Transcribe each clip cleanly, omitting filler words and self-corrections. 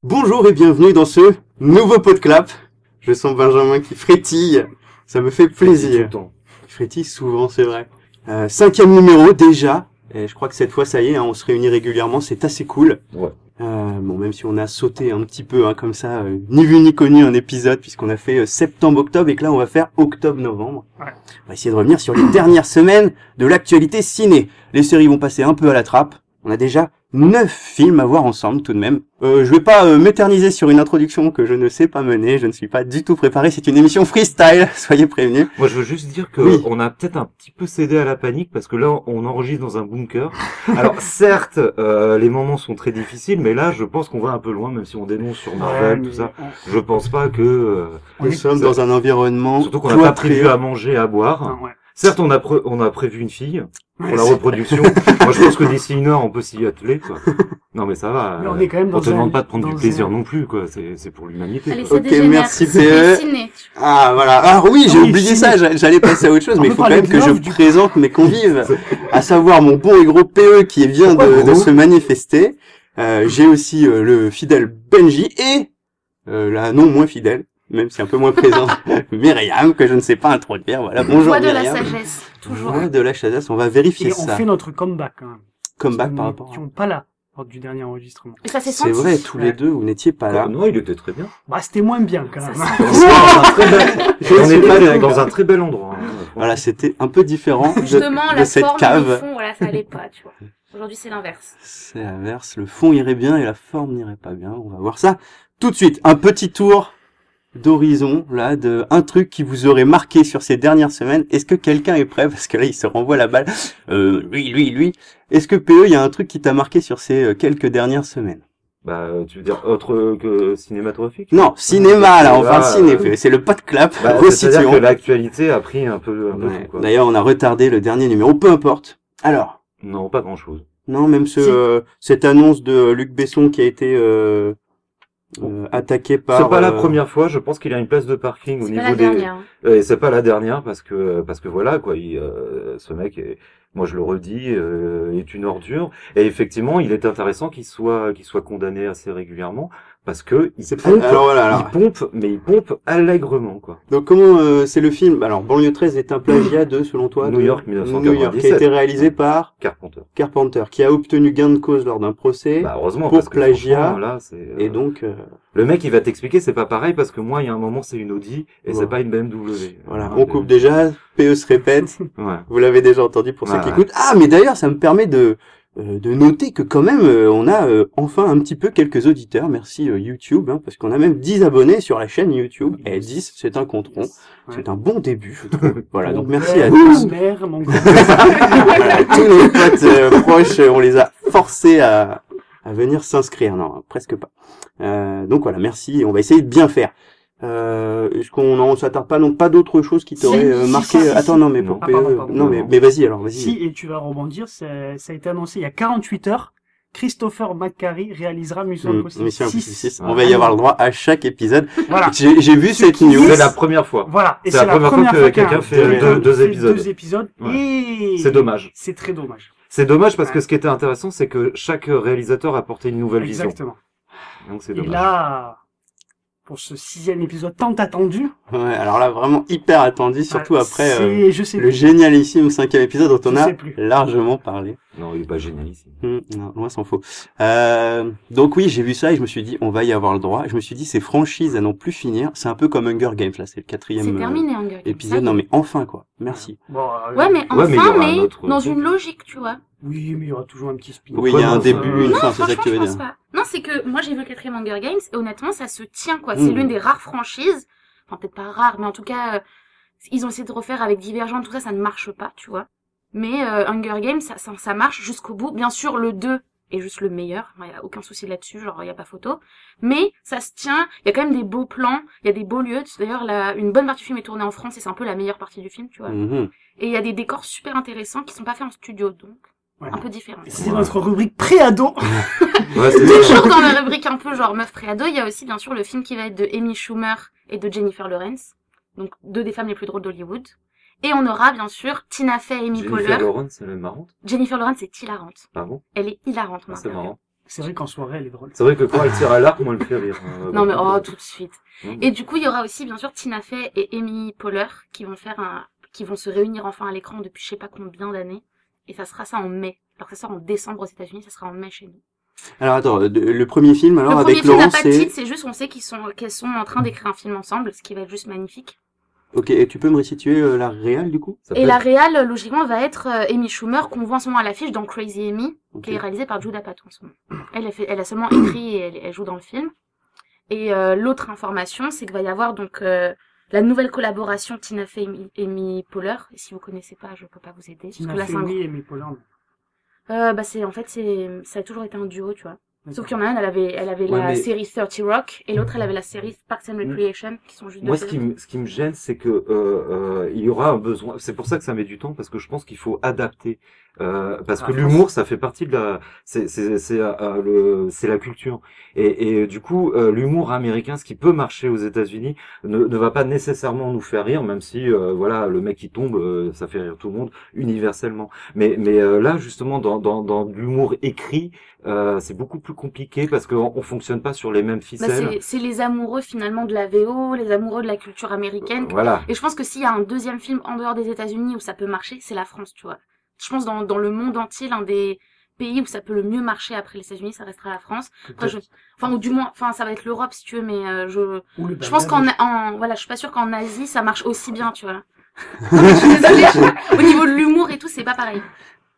Bonjour et bienvenue dans ce nouveau Podclap. Je sens Benjamin qui frétille, ça me fait plaisir. Il frétille souvent, c'est vrai. 5e numéro déjà, et je crois que cette fois ça y est, on se réunit régulièrement, c'est assez cool. Ouais. Bon, même si on a sauté un petit peu, comme ça, ni vu ni connu un épisode, puisqu'on a fait septembre-octobre et que là on va faire octobre-novembre. Ouais. On va essayer de revenir sur les dernières semaines de l'actualité ciné. Les séries vont passer un peu à la trappe. On a déjà 9 films à voir ensemble tout de même. Je vais pas m'éterniser sur une introduction que je ne sais pas mener, je ne suis pas du tout préparé, c'est une émission freestyle, soyez prévenus. Moi, je veux juste dire que Oui. on a peut-être un petit peu cédé à la panique parce que là, on enregistre dans un bunker. Alors, certes, les moments sont très difficiles, mais là, je pense qu'on va un peu loin, même si on dénonce sur Marvel, tout ça. Je pense pas que... Nous sommes dans un environnement surtout qu'on n'a pas prévu à manger et à boire. Ouais. Certes, on a prévu une fille pour Ouais, la c'est- reproduction. Moi, je pense que d'ici une heure, on peut s'y atteler, quoi. Non, mais ça va. Mais on est quand même on te dans demande un- pas de prendre du dans plaisir un- non plus, quoi. C'est pour l'humanité. Allez, quoi. ça Ok, dégénère. merci, C'est PE. ciné. Ah voilà, alors oui, j'ai Oui, oublié ciné. ça, j'allais passer à autre chose, On mais il peut faut quand parler même de que je Love, du coup. présente mes convives, à savoir mon bon et gros PE qui vient Pourquoi de gros se manifester. J'ai aussi le fidèle Benji et la non moins fidèle, même si un peu moins présente, Myriam, que je ne sais pas introduire. Voilà, bonjour Voix de la Myriam. sagesse, toujours. Voix de la sagesse, on va vérifier Et on ça. fait notre comeback quand même. Comeback Parce par que rapport nous à... n'étions pas là lors du dernier enregistrement. Et ça s'est C'est senti. vrai, tous les Ouais. deux, vous n'étiez pas là. Non, il était très bien. Bah, c'était moins bien quand Ça même. sent- On suis est pas pas d'accord. dans un très bel endroit. hein. Voilà, c'était un peu différent Justement, de la cette forme et cave. le fond, voilà, ça allait pas, tu vois. Aujourd'hui, c'est l'inverse. C'est l'inverse, le fond irait bien et la forme n'irait pas bien. On va voir ça tout de suite. Un petit tour d'horizon, là, de un truc qui vous aurait marqué sur ces dernières semaines. Est-ce que quelqu'un est prêt? Parce que là, il se renvoie la balle. Lui. Est-ce que PE, il y a un truc qui t'a marqué sur ces quelques dernières semaines? Bah, tu veux dire autre que cinématographique? Non, cinéma, là, on Là, parle ciné, PE. C'est le Podclap. Bah, c'est-à-dire Resituons. que l'actualité a pris un peu Ouais. tout, quoi. D'ailleurs, on a retardé le dernier numéro. Peu importe. Alors. Non, pas grand-chose. Non, même cette annonce de Luc Besson qui a été attaqué par... C'est pas la première fois, je pense qu'il a une place de parking au C'est pas niveau la des... dernière. Et c'est pas la dernière parce que voilà, quoi, ce mec moi je le redis, est une ordure. Et effectivement, il est intéressant qu'il soit condamné assez régulièrement parce que il pompe, Alors voilà, alors. il pompe allègrement, quoi. Donc comment c'est le film? Alors Banlieue 13 est un plagiat de, selon toi, New York, New York, 1997. qui a été réalisé par Carpenter. Carpenter, qui a obtenu gain de cause lors d'un procès, Bah, heureusement, pour parce que plagiat, franchement, là, c'est, et donc le mec, il va t'expliquer, c'est pas pareil parce que moi, il y a un moment, c'est une Audi et Ouais. c'est pas une BMW. voilà, on coupe déjà, PE se répète, Ouais. vous l'avez déjà entendu pour ceux Ouais, qui ouais. écoutent. Ah, mais d'ailleurs, ça me permet de noter que quand même, on a enfin un petit peu quelques auditeurs, merci YouTube, parce qu'on a même 10 abonnés sur la chaîne YouTube, et 10, c'est un compte rond, c'est un bon début, je trouve. Voilà, donc merci à tous. Mon père, mon grand- Voilà, tous nos potes proches, on les a forcés à venir s'inscrire. Non, presque pas. Donc voilà, merci. On va essayer de bien faire. Est-ce qu'on s'attarde pas, non, pas d'autres choses qui t'auraient Si, marqué? si. Attends, non, mais pour Non. PE, Pardon. non, mais vas-y, alors, vas-y. Si, et tu vas rebondir, ça a été annoncé il y a 48 heures. Christopher McQuarrie réalisera Mission Impossible Mission 6. Impossible 6. On va y avoir le droit à chaque épisode. Voilà. J'ai vu Ce cette qui news. C'est la première fois. Voilà. Et C'est la première fois que quelqu'un fait deux épisodes. Deux épisodes. Ouais. Et C'est dommage. c'est très dommage. C'est dommage parce que Ouais. ce qui était intéressant, c'est que chaque réalisateur apportait une nouvelle Exactement. vision. Donc c'est Et dommage. là, pour ce 6e épisode tant attendu, Ouais, alors là, vraiment hyper attendu, surtout après je sais le plus. génialissime 5e épisode dont on Je a sais plus. largement parlé. Non, il est pas génial ici. Non, loin s'en faut. Donc oui, j'ai vu ça et je me suis dit, on va y avoir le droit. Je me suis dit, ces franchises à n'en plus finir. C'est un peu comme Hunger Games, là, c'est le 4e C'est terminé, Hunger Games. épisode. Non mais enfin, quoi. Merci. Bon, Ouais, mais Ouais, mais il y enfin, aura un mais autre dans truc. une logique, tu vois. oui, mais il y aura toujours un petit spin. Oui, il y a un non, début, une Non, fin, c'est ça franchement, que tu je veux pense dire. pas. Non, c'est que moi, j'ai vu le 4e Hunger Games, et honnêtement, ça se tient, quoi. C'est Mm. l'une des rares franchises, enfin, peut-être pas rare, mais en tout cas, ils ont essayé de refaire avec Divergent, tout ça, ça ne marche pas, tu vois. Mais Hunger Games, ça marche jusqu'au bout. Bien sûr, le 2 est juste le meilleur, il y a aucun souci là-dessus, genre, il y a pas photo. Mais ça se tient, il y a quand même des beaux plans, il y a des beaux lieux. D'ailleurs, une bonne partie du film est tournée en France, et c'est un peu la meilleure partie du film, tu vois. Mhm. Et il y a des décors super intéressants qui sont pas faits en studio, donc Ouais. un peu différents. C'est notre rubrique pré-ado. Ouais, c'est Toujours dans la rubrique un peu genre meuf pré-ado, il y a aussi bien sûr le film qui va être de Amy Schumer et de Jennifer Lawrence, donc deux des femmes les plus drôles d'Hollywood. Et on aura bien sûr Tina Fey et Amy Jennifer Poehler. Lawrence, elle est marrante. Jennifer Lawrence est hilarante. Ah bon? Elle est hilarante, Ah, moi. c'est marrant. C'est vrai qu'en soirée, elle est drôle. C'est vrai que quand elle tire à l'arc, moi, elle me fait rire. Non mais oh, tout de suite. Mm. Et du coup, il y aura aussi bien sûr Tina Fey et Amy Poehler qui vont se réunir enfin à l'écran depuis je sais pas combien d'années. Et ça sera ça en mai. Alors que ça sort en décembre aux États-Unis, ça sera en mai chez nous. Alors attends, le premier film, alors Le avec premier film n'a Laurent, pas de c'est... titre, c'est juste on sait qu'elles sont en train d'écrire un film ensemble, ce qui va être juste magnifique. Ok, et tu peux me restituer la réal du coup? Ça Et peut la être- réal, logiquement, va être Amy Schumer, qu'on voit en ce moment à l'affiche dans Crazy Amy, Ok. qui est réalisée par Judah Apatow en ce moment. Elle a seulement écrit et elle joue dans le film. Et l'autre information, c'est qu'il va y avoir donc la nouvelle collaboration Tina Fey et Amy Poehler. Et si vous connaissez pas, je peux pas vous aider. Tina parce que là, Fey, c'est un oui, et Amy Poehler. ça a toujours été un duo, tu vois. Sauf qu'il y en a un, elle avait Ouais, la mais- série 30 Rock, et l'autre, elle avait la série Parks and Recreation, qui sont juste deux Moi, ce séries. qui me gêne, c'est que il y aura un besoin. C'est pour ça que ça met du temps, parce que je pense qu'il faut adapter. Parce que l'humour, ça fait partie de la. C'est la culture. Et du coup, l'humour américain, ce qui peut marcher aux États-Unis, ne va pas nécessairement nous faire rire, même si voilà, le mec qui tombe, ça fait rire tout le monde universellement. Mais là, justement, dans l'humour écrit, c'est beaucoup plus compliqué parce qu'on fonctionne pas sur les mêmes Bah, ficelles. c'est les amoureux finalement de la VO, les amoureux de la culture américaine. Voilà. Et je pense que s'il y a un deuxième film en dehors des États-Unis où ça peut marcher, c'est la France, tu vois. Je pense dans le monde entier, l'un des pays où ça peut le mieux marcher après les États-Unis, ça restera la France. Après, ou du moins, ça va être l'Europe si tu veux, mais je pense voilà, je suis pas sûre qu'en Asie ça marche aussi bien, tu vois. Non, mais je suis désolée. Au niveau de l'humour et tout, c'est pas pareil.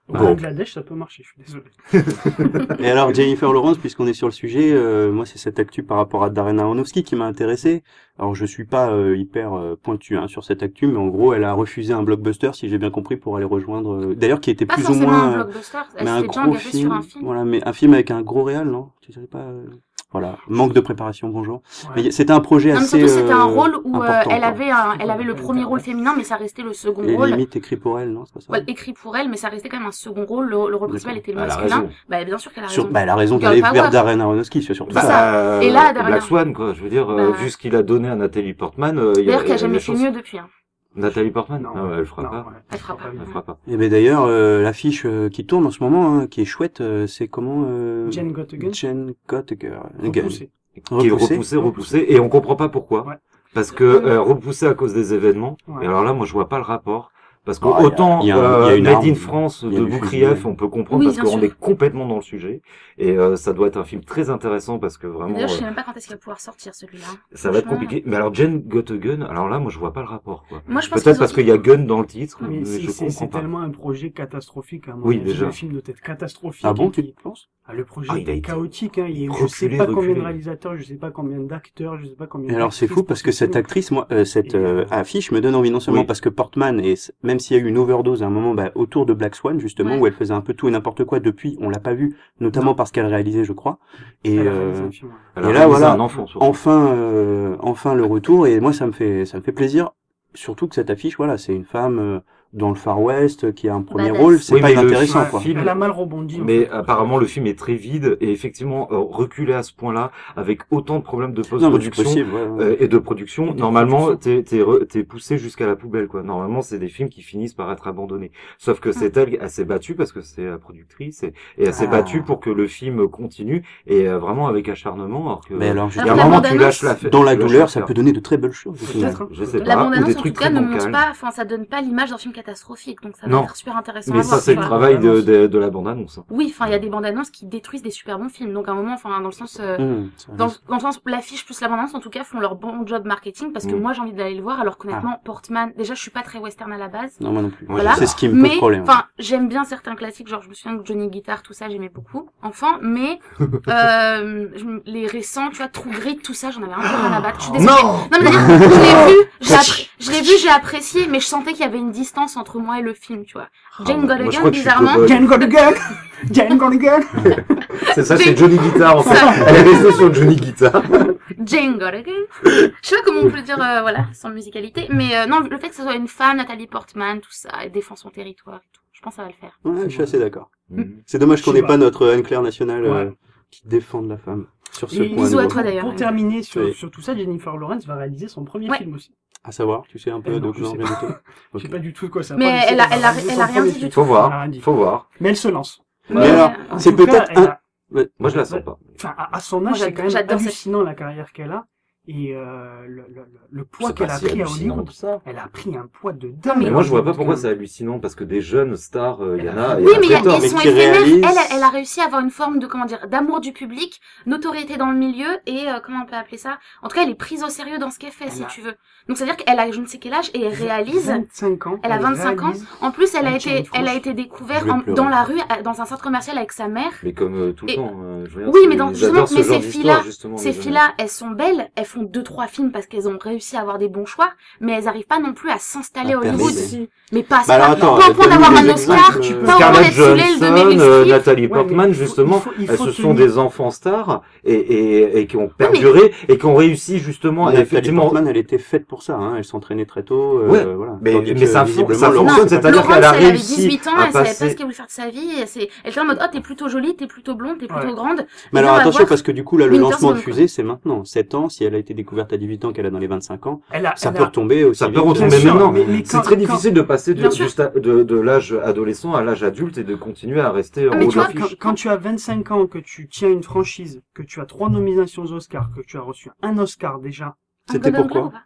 Au Bon. Bangladesh, ça peut marcher, je suis désolé. Et alors Jennifer Lawrence, puisqu'on est sur le sujet, moi c'est cette actu par rapport à Darren Aronofsky qui m'a intéressé. Alors je suis pas hyper pointu sur cette actu, mais en gros elle a refusé un blockbuster, si j'ai bien compris, pour aller rejoindre. D'ailleurs qui était Pas plus ou forcément moins, un blockbuster, elle mais un s'était déjà gros engagée film. sur un film. Voilà, mais un film avec un gros réal, non? Tu sais pas. Voilà, manque de préparation, bonjour. Ouais. Mais c'était un projet Non, mais assez. surtout, c'était un rôle où important, elle quoi. avait le premier rôle féminin, mais ça restait le second Et rôle. limite écrit pour elle, non? C'est pas ça? Ouais, écrit pour elle, mais ça restait quand même un second rôle. Le rôle principal était le Elle a masculin. raison. Bah, bien sûr qu'elle a raison. Elle a raison Girl d'aller power. vers Darren Aronofsky, c'est surtout Bah, ça. ça. Et là, Darren Black Swan, quoi. Je veux dire, Bah. vu ce qu'il a donné à Nathalie Portman, D'ailleurs, qui a jamais fait mieux depuis. Hein. Nathalie Portman? Non. Ah ouais, elle fera Non, pas. ouais. Elle fera pas. Elle fera pas. Et ben d'ailleurs, l'affiche qui tourne en ce moment, qui est chouette, c'est comment Jane Got a Gun. Jane Got a Gun. Repoussé. Qui est repoussé, et on comprend pas pourquoi. Ouais. Parce que repoussé à cause des événements. Ouais. Et alors là, moi, je vois pas le rapport. Parce que Ah, il y a- autant il y a une Made arme, in France il y a de du Boukrieff, fusil. on peut comprendre Oui, parce bien qu'on sûr. est complètement dans le sujet. Et ça doit être un film très intéressant parce que vraiment, D'ailleurs, je sais même pas quand est-ce qu'il va pouvoir sortir celui-là. ça va être Franchement. compliqué. Mais alors, Jane Got a Gun, alors là, moi, je vois pas le rapport, quoi. Moi, je pense Peut-être qu'ils parce ont- qu'il y a gun dans le titre, Mais mais je c'est comprends pas. tellement un projet catastrophique. À mon Oui, avis, déjà. Le film doit être catastrophique. Ah bon, et tu penses? le projet Ah, il a est été chaotique. Hein. Il y a je sais reculé, pas combien de reculé. réalisateurs, je sais pas combien d'acteurs, je sais pas combien. Et alors c'est d'actrices fou parce que cette possibles. actrice, moi, cette Et, affiche me donne envie non seulement Oui. parce que Portman, et même s'il y a eu une overdose à un moment autour de Black Swan justement, Ouais. où elle faisait un peu tout et n'importe quoi, depuis on l'a pas vu, notamment parce qu'elle réalisait, je crois. Et, Elle a réalisé un film, ouais. Elle a et là, réalisé voilà, un enfant, surtout. enfin le retour, et moi ça me fait plaisir, surtout que cette affiche, voilà, c'est une femme dans le Far West qui a un premier Badass. rôle, c'est Oui, pas mais le inintéressant Ouais, quoi. film- Elle a mal rebondi. en Mais fait. apparemment, le film est très vide et effectivement, reculé à ce point-là, avec autant de problèmes de Non, mais c'est post-production possible. Ouais. et de production, Et de normalement, production. t'es poussé jusqu'à la poubelle, quoi. Normalement, c'est des films qui finissent par être abandonnés. Sauf que c'est elle s'est battue parce que c'est la productrice et elle s'est Ah. battue pour que le film continue et vraiment avec acharnement. Alors que Mais alors, il y a Alors, un la moment, tu bande-annonce, lâches la dans la tu lâches douleur, ça l'affaire. peut donner de très belles choses. Peut-être, hein. Je sais La pas, ou bande-annonce, des en tout trucs cas, très ne montre bancals. pas, enfin, ça donne pas l'image d'un film catastrophique, donc ça va Non. être super intéressant Mais à ça, voir. c'est tu le vois. travail de la bande-annonce. Hein. Oui, enfin, il y a des bandes annonces qui détruisent des super bons films, donc à un moment, enfin, dans le sens, C'est vrai. dans le sens, l'affiche plus la bande annonce, en tout cas, font leur bon job marketing, parce que moi, j'ai envie d'aller le voir, alors qu'honnêtement, Portman, déjà, je suis pas très western à la base. Non, moi non plus. Voilà. C'est ce qui me pose Mais, problème. enfin, j'aime bien certains classiques, genre, je me souviens que Johnny Guitar, tout ça, j'aimais beaucoup, enfant, mais, les récents, tu vois, True Grit, tout ça, j'en avais un peu rien à battre. Je suis désolée. Non Non, mais je l'ai vu, j'ai apprécié, mais je sentais qu'il y avait une distance entre moi et le film, tu vois. Jane Moi, je Got a crois Gun, que je suis bizarrement, Cobol. Jane Got a Gun. Jane Got a Gun. C'est ça, c'est Johnny Guitar, en fait. Elle est restée sur Johnny Guitar. Jane Got a Gun. Je sais pas comment on peut le dire, voilà, sans musicalité, mais non, le fait que ce soit une femme, Nathalie Portman, tout ça, elle défend son territoire et tout, je pense que ça va le faire. Ouais, je suis assez d'accord. Mhm. C'est dommage qu'on Je sais n'ait pas notre Anne-Claire nationale Ouais. qui défend la femme sur ce Et point. bisous à de toi, vue. d'ailleurs. Pour terminer Oui. sur tout ça, Jennifer Lawrence va réaliser son premier Ouais. film aussi. À savoir, tu sais un peu Non, de je quoi sais on vient de tout. Je sais pas du tout de quoi ça Mais parle, elle a réaliser rien son dit premier du film. tout. Faut Elle a voir, rien dit. faut voir. Mais elle se lance. Mais alors, En c'est tout cas, peut-être elle a Moi, je la sens pas. Enfin, à son Moi, âge, c'est quand même j'adore cette hallucinant la carrière qu'elle a. Et le poids qu'elle a pris à Hollywood, ça. elle a pris un poids de Non, dingue. mais Mais moi, je vois pas Hollywood, pourquoi quand c'est hallucinant, parce que des jeunes stars, il y en a. Oui, et mais à tort. ils sont qui éphémères. réalisent- Elle a réussi à avoir une forme de, comment dire, d'amour du public, notoriété dans le milieu, et comment on peut appeler ça? En tout cas, elle est prise au sérieux dans ce qu'elle fait, si Elle a- tu veux. Donc, c'est-à-dire qu'elle a je ne sais quel âge, et elle réalise. 25 ans. Elle a 25 ans. réalise. En plus, elle a Elle tient été, une elle a franchise. été découverte Je vais pleurer. dans la rue, dans un centre commercial avec sa mère. Mais comme tout le Et- temps. Je veux dire, Oui, c'est- mais dans- ils justement, adorent ce mais genre ces d'histoire, filles-là, justement, Ces les jeunes. filles-là, elles sont belles, elles font 2-3 films parce qu'elles ont réussi à avoir des bons choix, mais elles arrivent pas non plus à s'installer À à Hollywood. percer. Mais pas, Bah alors, pas, attends, pas au point donne-nous d'avoir un des Oscar, exemples, tu peux- pas au point Scarlett d'être sous l'aile de Meryl Johansson, Streep. Nathalie Ouais, Portman, mais justement, il elles faut se sont tenir. des enfants stars et qui ont perduré et qui ont réussi justement à Nathalie effectivement. Portman, elle était faite pour ça, hein. Elle s'entraînait très tôt, Ouais, voilà. mais Tandis que, ça visiblement, fonctionne, Laurence, c'est pas c'est-à-dire le qu'elle cas. a Laurence, elle avait réussi 18 ans, à elle savait pas passer- ce qu'elle voulait faire de sa vie, elle était en mode, oh, t'es plutôt jolie, t'es plutôt blonde, t'es plutôt Ouais. grande. Mais Et alors on va attention, voir parce que du coup, là, le Winter's lancement de Bone, fusée, c'est maintenant. 7 ans, si elle a été découverte à 18 ans, qu'elle a dans les 25 ans, ça Elle peut retomber aussi Ça peut vite. retomber Bien sûr, maintenant. mais C'est quand- très quand- difficile de passer Bien sûr. de l'âge adolescent à l'âge adulte et de continuer à rester en mais haut tu de vois, l'affiche. Quand tu as 25 ans, que tu tiens une franchise, que tu as 3 nominations aux Oscars, que tu as reçu un Oscar déjà, Un C'était Golden pourquoi Globe ou pas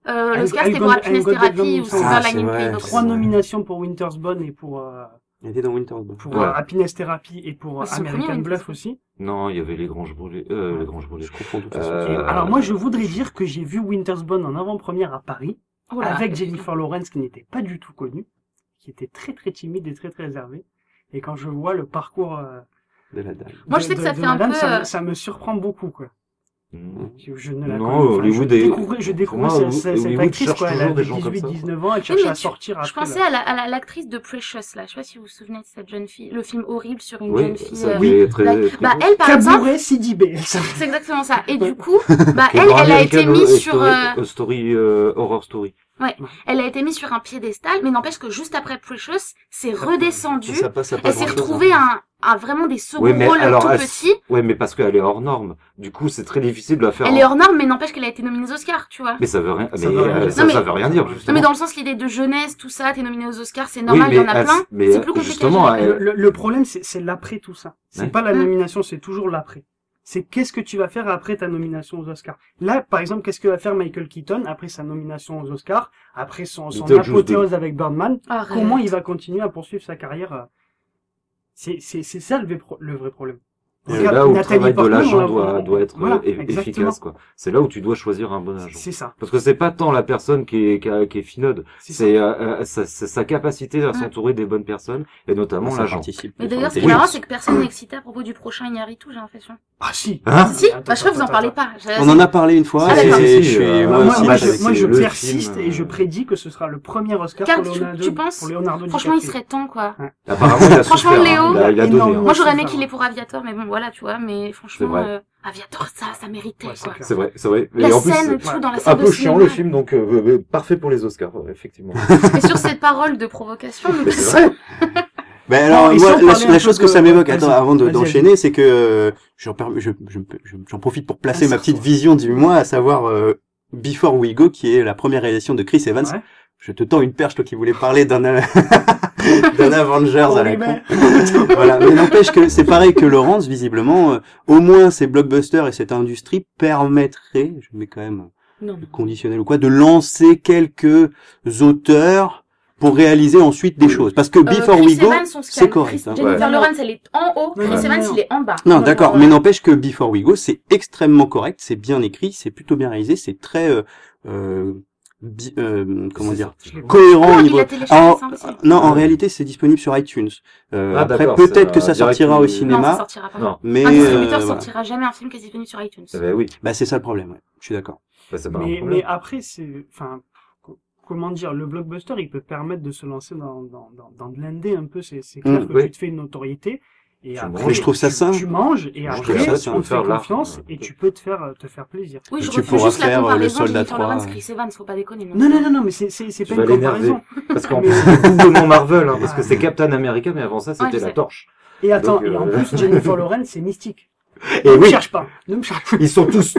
L'Oscar, Elle c'était pour Golden- Happiness elle Golden Therapy Globe, ou c'est Silver vrai. Lining Ah, c'est vrai. Playbook. 3 nominations pour Winter's Bone et pour Elle était dans Winter's Bone. Ouais. Happiness Therapy et pour Mais c'est son American premier Bluff Winter's aussi. Non, il y avait les Granges Brûlées. Les Granges Brûlées. Je confonds tout Et ça. alors moi je voudrais dire que j'ai vu Winter's Bone en avant-première à Paris, Oh là, avec Jennifer Lawrence qui n'était pas du tout connue, qui était très très timide et très très réservée. Et quand je vois le parcours De la dame. Moi, je sais que ça fait un madame, peu, ça me surprend beaucoup quoi. Mmh. Je ne la Non, connais, enfin, Hollywood je est- découvrais pour moi, cette Hollywood actrice cherche quoi, elle toujours avait des gens comme ça. 18-19 ans, elle cherchait mais à sortir Je après. pensais là. à l'actrice de Precious, là. Je sais pas si vous vous souvenez de cette jeune fille. Le film horrible sur une Oui, jeune fille. ça oui. est très, black. très Bah, beau. elle, par exemple, Cabouret Sidibé. c'est exactement ça. Et du coup, bah, Qui est elle dans a été American mise sur, Horror Story. elle a été mise sur un piédestal, mais n'empêche que juste après Precious, c'est redescendu. Ça passe à pas Elle s'est grand-chose, retrouvée hein. à vraiment des seconds Oui, mais rôles alors, tout elle- petits. Ouais, mais parce qu'elle est hors norme. Du coup, c'est très difficile de la faire. Elle est hors norme, mais n'empêche qu'elle a été nominée aux Oscars, tu vois. Mais ça veut rien. Ça mais veut rien dire. ça, Non, mais- ça veut rien dire. Non, Justement. mais dans le sens, l'idée de jeunesse, tout ça, t'es nominé aux Oscars, c'est Oui, normal, il y en mais a plein. mais C'est plus compliqué. justement, à gérer. Le problème, c'est l'après tout ça. C'est Ouais. pas la Mm. nomination, c'est toujours l'après. C'est qu'est-ce que tu vas faire après ta nomination aux Oscars. Là, par exemple, qu'est-ce que va faire Michael Keaton après sa nomination aux Oscars, après son Beetlejuice apothéose avec Birdman. Arrête. Comment il va continuer à poursuivre sa carrière C'est ça le vrai problème. c'est Regarde, là où le Nathalie travail de Portman, l'agent doit être voilà, efficace, exactement. quoi. C'est là où tu dois choisir un bon agent. C'est ça. Parce que c'est pas tant la personne qui est finaude, c'est sa capacité à s'entourer des bonnes personnes, et notamment Ça l'agent. participe. Mais de d'ailleurs, ce son qui est marrant, intelligence. c'est que personne n'est excité à propos du prochain Iñárritu, j'ai l'impression. Ah si. Hein Si, Attends, bah, je crois que vous en attends, parlez attends. pas. On en a parlé une fois, Ah, d'accord. et Si, je suis, Moi, moi aussi, moi, avec je le persiste film, et je prédis que ce sera le premier Oscar Car pour Leonardo, tu penses pour Leonardo Franchement, il DiCaprio. serait temps, quoi. Apparemment, il a Franchement, souffert, Léo, hein. Il a donné. énormément. Hein. Moi, j'aurais aimé c'est qu'il ça. ait pour Aviator, mais bon, voilà, tu vois, mais C'est franchement, vrai. Aviator, ça méritait, Ouais, c'est quoi. clair. C'est vrai. La Et en plus, scène, c'est tout, dans la un salle de peu chiant cinéma. le film, donc parfait pour les Oscars, effectivement. Et sur cette parole de provocation, nous Mais c'est vrai. Ben alors, Bon, moi, et sans parler un la peu chose que de- ça m'évoque, vas-y, attends, avant vas-y, d'enchaîner, c'est que j'en profite pour placer Ah, ma c'est petite cool. vision du mois, à savoir Before We Go, qui est la première réalisation de Chris Evans. Ouais. Je te tends une perche, toi qui voulais parler d'un d'un Avengers à la Oh, con. mais- Voilà, mais n'empêche que c'est pareil que Laurence, visiblement, au moins ces blockbusters et cette industrie permettraient, je mets quand même Non. conditionnel ou quoi, de lancer quelques auteurs pour réaliser ensuite des choses. Parce que Before Chris We Go, Evans, on se c'est calme. correct, hein. Jennifer Ouais. Lawrence, elle est en haut. Non, Chris non, Evans, non. il est en bas. non, Non, d'accord, non, mais n'empêche que Before We Go, c'est extrêmement correct, c'est bien écrit, c'est plutôt bien réalisé, c'est très, comment dire, Je l'ai- cohérent Non, au il niveau. l'a téléchargé, Alors, c'est impossible. non, en réalité, c'est disponible sur iTunes. Ah, Après, d'accord, peut-être que c'est ça un direct sortira au ou- Non, ça cinéma, sortira pas. Non. mais Un distributeur voilà. sortira jamais un film qui est disponible sur iTunes. Eh ben oui. Bah, c'est ça le problème, ouais. Je suis d'accord. Bah, c'est pas un Mais problème. après, comment dire, le blockbuster, il peut permettre de se lancer dans de l'indé un peu. C'est clair que oui. tu te fais une notoriété. Et Tu après, manges. Je trouve ça sain. Tu manges et Je après, trouve ça sain on de te fait faire l'art. confiance et tu peux te faire plaisir. Oui, je Tu refuse pourras juste la faire, le comparaison Soldat Jennifer Lawrence, 3. Chris Evans, faut pas déconner. Non, mais c'est Tu pas vas une l'énerver. comparaison. Parce qu'en Mais- plus, c'est doublement Marvel, hein, parce que c'est Captain America, mais avant ça, Ouais, c'était je la sais. torche. Et attends, Donc, et en plus, Jennifer Lawrence, c'est mystique. Et Ne me oui, cherche pas. Ne me cherche pas. ils sont tous,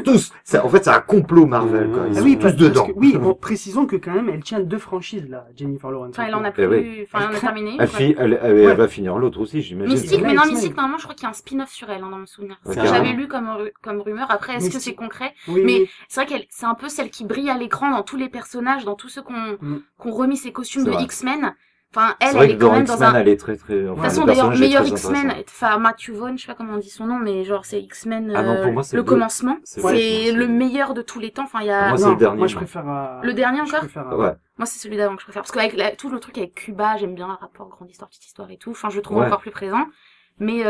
en fait, c'est un complot Marvel, quoi. Ils Ah sont oui, tous parce dedans. que, oui, bon, précisons que quand même, elle tient 2 franchises, là, Jennifer Lawrence. Enfin, elle en a Eh plus, oui. enfin, elle en a terminé. Elle, quoi. elle va finir l'autre aussi, j'imagine. Mystique, Là, mais non, X-Men. Mystique, normalement, je crois qu'il y a un spin-off sur elle, hein, dans mon souvenir. Ok. J'avais lu comme rumeur. Après, est-ce que Mystique. c'est concret? Oui, Mais oui. c'est vrai qu'elle, c'est un peu celle qui brille à l'écran dans tous les personnages, dans tous ceux qu'on remis ses costumes C'est de vrai. X-Men. Enfin, C'est elle, vrai elle que est quand dans même dans X-Men, un... elle est très, très, De toute enfin, façon, le d'ailleurs, personnage est meilleur très X-Men, intéressant. enfin, Matthew Vaughn, je sais pas comment on dit son nom, mais genre, c'est X-Men, Ah non, pour moi, c'est le le- commencement. c'est C'est vrai, le c'est- meilleur de tous les temps. Enfin, il y a, Moi, c'est Non, le dernier, Moi, je moi. préfère le dernier encore? Ouais. Moi, c'est celui d'avant que je préfère. Parce qu'avec tout le truc avec Cuba, j'aime bien le rapport grande histoire, petite histoire et tout. Enfin, je le trouve Ouais. encore plus présent. Mais,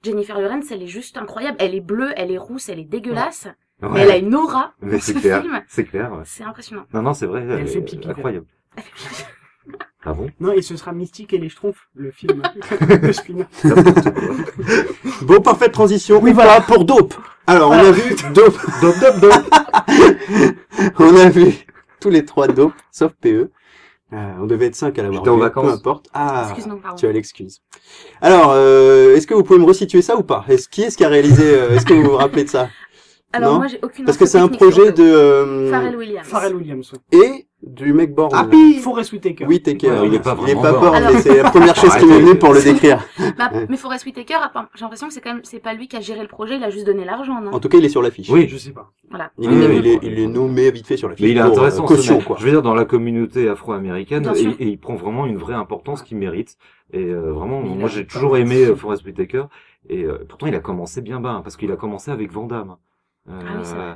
Jennifer Lawrence, elle est juste incroyable. Elle est bleue, elle est rousse, elle est dégueulasse. Mais Ouais. elle a une aura Mais dans c'est ce clair. film. C'est clair, ouais. C'est impressionnant. Non, c'est vrai. elle fait pipi, incroyable. Ah bon? Non, et ce sera Mystique et les Schtroumpfs, le film. Le spin-off. Bon, parfaite transition. Oui, ou voilà. pas pour Dope. Alors, on a vu Dope. Dop, dop, dop. On a vu tous les 3 Dope, sauf PE. On devait être 5 à l'avoir J'étais en vu, vacances. peu importe. Ah, Excuse-nous, pardon. tu as l'excuse. Alors, est-ce que vous pouvez me resituer ça ou pas? Qui est-ce qui a réalisé, est-ce que vous vous rappelez de ça? Alors, Non. moi, j'ai aucune Parce que info c'est un technique projet sur de, Pharrell Williams. Pharrell Williams. et du mec Born. Forest Whitaker. Oui, Taker. Ouais, il est pas Il est vraiment pas Born. Born, Alors- mais c'est la première chose qui m'est venue pour le décrire. Bah, mais Forest Whitaker, j'ai l'impression que c'est quand même, c'est pas lui qui a géré le projet, il a juste donné l'argent, non? En tout cas, il est sur l'affiche. Oui. Je sais pas. Voilà. Il Oui, est, oui. il est nommé vite fait sur la fiche. Mais il est pour, intéressant, caution, ce mec. quoi. Je veux dire, dans la communauté afro-américaine, Bien sûr. et il prend vraiment une vraie importance qu'il mérite. Et vraiment, Mais il moi a j'ai pas toujours mal aimé de- Forest Whitaker. Et pourtant, il a commencé bien bas, hein, parce qu'il a commencé avec Van Damme. Ah oui, c'est vrai.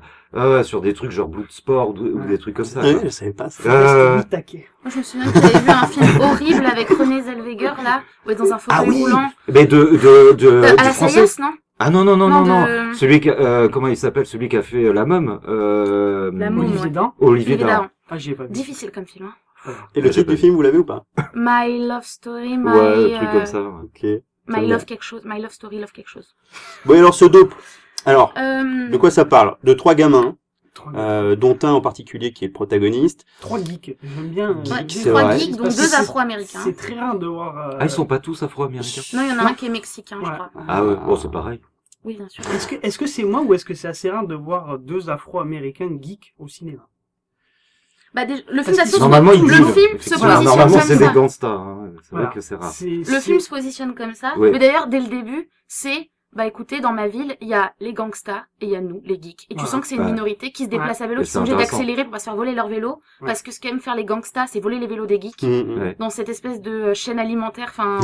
Ouais, sur des trucs genre Bloodsport ou Ouais. des trucs comme ça. Ouais, quoi. je savais pas ça. Forest Whitaker. Moi, je me souviens que j'avais vu un film horrible avec Renée Zellweger, là, où elle est dans un fauteuil Ah oui. roulant. Mais À du la français. Sayas, non? Ah non, non, non, Non, non, de- non. Celui qui, comment il s'appelle? Celui qui a fait La Môme. La Môme. Olivier ouais. Dan. Olivier Dahan. Dahan. Ah, j'y ai pas vu. Difficile comme film, hein. Voilà. Et le titre du film, vous l'avez ou pas? My Love Story, My, Ouais, un truc comme ça. ouais. Ok. My bien. Love quelque chose, My Love Story, Love quelque chose. Bon, et alors ce Dope. Alors, de quoi ça parle? De 3 gamins, dont un en particulier qui est le protagoniste. 3 geeks. J'aime bien. Geek, Ouais, c'est 3 vrai. geeks, dont Parce que 2 c'est- afro-américains. C'est très rare de voir. Ah, ils sont pas tous afro-américains? Non, il y en a Non. un qui est mexicain, je Ouais. crois. Ah ouais, bon, c'est pareil. Oui, bien sûr. Est-ce que c'est moi ou est-ce que c'est assez rare de voir 2 Afro-Américains geeks au cinéma? Bah, le film, de toute Parce que façon, Normalement, ils le disent, film se effectivement. positionne Normalement, comme c'est ça. des gangsters, hein. C'est Voilà. vrai que c'est rare. Le film se positionne comme ça. Ouais. Mais d'ailleurs, dès le début, c'est, bah écoutez, dans ma ville, il y a les gangsters et il y a nous, les geeks. Et tu Voilà. sens que c'est une Ouais. minorité qui se déplace à vélo, Et qui c'est sont obligés intéressant. d'accélérer pour pas se faire voler leur vélo. Ouais. Parce que ce qu'aiment faire les gangsters, c'est voler les vélos des geeks. Ouais. Dans cette espèce de chaîne alimentaire, enfin.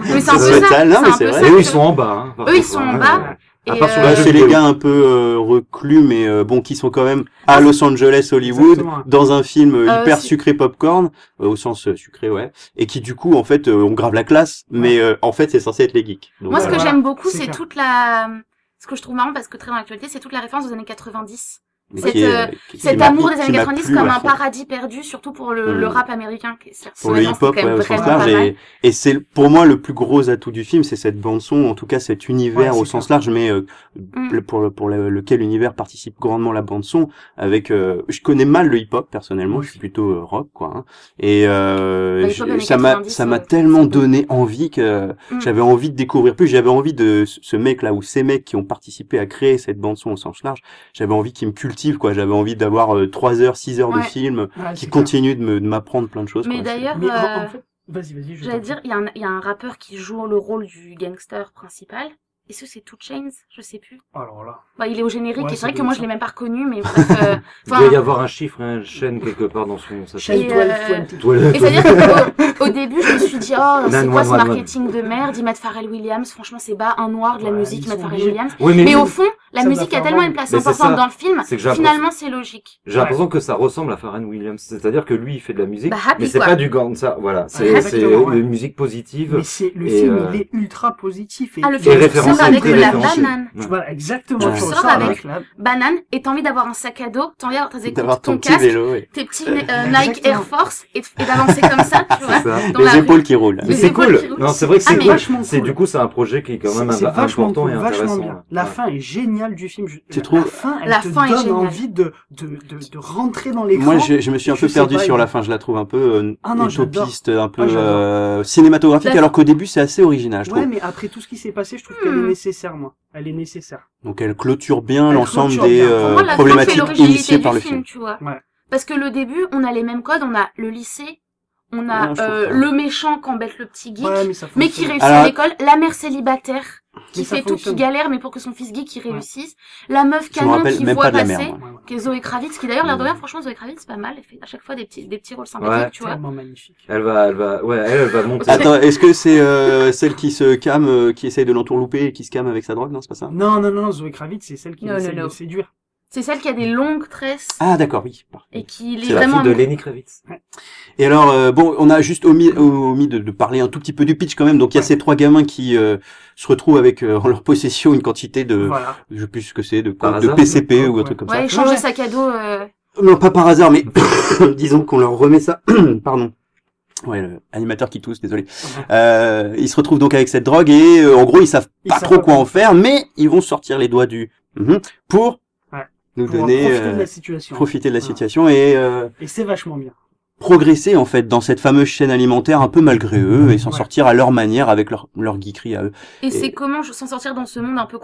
Mais c'est un Ça peu doit ça. être ça, non, mais un c'est peu vrai. ça, Et eux, tu ils sont vois. en bas, hein. par Eux, ils contre, sont en hein. bas. À Et, part sur Bah, le c'est jeu les vidéo. gars un peu reclus, mais bon, qui sont quand même à Los Angeles, Hollywood, Exactement. dans un film hyper si. sucré popcorn, au sens sucré, ouais, et qui du coup, en fait, ont grave la classe, mais en fait, c'est censé être les geeks. Donc, moi, ce que Voilà. j'aime beaucoup, C'est c'est clair. toute la, ce que je trouve marrant parce que très dans l'actualité, c'est toute la référence aux années 90. mais Cette, qui est- qui Cet m'a- amour des qui années m'a 90 plu comme à un fond. paradis perdu, surtout pour le rap américain. Pour le hip-hop, ouais, au sens large, et c'est pour moi le plus gros atout du film, c'est cette bande son, en tout cas cet univers Ouais, au c'est sens clair. large, mais lequel univers participe grandement la bande son. Avec, je connais mal le hip-hop personnellement, Moi je suis aussi. plutôt rock, quoi. Hein. Et Le hip-hop années ça m'a 90, ça m'a c'est tellement bon. donné envie que j'avais envie de découvrir plus. J'avais envie de ce mec là ou ces mecs qui ont participé à créer cette bande son au sens large. J'avais envie qu'ils me cultivent, quoi. J'avais envie d'avoir 3 heures, 6 heures de Ouais. film Ouais, qui c'est clair. continuent de m'apprendre plein de choses. Mais quoi. d'ailleurs, Mais en fait, vas-y, j'allais dire, il y a un rappeur qui joue le rôle du gangster principal. Est-ce que c'est 2 Chainz? Je sais plus. Alors là. Bah, il est au générique Ouais, et ça c'est vrai doit que moi être je l'ai ça. même pas reconnu, mais bref, Il doit y avoir un chiffre, une chaîne quelque part dans sa Shane Et, 1220. toilette. Et c'est-à-dire qu'au début, je me suis dit, oh, c'est quoi ce 911. marketing de merde? Ils mettent Pharrell Williams. Franchement, c'est bas, un noir de la Ouais, musique, ils ils mettent sont Pharrell obligés. Williams. Oui, Mais lui, au fond, la ça musique doit a faire tellement vendre. une place Mais c'est importante ça. dans le film, C'est que j'ai finalement, c'est logique. J'ai l'impression que ça ressemble à Pharrell Williams. C'est-à-dire que lui, il fait de la musique, Bah, happy, mais c'est quoi. pas du gangsta. Voilà. C'est exactement, ouais. une musique positive. Mais c'est le Et, film, il est ultra positif. Ah, le Et film référencé, sort avec très de la référencé. banane. Ouais. Voilà, exactement. Ouais. Tu Sort ressors avec- la Banane, et t'as envie d'avoir un sac à dos, t'as envie D'avoir ton ton petit casque, vélo, ouais. tes petits Nike Exactement. Air Force, et d'avancer comme ça, tu vois. C'est ça. Dans la Les rue. épaules qui roulent. Mais Les c'est épaules cool. qui roulent. Non, c'est vrai que Ah, c'est mais cool. vachement C'est cool. du coup, c'est un projet qui est quand même C'est vachement important cool, et vachement intéressant. bien. La Ouais. fin est géniale du film. Tu trouves La fin, elle La te fin est donne géniale. envie de rentrer dans l'écran. Moi, je me suis un Je peu sais perdu pas, sur il- la fin. Je la trouve un peu Ah non, j'adore. utopiste, un peu Ah, j'adore. cinématographique, La- alors qu'au début, c'est assez original, je Ouais, trouve. mais après tout ce qui s'est passé, je trouve qu'elle est nécessaire, moi. Elle est nécessaire. Donc elle clôture bien Elle l'ensemble clôture des bien. Pour moi, la fin fait problématiques l'originalité initiées du par le film, film. tu vois. Ouais. Parce que le début, on a les mêmes codes, on a le lycée, on a Ouais, je trouve pas. le méchant qui embête le petit geek, Ouais, mais ça mais qui fonctionne. réussit Alors- à l'école, la mère célibataire qui Mais ça fait tout, fonctionne. qui galère, mais pour que son fils geek qui réussisse, la meuf Je me canon rappelle qui même voit pas de la passer, mère, moi. Ouais, ouais. qui est Zoé Kravitz, qui d'ailleurs l'air de rien, franchement Zoé Kravitz c'est pas mal, elle fait à chaque fois des petits rôles sympathiques, Ouais. tu vois. Tellement magnifique. Elle va monter. Attends, est-ce que c'est celle qui se calme, qui essaye de l'entourlouper et qui se calme avec sa drogue? Non, c'est pas ça? Non, Zoé Kravitz, c'est celle qui Non, essaie non, de non. le séduire. C'est celle qui a des longues tresses Ah, d'accord, oui. et qui est C'est la vraiment fille de Lenny Kravitz. Et alors, bon, on a juste omis de parler un tout petit peu du pitch quand même. Donc, il y a Ouais. ces trois gamins qui se retrouvent avec en leur possession une quantité de, Voilà. je sais plus ce que c'est, de Par de hasard, PCP ouais. ou un truc comme ouais, ça. échanger Ouais. sac à dos. Non, pas par hasard, mais disons qu'on leur remet ça. Pardon. Ouais, l'animateur qui tousse, désolé. Ils se retrouvent donc avec cette drogue et en gros, ils savent Ils pas savent trop pas quoi quoi en faire, mais ils vont sortir les doigts du pour Ouais. nous Pour donner profiter de la situation. profiter de la Voilà. situation et Et c'est vachement bien. progresser en fait dans cette fameuse chaîne alimentaire un peu malgré eux et s'en Ouais. sortir à leur manière avec leur geekerie à eux. Et c'est comment s'en sortir dans ce monde un peu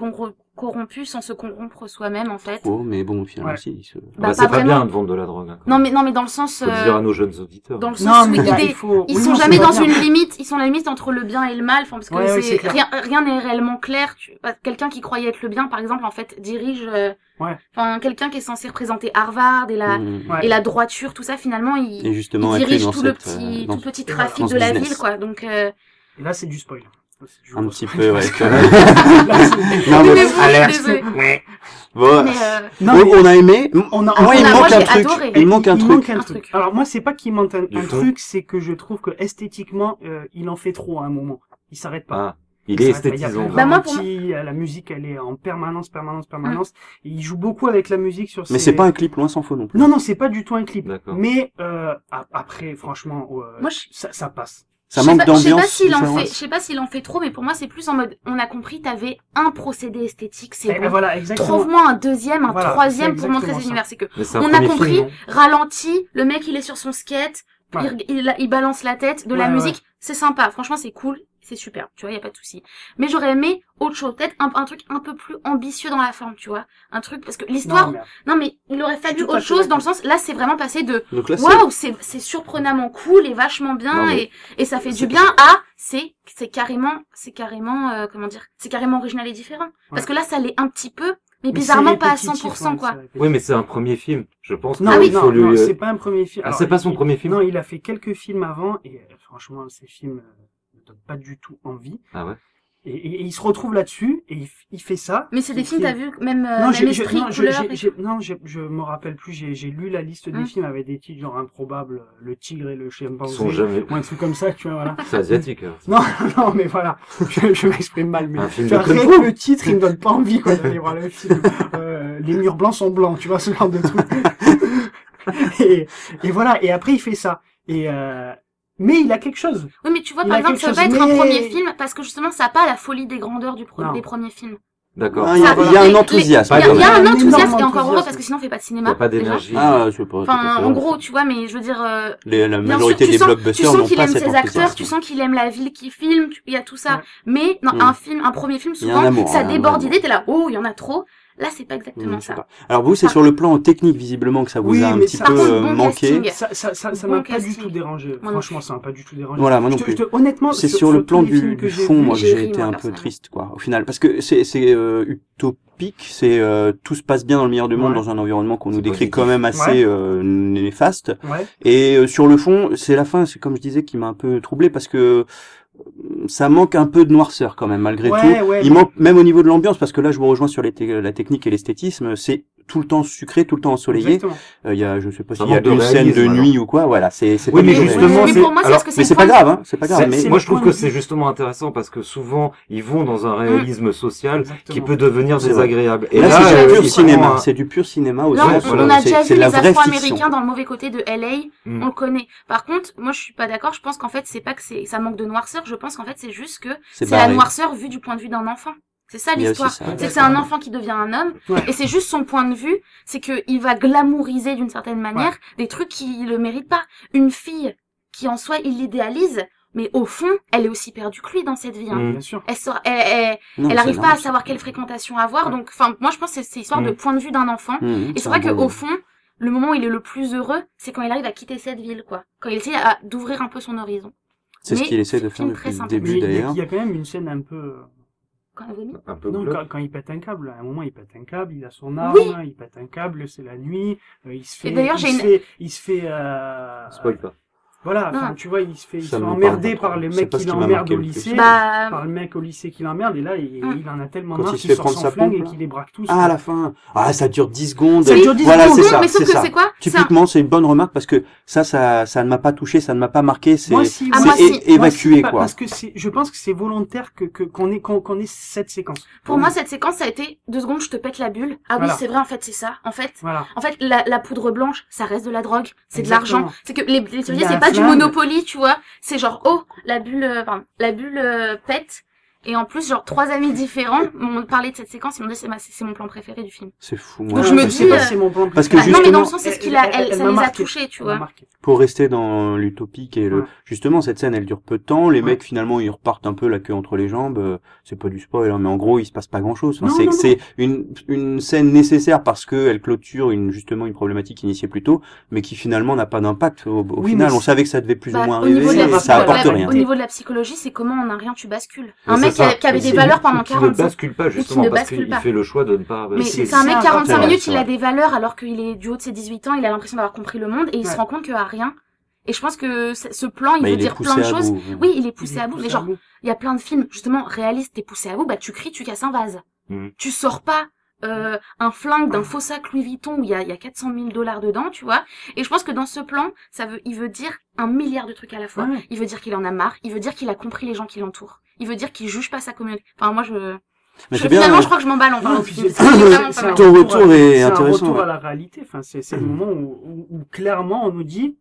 corrompu sans se corrompre soi-même en fait. Oh, mais bon, finalement, Ouais. si, ils se... Bah, C'est pas pas vraiment. bien de vendre de la drogue. Hein, quand Non même. mais dans le sens Faut le dire à nos jeunes auditeurs. dans le sens Non, où mais ils, il faut... ils oui, sont non, jamais c'est dans pas bien. une limite, ils sont à la limite entre le bien et le mal, enfin parce que Ouais, ouais, c'est c'est clair. rien n'est réellement clair. Quelqu'un qui croyait être le bien par exemple en fait dirige Ouais. enfin quelqu'un qui est censé représenter Harvard et la Ouais. et la droiture tout ça finalement il Et justement, il inclus dirige dans tout le cette, petit dans tout le petit voilà, trafic dans ce de la business. ville quoi. Donc Et là, c'est du spoil. Là, c'est du un gros petit spoil. peu, ouais. Parce que- Là, c'est- non, mais mais, bon, alerte. désolée. bon, Mais Non, mais on a aimé. on a... Moi, il moi, manque j'ai un truc. adoré. Il manque un truc. Un truc. Alors moi, c'est pas qu'il manque un Du fond. truc, c'est que je trouve que esthétiquement, il en fait trop à un moment. Il s'arrête pas. Ah, il est Il s'arrête pas. Il y a esthétisant. plein de Bah, moi, pour ralentis, la musique, elle est en permanence. Et il joue beaucoup avec la musique sur Mais ses... c'est pas un clip, loin s'en faut non plus. Non, c'est pas du tout un clip. D'accord. Mais après, franchement, Moi, ça passe. Ça je sais manque pas- je sais pas d'ambiance. s'il en différente. fait, je sais pas s'il en fait trop, mais pour moi c'est plus en mode, on a compris, t'avais un procédé esthétique, c'est Eh, bon. voilà, exactement. Trouve-moi un deuxième, un Voilà, troisième c'est pour montrer exactement cet ça. univers. C'est que Mais c'est un on a premier compris, film, non ralenti, le mec il est sur son skate, Ouais. il balance la tête, de la Ouais, musique, c'est sympa. Franchement c'est cool, c'est super, tu vois, y a pas de souci. Mais j'aurais aimé autre chose, peut-être un truc un peu plus ambitieux dans la forme, tu vois, un truc parce que l'histoire, Non, mais mais il aurait fallu tout à autre fait chose dans le d'accord. sens, là c'est vraiment passé de Donc là, c'est waouh, c'est surprenamment cool et vachement bien Non, mais et ça fait c'est- du bien à c'est carrément comment dire, c'est carrément original et différent. Parce que là ça l'est un petit peu, mais c'est bizarrement pas à répétitif, 100% ouais, quoi. c'est répétitif. Oui, mais c'est un premier film. Je pense Non, Ah oui. qu'il faut non, lui. c'est pas un premier film. Ah, Alors, c'est pas son premier film Non, il a fait quelques films avant et franchement, ces films ne donnent pas du tout envie. Ah ouais. Et il se retrouve là-dessus et il fait ça. Mais c'est des Il films, fait- t'as vu, même, Non, même esprit, couleur. je me rappelle plus. J'ai lu la liste des films avec des titres genre improbables, le tigre et le Ils chimpanzé, sont jamais. ou un truc comme ça, tu vois, voilà. C'est asiatique. hein. Non, mais voilà, je m'exprime mal, mais Un film tu vois, de Kung rien Fu. que le titre, il me donne pas envie, quoi, d'aller voir le film. Les murs blancs sont blancs, tu vois, ce genre de truc. et voilà, et après il fait ça. Mais il a quelque chose. Oui, mais tu vois, Il par a exemple, quelque ça peut chose, être un mais- premier film parce que justement, ça n'a pas la folie des grandeurs Non. des premiers films. D'accord. Ah, il y a- Ça, il y a les- un enthousiasme. Il y a un énorme enthousiasme et encore heureux enthousiasme. parce que sinon on fait pas de Il cinéma. n'y a pas déjà. d'énergie. Ah, je sais pas. Enfin, en gros, tu vois, mais je veux dire, la bien majorité sûr, des tu blockbusters sens n'ont qu'il pas aime cet ses acteurs, enthousiasme. tu sens qu'il aime la ville qu'il filme, il y a tout ça. Ouais. Mais non, Mm. un premier film, Il y a un souvent, amour, ça un déborde amour. d'idées, t'es là, oh, il y en a trop. Là, c'est pas exactement Je sais ça. pas. Alors vous, c'est sur le plan technique visiblement que ça vous Oui, a un mais petit ça- peu Par contre, bon manqué. casting. Ça Bon m'a pas du casting. tout dérangé. Moi non Franchement, ça m'a pas du tout dérangé. Voilà, moi non Je te- plus. je te- honnêtement, C'est sur- sur le tous plan les films du que j'ai fond, vus, moi, que j'ai j'ai ri, été moi, un peu personnellement. triste, quoi. Au final, parce que c'est utopique, tout se passe bien dans le meilleur du monde Ouais. dans un environnement qu'on nous C'est décrit positif. quand même assez néfaste. Ouais. Et sur le fond, c'est la fin, c'est comme je disais, qui m'a un peu troublé parce que ça manque un peu de noirceur quand même malgré tout. Ouais, Il manque même au niveau de l'ambiance parce que là, je vous rejoins sur la technique et l'esthétisme. C'est tout le temps sucré, tout le temps ensoleillé. Exactement. Il y a, je sais pas Ça s'il y a manque de une scène de réalisme, nuit ou quoi. Voilà, c'est Oui, pas mais du justement, réalisme. mais c'est- pour moi, c'est alors, parce que Mais c'est pas une grave, hein. C'est pas grave. C'est- Mais moi, le je trouve point que de c'est vue. justement intéressant parce que souvent, ils vont dans un réalisme social qui Exactement. peut devenir C'est désagréable. Et là, là, c'est du pur ils cinéma. font un- C'est du pur cinéma aussi. Là, Ouais, on, voilà, on a déjà c'est vu de la les vraie Afro-Américains fiction. dans le mauvais côté de LA, Mm. on le connaît. Par contre, moi, je suis pas d'accord. Je pense qu'en fait, c'est pas que ça manque de noirceur. Je pense qu'en fait, c'est juste que c'est la barré. noirceur vue du point de vue d'un enfant. C'est ça Il y a aussi l'histoire. ça. C'est que c'est un enfant qui devient un homme, Ouais. et c'est juste son point de vue, c'est que il va glamouriser d'une certaine manière des trucs qui le méritent pas. Une fille qui en soi il l'idéalise, mais au fond, elle est aussi perdue que lui dans cette vie. Hein. Bien sûr. Non, Elle c'est arrive pas normal, à savoir quelle fréquentation avoir, donc, enfin, moi je pense que c'est histoire de point de vue d'un enfant. Et c'est vrai qu'au fond, le moment où il est le plus heureux, c'est quand il arrive à quitter cette ville, quoi. Quand il essaie d'ouvrir un peu son horizon. C'est ce Mais qu'il essaie de c'est faire une depuis très le sympa. début Mais d'ailleurs. il y a quand même une scène un peu... Quand elle vomit. Un peu Non, glauque. quand il pète un câble, à un moment il pète un câble, il a son arme, Oui. il pète un câble, c'est la nuit, il se fait, Et d'ailleurs, il se fait, Spoil pas. voilà, Non. enfin, tu vois, il se fait Ça me emmerder parle pas par trop. les C'est mecs pas ce qui qui m'a l'emmerdent marqué au le plus. lycée, Bah, par le mec au lycée qui l'emmerde, et là, il en a tellement Quand marre il se qu'il fait sort prendre son sa flingue pompe, et là. qu'il les braque tous. Ah, à la fin. Ah, ça dure 10 secondes. Ça dure 10 Voilà, secondes. c'est non, ça, mais c'est sauf que ça. c'est quoi? Typiquement, c'est une bonne remarque parce que ça ne m'a pas touché, ça ne m'a pas marqué, c'est Moi, si, Ah, c'est moi, si. évacué, Moi, quoi. Parce que je pense que c'est volontaire qu'on ait cette séquence. Pour moi, cette séquence, ça a été 2 secondes, je te pète la bulle. Ah Voilà. oui, c'est vrai, en fait, c'est ça. Voilà. En fait, la poudre blanche, ça reste de la drogue, c'est de Exactement. l'argent. C'est que les Il théories, a c'est un pas du flingue. Monopoly, tu vois. C'est genre, oh, la bulle pète. Et en plus, genre, 3 amis différents m'ont parlé de cette séquence, ils m'ont dit c'est mon plan préféré du film. C'est fou, Donc moi. je me Je dis, sais pas si c'est mon plan parce que préféré. non, mais dans le justement, sens, c'est ce qu'il elle- a, elle ça m'a les a marqué. touchés, tu Elle m'a vois. marqué. Pour rester dans l'utopique et Ouais. justement, cette scène, elle dure peu de temps. Les Ouais. mecs, finalement, ils repartent un peu la queue entre les jambes. C'est pas du spoil, hein, mais en gros, il se passe pas grand chose. Enfin, Non, non, c'est une scène nécessaire parce que elle clôture justement une problématique initiée plus tôt, mais qui finalement n'a pas d'impact. Au Oui, final, mais on savait que ça devait plus ou Bah, moins au niveau arriver, de la et ça apporte psychologie, rien. Au niveau de la psychologie, c'est comment en un rien tu bascules. Un Mais mec c'est ça. qui avait des C'est- valeurs pendant qui ne 45 bascule pas justement ne parce bascule qu'il pas. fait le choix de ne pas. Mais c'est c'est un mec ça, 45 ouais, minutes, c'est il a vrai. des valeurs alors qu'il est du haut de ses 18 ans, il a l'impression d'avoir compris le monde et il se Ouais. rend compte qu'à rien. Et je pense que ce plan, il Bah, veut il est dire poussé plein de à choses. bout. Oui, il est Il poussé est à bout. poussé Mais à genre, bout. il y a plein de films, justement, réalistes, t'es poussé à bout, bah tu cries, tu casses un vase. Mhm. Tu sors pas un flingue d'un faux sac Louis Vuitton où il y a 400 000 $ dedans, tu vois. Et je pense que dans ce plan, il veut dire 1 milliard de trucs à la fois. Ouais. Il veut dire qu'il en a marre, il veut dire qu'il a compris les gens qui l'entourent. Il veut dire qu'il juge pas sa communauté. Enfin, moi, Mais c'est bien. finalement, je crois que je m'emballe en parlant Non, de puis ce film. c'est- parce qu'il est vraiment c'est pas un mal. Ton retour est c'est intéressant, un retour ouais. à la réalité. Enfin, c'est le moment où clairement on nous dit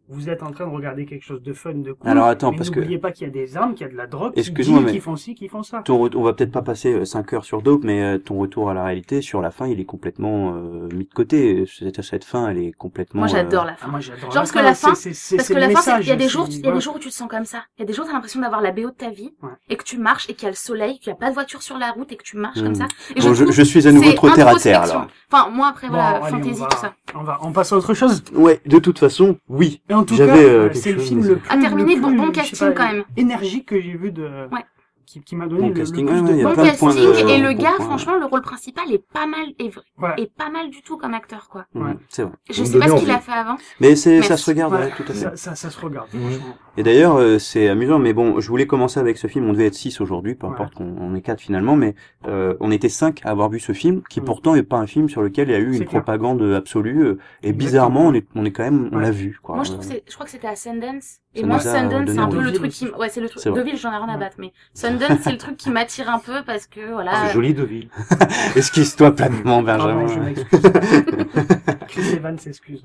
vous êtes en train de regarder quelque chose de fun, de cool. Alors, attends, mais parce que- n'oubliez pas qu'il y a des armes, qu'il y a de la drogue, qui Excuse-moi, mais- qui font ci, qui font ça. On va peut-être pas passer 5 heures sur Dope, mais ton retour à la réalité, sur la fin, il est complètement mis de côté. Cette fin, elle est complètement... Moi, j'adore la Ah, fin. moi j'adore. Genre, parce que la fin, parce que le la fin, message, il y a des jours, c'est- il y a ouais. des jours où tu te sens comme ça. Il y a des jours, t'as l'impression d'avoir la BO de ta vie, Ouais. et que tu marches, et qu'il y a le soleil, qu'il y a pas de voiture sur la route, et que tu marches comme ça. Et Bon, trouve je suis à nouveau c'est trop terre à terre, introspection. alors. Enfin, moi, après, Bon, voilà, allez, fantasy, tout ça. on passe à autre chose. Ouais, de toute façon, oui. Et en tout J'avais, cas, quelque c'est le chose, film mais le c'est- plus, À terminer, le bon plus, je sais casting, pas, quand même. énergique que j'ai vu qui m'a donné Bon le casting, plus ouais, de il y a Bon plein de points casting, de- et le bons gars, points. franchement, le rôle principal est pas mal, Ouais. est pas mal du tout comme acteur, quoi. Ouais. C'est vrai. Je Vous sais me pas ce donnez qu'il a envie. fait avant. Mais ça Merci. se regarde, Ouais, ouais, tout à fait. ça se regarde, Mhm. franchement. Et d'ailleurs, c'est amusant, mais bon, je voulais commencer avec ce film, on devait être 6 aujourd'hui, peu importe qu'on est 4 finalement, mais on était 5 à avoir vu ce film, qui Mm. pourtant est pas un film sur lequel il y a eu C'est une clair. propagande absolue, et Exactement. bizarrement, on est quand même, on Ouais. l'a vu, quoi. Moi, je crois que c'était à Sundance. Et Ça moi, nous a Sundance, donné c'est un peu envie. le truc Deauville ouais, c'est le truc. C'est vrai. Deauville, j'en ai rien à Ouais. battre, mais Sundance, c'est le truc qui m'attire un peu parce que, voilà. C'est joli Deauville. Excuse-toi platement, Benjamin. Pardon, je m'excuse. Chris Evans s'excuse.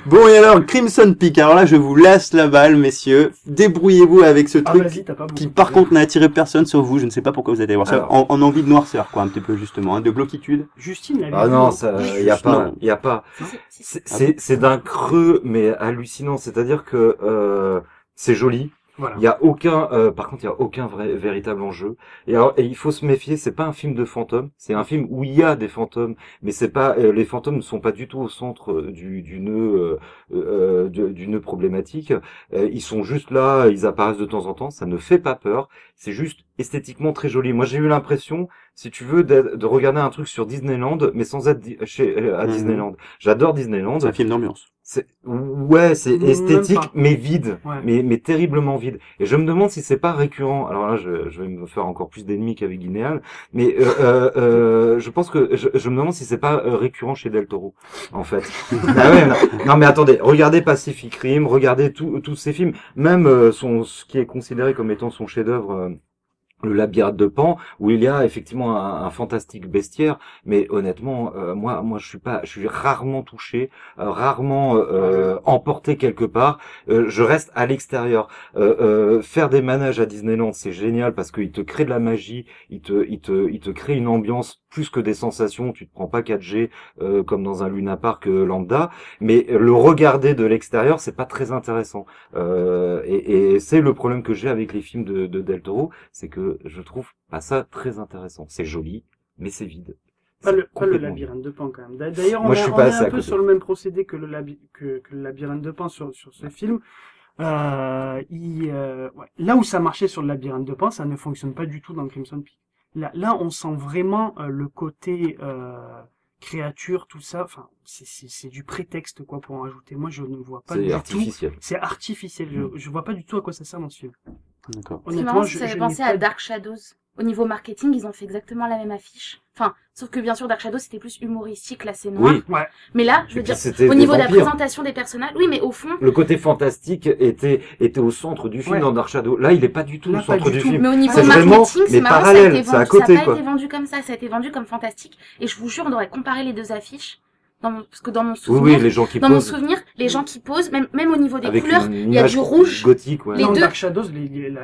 Bon, et alors, Crimson Peak, alors là, je vous laisse la balle, messieurs. Débrouillez-vous avec ce Ah, truc. vas-y, t'as pas beaucoup. Qui par contre n'a attiré personne sauf vous, je ne sais pas pourquoi vous allez voir ça, Alors. en envie de noirceur quoi, un petit peu justement, hein, de bloquitude. Justine l'avait Ah vu, non, hein. ça, Juste y a pas, non. y a pas. C'est- C'est d'un creux mais hallucinant. C'est-à-dire que c'est joli. Voilà. Il y a aucun, par contre, il y a aucun véritable enjeu. Et alors, et il faut se méfier. C'est pas un film de fantômes. C'est un film où il y a des fantômes, mais c'est pas, les fantômes ne sont pas du tout au centre du nœud, du nœud problématique. Ils sont juste là. Ils apparaissent de temps en temps. Ça ne fait pas peur. C'est juste esthétiquement très joli. Moi, j'ai eu l'impression, si tu veux, de regarder un truc sur Disneyland, mais sans être à Mhm. Disneyland. J'adore Disneyland. C'est un film d'ambiance. Ouais, c'est Même esthétique, pas. mais vide, Ouais. mais terriblement vide. Et je me demande si c'est pas récurrent. Alors là, je vais me faire encore plus d'ennemis qu'avec Guinéal, mais je pense que je me demande si c'est pas récurrent chez Del Toro, en fait. Ah ouais, non, mais attendez, regardez Pacific Rim, regardez tous ces films, même ce qui est considéré comme étant son chef-d'œuvre. le labyrinthe de Pan, où il y a effectivement un fantastique bestiaire, mais honnêtement, moi je suis rarement touché, rarement emporté quelque part. Je reste à l'extérieur. Faire des manèges à Disneyland, c'est génial parce qu'il te crée de la magie, il te crée une ambiance plus que des sensations. Tu te prends pas 4G comme dans un Luna Park lambda, mais le regarder de l'extérieur, c'est pas très intéressant. Et c'est le problème que j'ai avec les films de Del Toro, c'est que je trouve pas ça très intéressant. C'est joli, mais c'est vide. Pas le Complètement labyrinthe de Pan quand même. D'ailleurs, Moi, je suis pas on est assez à un peu côté. sur le même procédé que le labyrinthe de Pan sur ce film. Ouais. Là où ça marchait sur le labyrinthe de Pan, ça ne fonctionne pas du tout dans Crimson Peak. Là, on sent vraiment le côté créature, tout ça. Enfin, c'est du prétexte quoi pour en rajouter. Moi, je ne vois pas du C'est tout. artificiel. C'est artificiel. Je vois pas du tout à quoi ça sert dans ce film. D'accord. C'est marrant, ça fait penser à Dark Shadows. Au niveau marketing, ils ont fait exactement la même affiche. Enfin, sauf que bien sûr, Dark Shadows, c'était plus humoristique, là, c'est noir. Oui. Ouais. Mais là, je veux Et puis dire, c'était au des niveau de la vampires. présentation des personnages, oui, mais au fond, Le côté fantastique était au centre du film Ouais. dans Dark Shadow. Là, il est pas du tout Là, au pas centre du du tout. film. mais au niveau C'est vraiment, marketing, mais c'est marrant, parallèle, ça a été c'est à vendu, côté, ça a quoi. pas été vendu comme ça a été vendu comme fantastique. Et je vous jure, on devrait comparer les deux affiches. Parce que dans mon Oui, souvenir, oui, les gens qui dans mon posent souvenir, les gens qui posent, même au niveau des avec couleurs, une il y a image du rouge. gothique, ouais. Les Dans deux. Dark Shadows,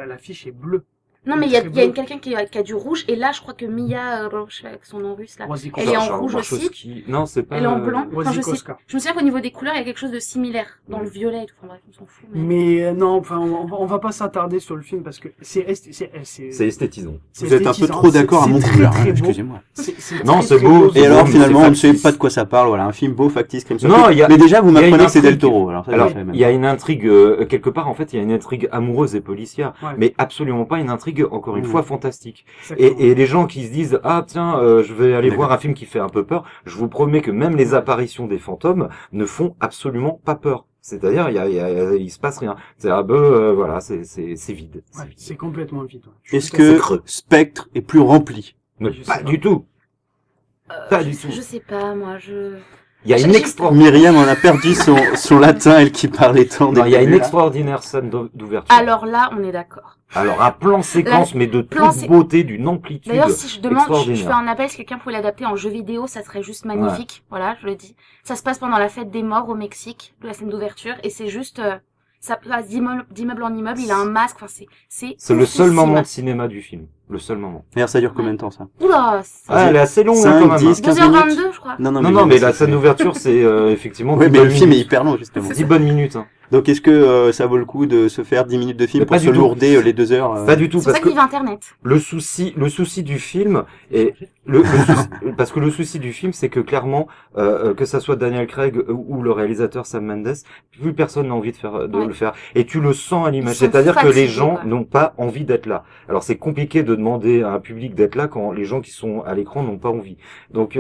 l'affiche est bleue. Non, mais il y a Très bleu. quelqu'un qui a du rouge, et là, je crois que Mia, je sais avec son nom russe, là, Wazikowska. elle est en Charles rouge aussi. Warshawski. Non, c'est pas. Elle est en blanc. Enfin, je sais. Wazikowska. Je me souviens qu'au niveau des couleurs, il y a quelque chose de similaire. Dans le violet et tout. Enfin, bref, on s'en fout. Mais... Mais non, enfin, on va pas s'attarder sur le film parce que C'est esthétisant. Vous êtes un peu esthétisant, trop d'accord à mon c'est goût, là, très, très beau. excusez-moi. Non, très, c'est très beau. Et C'est alors beau, finalement, mais on ne c'est sait factice. pas de quoi ça parle. Voilà, un film beau, factice, Crimson Non, Peak. il y a- Mais déjà, vous il y a m'apprenez une que c'est Del intrigue. Toro. Alors, ça, Alors, je savais même il y a une intrigue, quelque part, en fait, il y a une intrigue amoureuse et policière, Ouais. mais absolument pas une intrigue, encore une Mmh. fois, fantastique. Exactement. Et les gens qui se disent, ah, tiens, je vais aller D'accord. voir un film qui fait un peu peur, je vous promets que même les apparitions des fantômes ne font absolument pas peur. C'est-à-dire, il se passe rien. C'est un peu, voilà, c'est vide. Ouais, c'est complètement vide. Ouais. Je suis Est-ce tout à fait que creux. Spectre est plus rempli? Mais Je sais pas pas. du tout. Pas du tout. Je sais pas, moi, Il y a une J'ai- extraordinaire, Myriam en a perdu son latin, elle qui parlait tant. non, il y a une début, là. extraordinaire scène d'ouverture. Alors là, on est d'accord. Alors, un plan séquence, mais de plan toute beauté, d'une amplitude. D'ailleurs, si je demande, je extraordinaire. fais un appel, si quelqu'un pouvait l'adapter en jeu vidéo, ça serait juste magnifique. Voilà, je le dis. Ça se passe pendant la fête des morts au Mexique, la scène d'ouverture, et c'est juste, ça passe d'immeuble en immeuble, il a un masque, enfin, C'est le seul oufissime. moment de cinéma du film. Le seul moment. D'ailleurs, ça dure combien de temps, ça? Oula, Ah, elle est assez longue, 5, hein, quand même. 10, 15 minutes. 2h22, je crois. Non, Non, mais la scène d'ouverture, c'est effectivement Oui, 10 mais le bonnes film est minutes. hyper long, justement. 10 bonnes minutes. Hein. Donc, est-ce que ça vaut le coup de se faire 10 minutes de film Mais pour pas se du tout. lourder les 2 heures Pas du tout, C'est pour parce ça que qu'il va Internet. le souci du film est parce que le souci du film, c'est que clairement, que ça soit Daniel Craig ou le réalisateur Sam Mendes, plus personne n'a envie de Ouais. le faire. Et tu le sens à l'image. Ils sont C'est-à-dire que les fatigués, gens quoi. n'ont pas envie d'être là. Alors c'est compliqué de demander à un public d'être là quand les gens qui sont à l'écran n'ont pas envie. Donc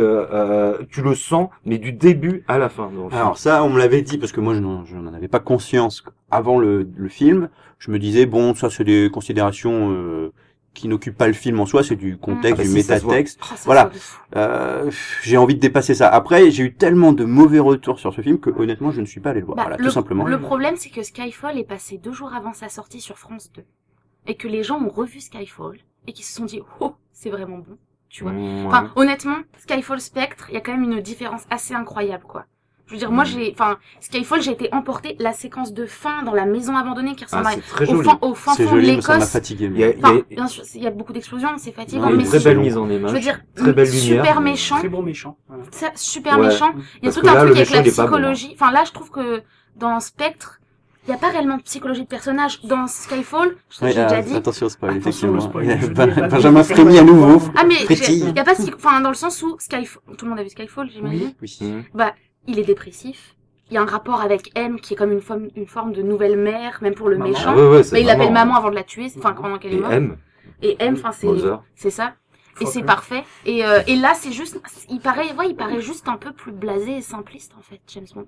tu le sens, mais du début à la fin. dans le film. Alors ça, on me l'avait dit parce que moi je n'en avais pas conscience avant le film. Je me disais bon, ça c'est des considérations qui n'occupent pas le film en soi, c'est du contexte, Ah bah du si, ça se voit. métatexte. Oh, ça Voilà. sort de fou. J'ai envie de dépasser ça. Après, j'ai eu tellement de mauvais retours sur ce film que honnêtement, je ne suis pas allé le voir. Bah, Voilà, tout simplement. Le problème, c'est que Skyfall est passé 2 jours avant sa sortie sur France 2. Et que les gens ont revu Skyfall. Et qui se sont dit, oh, c'est vraiment bon. Tu vois. Ouais. Enfin, honnêtement, Skyfall Spectre, il y a quand même une différence assez incroyable, quoi. Je veux dire, moi, Skyfall, j'ai été emportée, la séquence de fin dans la maison abandonnée qui ressemble Ah, c'est très au joli. au fin C'est fond de joli, mais ça m'a l'Écosse. fatigué. Il y a, mais- il y a- Enfin, bien sûr, il y a beaucoup d'explosions, c'est il y fatigant, a une mais très c'est- belle mise en image. je veux dire, très belle super lumière. méchant, Très bon méchant. Voilà. super Ouais. méchant. Il y a Parce tout que un là, truc le avec la méchant, il est pas bon, hein. psychologie. Enfin, là, je trouve que dans Spectre, il n'y a pas réellement de psychologie de personnage. Dans Skyfall, j'ai Oui, déjà dit. attention au spoil, Attention effectivement. au spoil, Il y a je dis pas Benjamin de- Frémy à nouveau. Ah, mais Frétille. il y a pas enfin, dans le sens où Skyfall, tout le monde a vu Skyfall, j'imagine. Oui. Mhm. Bah, il est dépressif. Il y a un rapport avec M qui est comme une forme de nouvelle mère, même pour le Maman. méchant. Ah ouais, ouais, c'est Bah, il l'appelle vraiment- maman avant de la tuer, enfin, pendant qu'elle est Et morte. M, Et M, enfin, Mother. c'est ça. Et c'est Fucker. parfait. Et là, c'est juste, il paraît juste un peu plus blasé et simpliste, en fait, James Bond.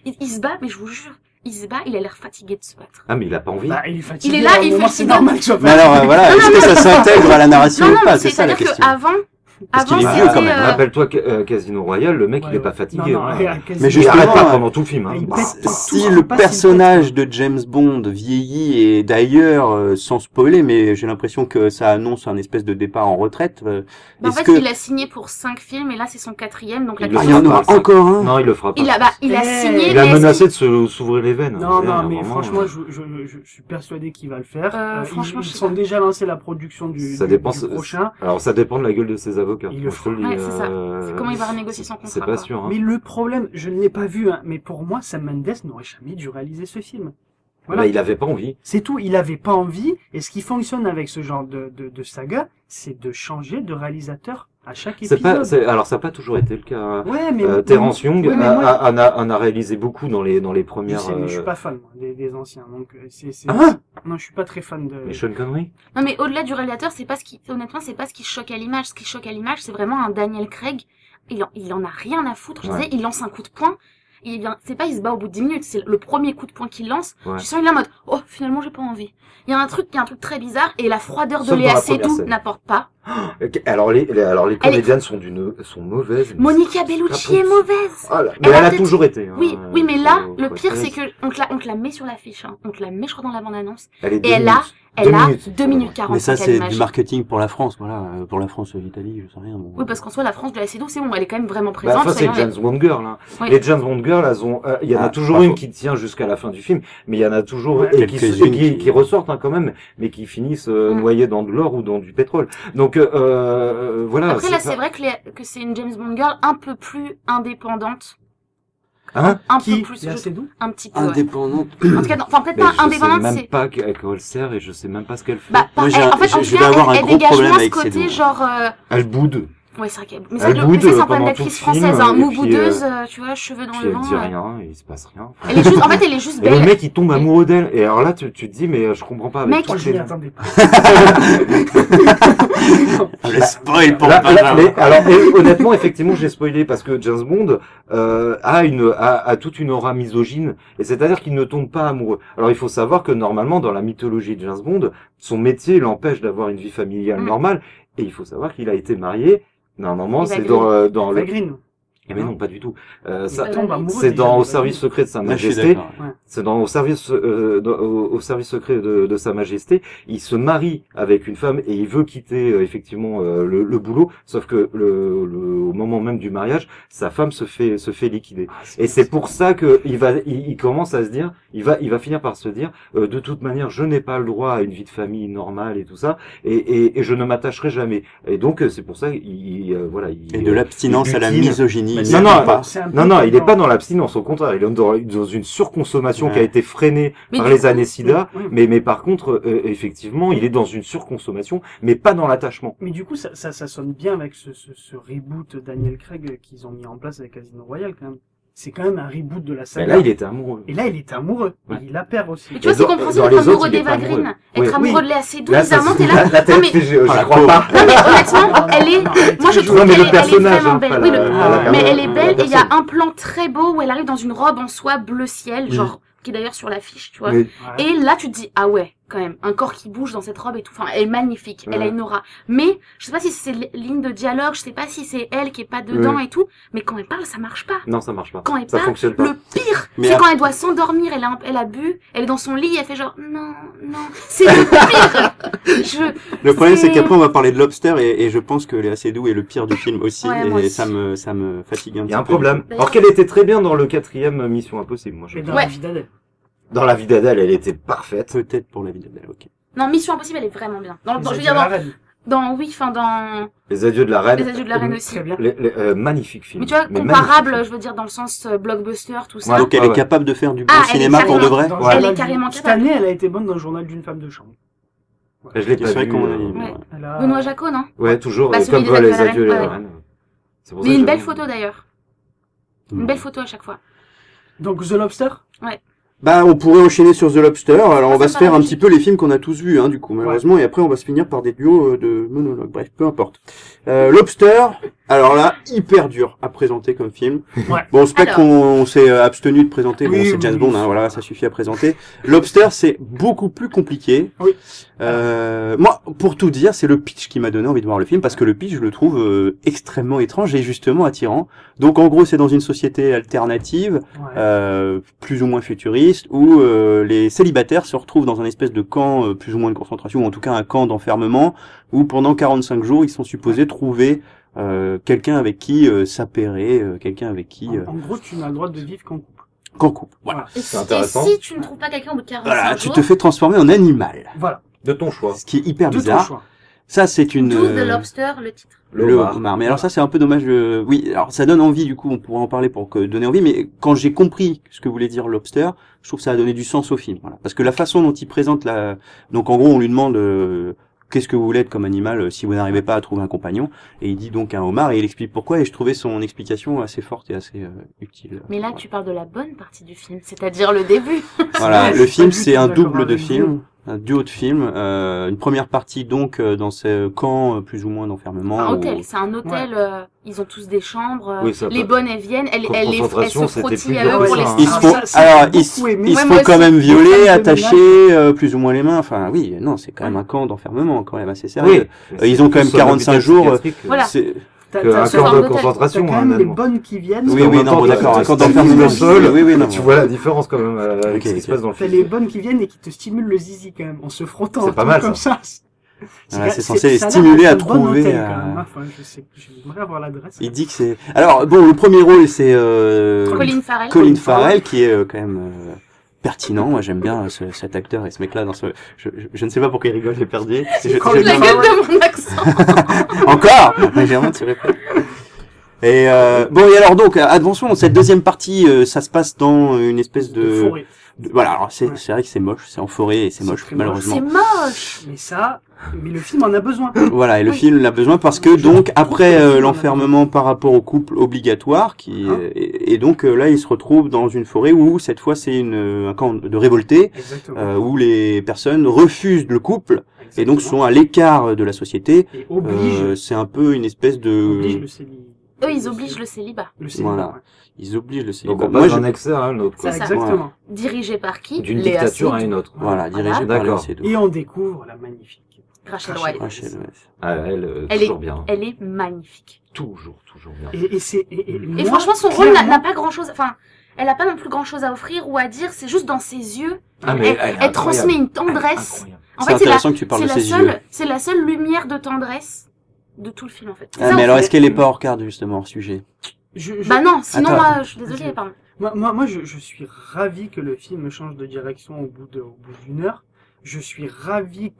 Il se bat, mais je vous jure, il se bat, il a l'air fatigué de se battre. Ah, mais il a pas envie. Bah, il est fatigué. Il est là, à un il moment, fait- c'est il normal que tu sois Mais alors, voilà, Non, est-ce non, que mais- ça s'intègre à la narration Non, ou non, pas? mais C'est ça la c'est-à-dire question. qu'avant, Parce qu'il Avant, est Bah, vieux quand c'était, même. Rappelle-toi Casino Royale, le mec, il est pas Ouais. fatigué. Non, non, hein. quasi- Mais Il justement, arrête pas pendant tout le film. Hein. il Bah, pète tout Si ce le qui passe, il personnage de James Bond vieillit, et d'ailleurs, sans spoiler, mais j'ai l'impression que ça annonce un espèce de départ en retraite, Bah, en est-ce fait, que... il a signé pour 5 films, et là, c'est son 4e, donc la Il le Ah, il y question, en fera aura pas, le encore un. Non, il le fera pas. il a Eh, signé, Il a mais est-ce menacé de s'ouvrir les veines. Non, Ouais, non, mais vraiment, franchement, je suis persuadé qu'il va le faire. franchement, Ils je sais sont pas. déjà lancé la production du Ça dépend, prochain. Alors, ça dépend de la gueule de ses avocats. Il le Moi, je te le dis, Ouais, c'est ça. C'est comment il va renégocier son C'est contrat, pas quoi. sûr. Hein. Mais le problème, je ne l'ai pas vu, hein, mais pour moi, Sam Mendes n'aurait jamais dû réaliser ce film. Voilà. Bah, il avait pas envie. C'est tout, il avait pas envie, et ce qui fonctionne avec ce genre de saga, c'est de changer de réalisateur à chaque épisode. Alors, ça n'a pas toujours été le cas. Hein. Ouais, mais Terrence Young ouais, mais moi, en a réalisé beaucoup dans les je premières. sais, mais je suis pas fan moi, des anciens, donc Hein non, je suis pas très fan de. Mais Sean Connery. Non, mais au-delà du réalisateur, c'est pas ce qui, honnêtement, c'est pas ce qui choque à l'image. Ce qui choque à l'image, c'est vraiment un Daniel Craig. Il en a rien à foutre. Je Ouais. disais, il lance un coup de poing. Il vient, c'est pas, il se bat au bout de 10 minutes. C'est le premier coup de poing qu'il lance. Ouais. Tu sens, il est en mode, oh, finalement, j'ai pas envie. Il y a un truc très bizarre, et la froideur de Sauf dans Léa la première Seydoux scène. n'apporte pas. Alors les comédiennes sont mauvaises. mais Monica c'est Bellucci pas est mauvaise. Ah là, Elle mais a elle a peut-être- toujours été. Hein. Oui, mais là, Faut le être pire, honnête. c'est que on te la met sur l'affiche, hein. On te la met, je crois, dans la bande-annonce. Elle est Et 2 elle minutes. Elle 2 a minutes. 2 minutes 45 Mais ça, à c'est l'image. du marketing pour la France, voilà. Pour la France, l'Italie, je sais rien. Bon. Oui, parce qu'en soi, la France de la Cédou, c'est bon, elle est quand même vraiment Bah, présente. enfin, c'est soyons James honnêtes. Bond Girl. Hein. Oui. Les James Bond Girl, elles ont, il y en a Ah, toujours pas une faux. qui tient jusqu'à la fin du film, mais il y en a toujours Ouais. et qui Quelques-unes qui ressortent hein, quand même, mais qui finissent noyées dans de l'or ou dans du pétrole. Donc voilà. Après, là, pas- c'est vrai que c'est une James Bond Girl un peu plus indépendante. Hein Un Qui peu plus, Léa Seydoux un petit peu. Ouais. Indépendante. En tout cas, non, enfin, peut-être Mais pas je sais indépendante, même c'est. pas à quoi elle sert et je sais même pas ce qu'elle fait. Bah, Moi, j'ai en un- fait, en je tout vais cas, avoir un elle gros dégage problème moins ce avec côté, Seydoux. genre. Elle boude. Ouais, c'est vrai qu'elle. Mais Elle ça, boude c'est un pendant problème tout le d'actrice film, française, hein. et Mou puis, boudeuse, tu vois, cheveux dans Puis le elle vent. dit rien, il se passe rien. Elle est juste, en fait, elle est juste Et le belle. mec il tombe amoureux d'elle et alors là tu te dis mais je comprends pas avec Mec, toutes Moi, je les- m'y attendais pas. Le spoil pour Là, Benjamin. alors honnêtement effectivement j'ai spoilé parce que James Bond a toute une aura misogyne et c'est-à-dire qu'il ne tombe pas amoureux. Alors il faut savoir que normalement dans la mythologie de James Bond son métier l'empêche d'avoir une vie familiale normale et il faut savoir qu'il a été marié. Normalement Eva c'est Green. dans La le Green. mais non pas du tout. Ça Il tombe amoureux c'est déjà, dans Eva Au service Green. secret de Sa Là, je suis Majesté. d'accord. C'est au service secret de Sa Majesté. Il se marie avec une femme et il veut quitter effectivement le boulot. Sauf que au moment même du mariage, sa femme se fait liquider. Et c'est pour ça que il commence à se dire, il va finir par se dire, de toute manière, je n'ai pas le droit à une vie de famille normale et tout ça, et je ne m'attacherai jamais. Et donc c'est pour ça, voilà. Et de l'abstinence à la butine. misogynie. Bah, il c'est n'y non, a non, pas. C'est un peu Non, il est comme pas dans l'abstinence, au contraire, il est dans une surconsommation Ouais. qui a été freinée Mais par du les coup- années SIDA, Oui. mais par contre, effectivement, il est dans une surconsommation, mais pas dans l'attachement. Mais du coup, ça sonne bien avec ce reboot Daniel Craig qu'ils ont mis en place avec Casino Royale, quand même. C'est quand même un reboot de la Mais saga. là, il était amoureux. Et là, il est amoureux. Ouais. Et il la perd aussi. Mais tu vois, Et c'est dans- compréhensible dans d'être les autres, amoureux il est d'Eva pas Green. amoureux. Être Oui. amoureux Oui. de Léa Seydoux, Là, ça, bizarrement, c'est t'es là. la tête, Non, mais- je Ah, la crois pauvre. pas. Non, mais honnêtement, elle est, moi je trouve Non, mais qu'elle le est personnage, vraiment hein, belle. pas Oui, la- le- pas la mais personne. elle est belle La et il y a personne. un plan très beau où elle arrive dans une robe en soie bleu ciel, genre, qui est d'ailleurs sur l'affiche, tu vois. Oui. Ouais. Et là, tu te dis, ah ouais, quand même, un corps qui bouge dans cette robe et tout. Enfin, elle est magnifique. Elle a Ouais. une aura. Mais, je sais pas si c'est ligne de dialogue, je sais pas si c'est elle qui est pas dedans Oui. et tout. Mais quand elle parle, ça marche pas. Non, ça marche pas. Quand elle Ça parle, fonctionne pas. le pire, Mais c'est à- quand elle doit s'endormir, elle a bu, elle est dans son lit, elle fait genre, non, non. C'est le pire. Le problème, c'est c'est- qu'après, on va parler de Lobster et je pense que Léa Seydoux est le pire du film aussi. Ouais, moi et aussi. ça me fatigue un Il petit y a un peu. problème. Alors qu'elle était très bien dans le 4e Mission Impossible, moi je Et trouve. dans Ouais. la vie d'Adèle. Dans La vie d'Adèle, elle était parfaite. Peut-être pour la vie d'Adèle, ok. Non, Mission Impossible, elle est vraiment bien. Les Je veux Adieux dire, à la Reine. dans, oui, enfin, dans Les Adieux de la Reine. Les Adieux de la Reine aussi. Très bien. Magnifique film. Mais tu vois, Mais comparable, magnifique je veux dire, dans le sens blockbuster, tout ça. Ouais. Donc elle Ah est ouais. capable de faire du bon Ah, elle est cinéma pour de carrément- vrai. Dans le Ouais. Elle journal est carrément Cette capable. année, elle a été bonne dans le journal d'une femme de chambre. film. Je l'ai C'est pas vrai vu. qu'on a dit. Ouais. Elle a... Benoît Jacot, non? Ouais, toujours. Bah, et celui comme des toi, Adieux Les à la Adieux de Reine, la ouais. Reine. C'est pour Mais ça une que belle j'aime. photo d'ailleurs. Mm. Une belle photo à chaque fois. Donc The Lobster. Bah, on pourrait enchaîner sur The Lobster. Alors, on va ça se faire un paraît petit peu les films qu'on a tous vus, hein, du coup, malheureusement. Et après, on va se finir par des duos de monologues. Bref, peu importe. Lobster. Alors là, hyper dur à présenter comme film. Ouais. Bon, le spectre, Alors. on s'est abstenu de présenter. Bon, Oui, c'est oui, James oui. Bond, hein, voilà, ça suffit à présenter. Lobster, c'est beaucoup plus compliqué. Oui. Moi, pour tout dire, c'est le pitch qui m'a donné envie de voir le film parce que le pitch, je le trouve extrêmement étrange et justement attirant. Donc, en gros, c'est dans une société alternative, Ouais. plus ou moins futuriste, où les célibataires se retrouvent dans un espèce de camp, plus ou moins de concentration, ou en tout cas un camp d'enfermement, où pendant 45 jours, ils sont supposés trouver quelqu'un avec qui s'appairer, quelqu'un avec qui En gros, tu n'as le droit de vivre qu'en couple. qu'en couple. Voilà. Voilà. Et C'est si, intéressant. et si tu ne trouves pas quelqu'un au bout de 45 Voilà, tu jours, te fais transformer en animal. Voilà. De ton choix. Ce qui est hyper De ton bizarre. choix. Ça, c'est une... d'où The Lobster, le titre. Le homard. homard. Mais alors ça, c'est un peu dommage. Oui, alors ça donne envie, du coup, on pourra en parler pour donner envie. Mais quand j'ai compris ce que voulait dire Lobster, je trouve que ça a donné du sens au film. Voilà. Parce que la façon dont il présente la... Donc en gros, on lui demande qu'est-ce que vous voulez être comme animal si vous n'arrivez pas à trouver un compagnon. Et il dit donc un homard et il explique pourquoi. Et je trouvais son explication assez forte et assez utile. Mais là, tu parles de la bonne partie du film, c'est-à-dire le début. Voilà, Ouais, le je suis film, pas du c'est tout un d'accord double de avec films. vous. Un duo de films, une première partie donc dans ce camp plus ou moins d'enfermement. Un où- hôtel, c'est un hôtel, ils ont tous des chambres, Oui, ça les peut- bonnes elles viennent, elles Concentration, se c'était frottillent plus à dur eux que pour ça, les hein. Ils se font, Ça, ça, alors j'ai ils, se- beaucoup aimé. ils Ouais, se moi font quand aussi. même violer, Femme de attacher plus ou moins les mains. Enfin oui, non, c'est quand même un camp d'enfermement quand même assez sérieux. Oui. Ils ont quand même 45 jours. Voilà. C'est- T'as Que un ce camp genre de d'hôtel. concentration, quand même les honnêtement. bonnes qui viennent. Oui, En oui, même non, temps, bon, d'accord. t'as- Un camp t'as d'enfermement le sol. Oui, oui, non. Tu vois la différence quand même avec Ok, ce qui se passe dans le T'as film. les bonnes qui viennent et qui te stimulent le zizi quand même en se frottant C'est un pas truc mal, comme ça. Voilà, c'est censé les ça a l'air stimuler d'être à un bon trouver, hôtel, quand même. Enfin, j'aimerais avoir l'adresse. Il dit que c'est. Alors bon, le premier rôle c'est Colin Farrell. Colin Farrell qui est quand même pertinent. Moi, j'aime bien cet acteur et ce mec-là dans ce. Je ne sais pas pourquoi il rigole, j'ai perdu. Colin La gueule de mon accent. Encore. Mais j'ai vraiment tiré pas. Et bon, et alors donc, attention, cette deuxième partie, ça se passe dans une espèce De de. forêt. Voilà, alors c'est Ouais. c'est vrai que c'est moche, c'est en forêt et c'est C'est moche très moche. malheureusement. C'est moche. Mais le film en a besoin. Voilà, et le Oui. film l'a besoin parce que Je donc trouve après que le film en a l'enfermement par rapport au couple obligatoire, Hein et donc là il se retrouve dans une forêt où cette fois c'est un camp de révoltés Exactement. où les personnes refusent le couple et donc Exactement. sont à l'écart de la société. Et oblige C'est un peu une espèce oblige de le célibat. Eux, ils obligent le célibat. Le célibat, Voilà. ouais. ils obligent le Donc célibat. on Moi, passe je- d'un excès à un autre. quoi. C'est ça. Exactement. Dirigé par qui D'une Léa dictature à Seydoux. une autre. Voilà, dirigé Voilà. par D'accord. Léa Seydoux. Et on découvre la magnifique Rachel Rachel Weisz. Rachel Weisz. Ah, elle, Elle toujours est, bien. elle est magnifique. Toujours bien. Et Et moi, franchement, son rôle clairement, n'a pas grand-chose. Enfin, elle a pas non plus grand-chose à offrir ou à dire. C'est juste dans ses yeux. Ah, mais elle, elle est elle transmet une incroyable. tendresse. Incroyable. En C'est fait, c'est la, intéressant que tu parles de c'est la ses yeux. seule, c'est la seule lumière de tendresse de tout le film en fait. C'est Ah, ça, mais en alors fait. est-ce qu'elle est pas hors cadre justement hors sujet? Bah non, sinon Attends. moi, je suis désolée, pardon. Moi, je suis ravi que le film change de direction au bout d'une heure. Je suis ravi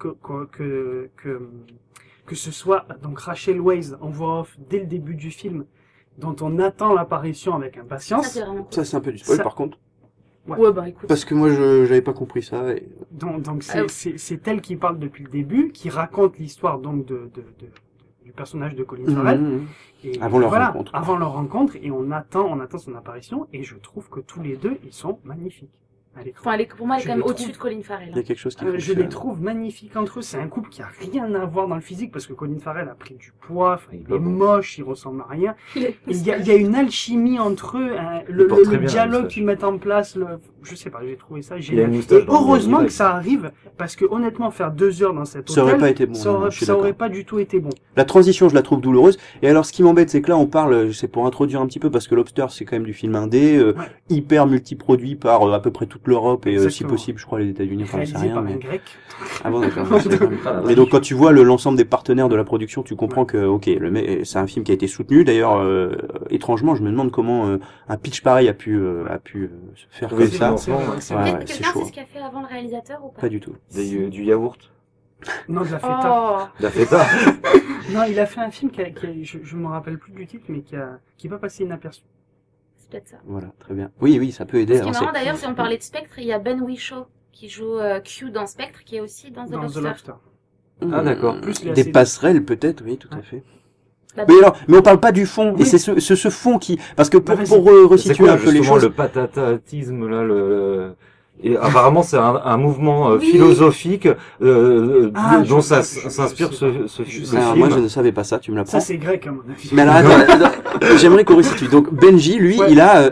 que ce soit donc Rachel Weisz en voix off dès le début du film, dont on attend l'apparition avec Ça impatience. c'est vraiment cool. Ça c'est un peu du spoil Ça- par contre. Ouais, bah écoute. Parce que moi j'avais pas compris ça. Et... Donc Ah oui. c'est elle qui parle depuis le début, qui raconte l'histoire donc du personnage de Colin Farrell. Mhm. Et Avant leur voilà, rencontre. Avant leur rencontre, et on attend son apparition, et je trouve que tous les deux, ils sont magnifiques à l'écran. Enfin, pour moi, elle est Je quand même le au-dessus de Colin Farrell. Il y a quelque chose qui Je fonctionne. les trouve magnifiques entre eux. C'est un couple qui a rien à voir dans le physique parce que Colin Farrell a pris du poids, enfin, il est moche, il ressemble à rien. Et il y a une alchimie entre eux, hein, le porte très bien, la dialogue moustache. qu'ils mettent en place, je sais pas, j'ai trouvé ça Il a génial. une moustache Et dans le heureusement direct. que ça arrive parce que honnêtement, faire 2 heures dans cet Ça aurait hôtel, pas été bon. ça non, aurait, je suis ça aurait d'accord. pas du tout été bon. La transition, je la trouve douloureuse. Et alors, ce qui m'embête, c'est que là, on parle, c'est pour introduire un petit peu, parce que Lobster, c'est quand même du film indé, Ouais. hyper multiproduit par à peu près toute l'Europe et si Exactement. possible, je crois les États-Unis, enfin, je sais Réalisé rien. par un Mais... grec. Ah bon, d'accord. Ah, Et donc, quand tu vois l'ensemble des partenaires de la production, tu comprends que, ok, c'est un film qui a été soutenu. D'ailleurs, étrangement, je me demande comment un pitch pareil a pu se faire Oui, comme ça. c'est vrai, c'est Ouais, vrai. ouais, Quelqu'un c'est sait chaud. ce qu'a fait avant le réalisateur ou pas Pas du tout. Du yaourt. Non, de la feta. Oh, La feta. Non, il a fait un film je me rappelle plus du titre, mais qui est pas passé inaperçu. c'est peut-être ça. Voilà, très bien. Oui, oui, ça peut aider. Ce qui est hein, marrant d'ailleurs, si on parlait de Spectre, il y a Ben Whishaw qui joue Q dans Spectre, qui est aussi dans The Dans The Lobster. Lobster. Ah, d'accord. Plus il a Des assez- passerelles, peut-être, oui, tout à Ouais. fait. Bah, Mais on parle pas du fond. Oui. Et c'est ce fond qui, parce que Bah, vas-y. pour C'est resituer quoi un peu les justement choses. le patatatisme là, Et apparemment, c'est un mouvement Oui. philosophique dont je s'inspire sais pas. ce Je film. sais. Alors, moi, je ne savais pas ça, tu me l'apprends. Ça, c'est grec, à mon avis. Mais alors, attends, j'aimerais qu'on resitue. Donc, Benji, lui, Ouais. il a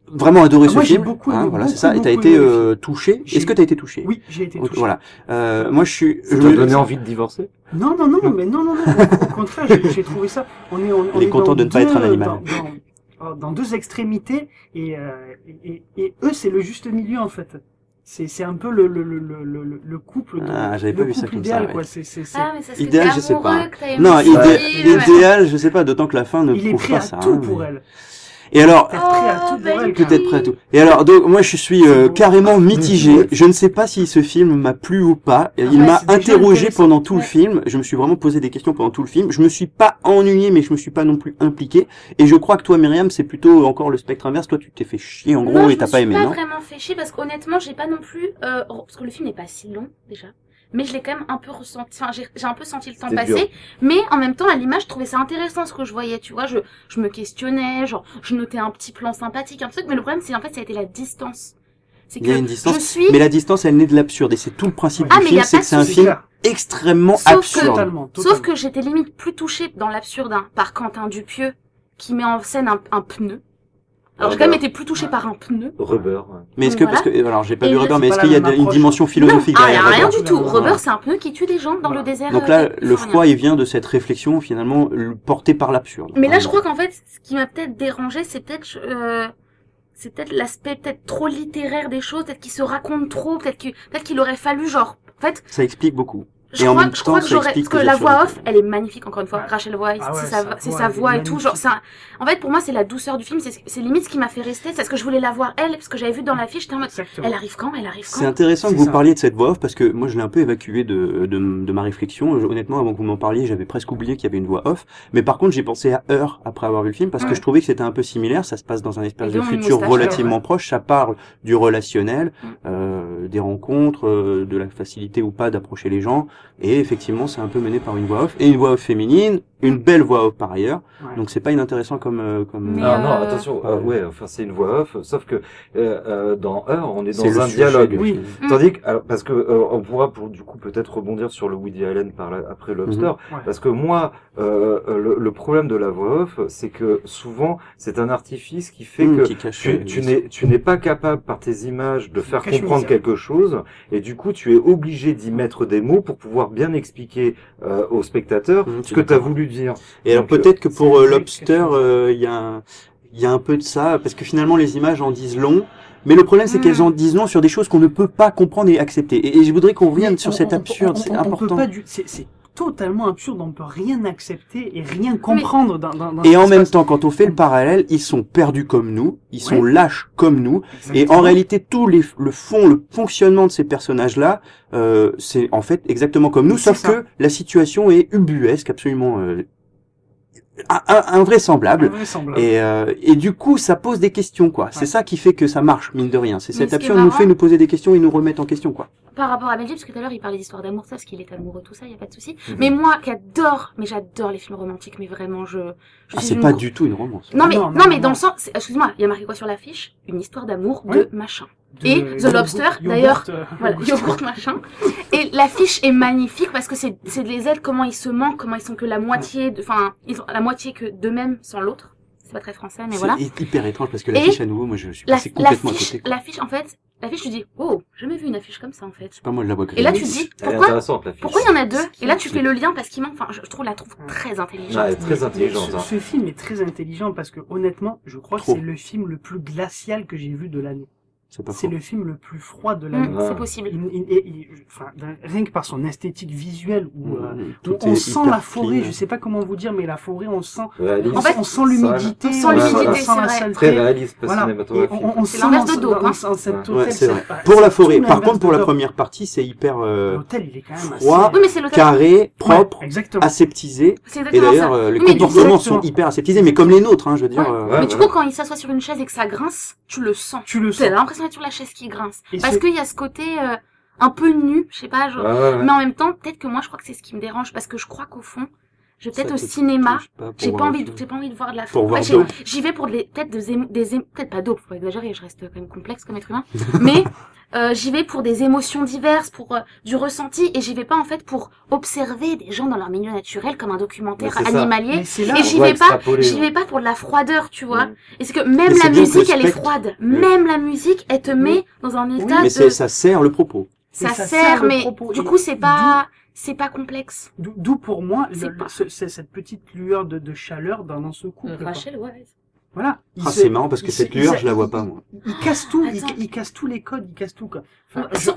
vraiment adoré ce Moi, j'ai film. beaucoup aimé, Voilà, c'est beaucoup, ça. Et t'as beaucoup été aimé le film. touché. J'ai- Est-ce que t'as été touché? Oui, j'ai été touché. Voilà. Moi, je Ça me- t'a donné envie de divorcer? Non, mais non. Au contraire, j'ai trouvé ça. On est est content dans de ne pas être un animal. Dans deux extrémités et eux, c'est le juste milieu en fait. C'est un peu le couple. Ah, j'avais pas le vu ça couple comme idéal, ça, ouais. quoi. C'est Ah, mais c'est ce que Idéal, t'es je sais pas. amoureux, que t'as aimé Non, le film. idéal, je sais pas, d'autant que la fin ne il est prouve prêt pas à ça. tout hein, pour mais- elle. Et alors, Peut-être prêt à tout pour elle. Benji. peut-être prêt à tout. Et alors, donc, moi, je suis C'est beau. carrément mitigé. Je ne sais pas si ce film m'a plu ou pas. Il ouais, m'a c'est déjà interrogé intéressant. pendant tout le Ouais. film. Je me suis vraiment posé des questions pendant tout le film. Je me suis pas ennuyé, mais je me suis pas non plus impliqué. Et je crois que toi, Myriam, c'est plutôt encore le spectre inverse. Toi, tu t'es fait chier, en gros, Non, et je t'as me pas suis aimé, pas non? vraiment fait chier parce qu'honnêtement, j'ai pas non plus parce que le film n'est pas si long déjà. Mais je l'ai quand même un peu ressenti, enfin j'ai un peu senti le temps C'était passer, dur. mais en même temps à l'image, je trouvais ça intéressant ce que je voyais, tu vois, je me questionnais, genre je notais un petit plan sympathique, un truc, mais le problème c'est en fait ça a été la distance. C'est Il y a que une distance, je suis mais la distance, elle naît de l'absurde. Et c'est tout le principe Ah, du mais film, y a c'est pas que c'est de un souci. film extrêmement Sauf que- absurde. Totalement. sauf que j'étais limite plus touchée dans l'absurde par Quentin Dupieux qui met en scène un pneu. Alors j'ai quand même été plus touchée par un pneu. Rubber. Ouais. Mais est-ce que, Voilà. parce que, alors, j'ai pas Et vu je Rubber, sais mais est-ce pas qu'il y a la même une approche. dimension philosophique Non, derrière rien Rubber? du tout. Voilà. Rubber, c'est un pneu qui tue des gens dans Voilà. le désert. Donc là, le californien. froid, il vient de cette réflexion, finalement, portée par l'absurde. Mais là, je Vraiment. crois qu'en fait, ce qui m'a peut-être dérangé, c'est peut-être l'aspect peut-être trop littéraire des choses, peut-être qu'il se raconte trop, peut-être qu'il aurait fallu genre, en fait, Ça explique beaucoup. je Et en crois, même je temps, crois que ça j'aurais, explique parce que les la voix absurdités. off, elle est magnifique encore une fois. Ouais. Rachel Weisz, Ah ouais, c'est sa sa voix, voix elle est et tout, genre magnifique. en fait, pour moi, c'est la douceur du film, c'est limite ce qui m'a fait rester, c'est ce que je voulais la voir elle, parce que j'avais vu dans l'affiche, j'étais en mode, Exactement. elle arrive quand? C'est intéressant que C'est vous ça. parliez de cette voix off parce que moi je l'ai un peu évacué de ma réflexion. Honnêtement, avant que vous m'en parliez, j'avais presque oublié qu'il y avait une voix off. Mais par contre, j'ai pensé à Heure après avoir vu le film parce que Ouais. je trouvais que c'était un peu similaire. Ça se passe dans un espèce Les de deux ont une futur moustache, relativement ouais. proche. Ça parle du relationnel, des rencontres, de la facilité ou pas d'approcher les gens. Et effectivement, c'est un peu mené par une voix off et une voix off féminine, une belle voix off par ailleurs. Ouais. Donc c'est pas inintéressant comme Mais, Ah non, euh, attention, ouais, enfin c'est une voix off, sauf que dans Heure, on est c'est dans le un sujet dialogue. du Oui. film. Mm. Tandis que, alors, parce que on pourra du coup peut-être rebondir sur le Woody Allen après Lobster, Ouais. parce que moi, le problème de la voix off, c'est que souvent c'est un artifice qui fait que Qui cache, tu n'es pas capable par tes images de faire Cache comprendre misère. quelque chose, et du coup tu es obligé d'y mettre des mots pour pouvoir bien expliquer au spectateur Mmh, ce tu que es tu as d'accord. voulu dire. Et alors Donc, peut-être que pour c'est vrai Lobster, que- il y a un peu de ça, parce que finalement les images en disent long. Mais le problème, c'est qu'elles en disent long sur des choses qu'on ne peut pas comprendre et accepter. Et je voudrais qu'on revienne Mais sur cet absurde, c'est on peut important. pas c'est totalement absurde, on peut rien accepter et rien comprendre dans Et ce en qui se même passe. temps, quand on fait le parallèle, ils sont perdus comme nous, ils sont Ouais. lâches comme nous. Et Exactement. en réalité, le fonctionnement de ces personnages-là, c'est en fait exactement comme nous, C'est sauf ça. que la situation est ubuesque, absolument invraisemblable. Invraisemblable. Et du coup, ça pose des questions, quoi. C'est Ouais. ça qui fait que ça marche, mine de rien. C'est Mais cette ce qui est absurde nous marrant- fait nous poser des questions et nous remettre en question, quoi. Par rapport à Benji, parce que tout à l'heure il parlait d'histoire d'amour, ça, parce qu'il est amoureux, tout ça, y a pas de souci. Mhm. Mais moi, j'adore les films romantiques, mais vraiment, je Ah, suis c'est une pas gro- du tout une romance. Non mais, Non, non, non, mais non. dans le sens, excuse-moi, il y a marqué quoi sur l'affiche? Une histoire d'amour Ouais. de machin. De et The Lobster, d'ailleurs, Voilà, yogourt. yogourt machin. Et l'affiche est magnifique parce que c'est les aides, comment ils se manquent, comment ils sont que la moitié ils ont la moitié que d'eux-mêmes sans l'autre. C'est pas très français, mais voilà. C'est hyper étrange parce que Et l'affiche à nouveau, moi je suis passé complètement à côté. L'affiche, en fait, l'affiche, tu dis, oh, j'ai jamais vu une affiche comme ça, en fait. C'est pas moi de la voix Et là, grillée. tu te dis, Elle est pourquoi intéressante, la fiche. il y en a deux? Et là, tu fais le lien parce qu'il manque, enfin, je trouve très intelligente. Ouais, elle est très intelligente. Ce, hein. ce film est très intelligent parce que honnêtement, je crois Trop. que c'est le film le plus glacial que j'ai vu de l'année. C'est pas C'est faux. le film le plus froid de l'année. Ouais. C'est possible. Enfin, rien que par son esthétique visuelle où Tout on est sent hyper la forêt, clean. je sais pas comment vous dire, mais la forêt, on sent, Réaliste. En fait, on sent l'humidité, on sent l'humidité, on c'est sent la vrai. saleté. Très réaliste, pas Voilà. Et cinématographique. on C'est sent l'inverse de dans- Dope, dans- hein. dans cet Ouais. hôtel, Ouais, c'est vrai. bah, Pour la c'est forêt. tout Par l'inverse contre, pour de la Dope. première partie, c'est hyper L'hôtel, il est quand même froid, assez... Oui, mais c'est l'hôtel. carré, propre, Ouais, exactement. aseptisé. C'est Et exactement d'ailleurs, ça. les Oui, mais du coup, comportements exactement. sont hyper aseptisés, mais comme les nôtres, hein, je veux dire. Ouais. Ouais, mais du voilà. coup, quand il s'assoit sur une chaise et que ça grince, tu le sens. Tu le Tu sens. as l'impression d'être sur la chaise qui grince. Et Parce ce- qu'il y a ce côté un peu nu, je sais pas, genre. Ouais, ouais, ouais. Mais en même temps, peut-être que moi, je crois que c'est ce qui me dérange, parce que je crois qu'au fond, Je vais peut-être Ça au te cinéma. touche pas pour J'ai pas voir le envie, film. j'ai pas envie de voir de la Pour fin. voir Ouais, Dope. j'y vais pour peut-être peut-être pas dope, faut pas exagérer, je reste quand même complexe comme être humain. Mais j'y vais pour des émotions diverses, pour du ressenti, et j'y vais pas en fait pour observer des gens dans leur milieu naturel comme un documentaire Mais c'est ça. animalier. Mais c'est là, Et On j'y doit vais pas, extrapoler, j'y ouais. vais pas pour de la froideur, tu vois. Mm. Et c'est que Mais même c'est la bien que le musique, elle est spectre- froide. Oui. Même la musique, elle te met dans un état Mais de... ça sert le propos. Ça Et ça sert, sert le mais propos. du Et coup, c'est pas complexe. D'où pour moi, C'est c'est cette petite lueur de chaleur dans ce couple. quoi. Rachel, ouais. Voilà. Ah, c'est marrant parce que cette lueur, je la vois pas, il- moi. Il casse tout, Attends. il casse tous les codes, il casse tout, quoi.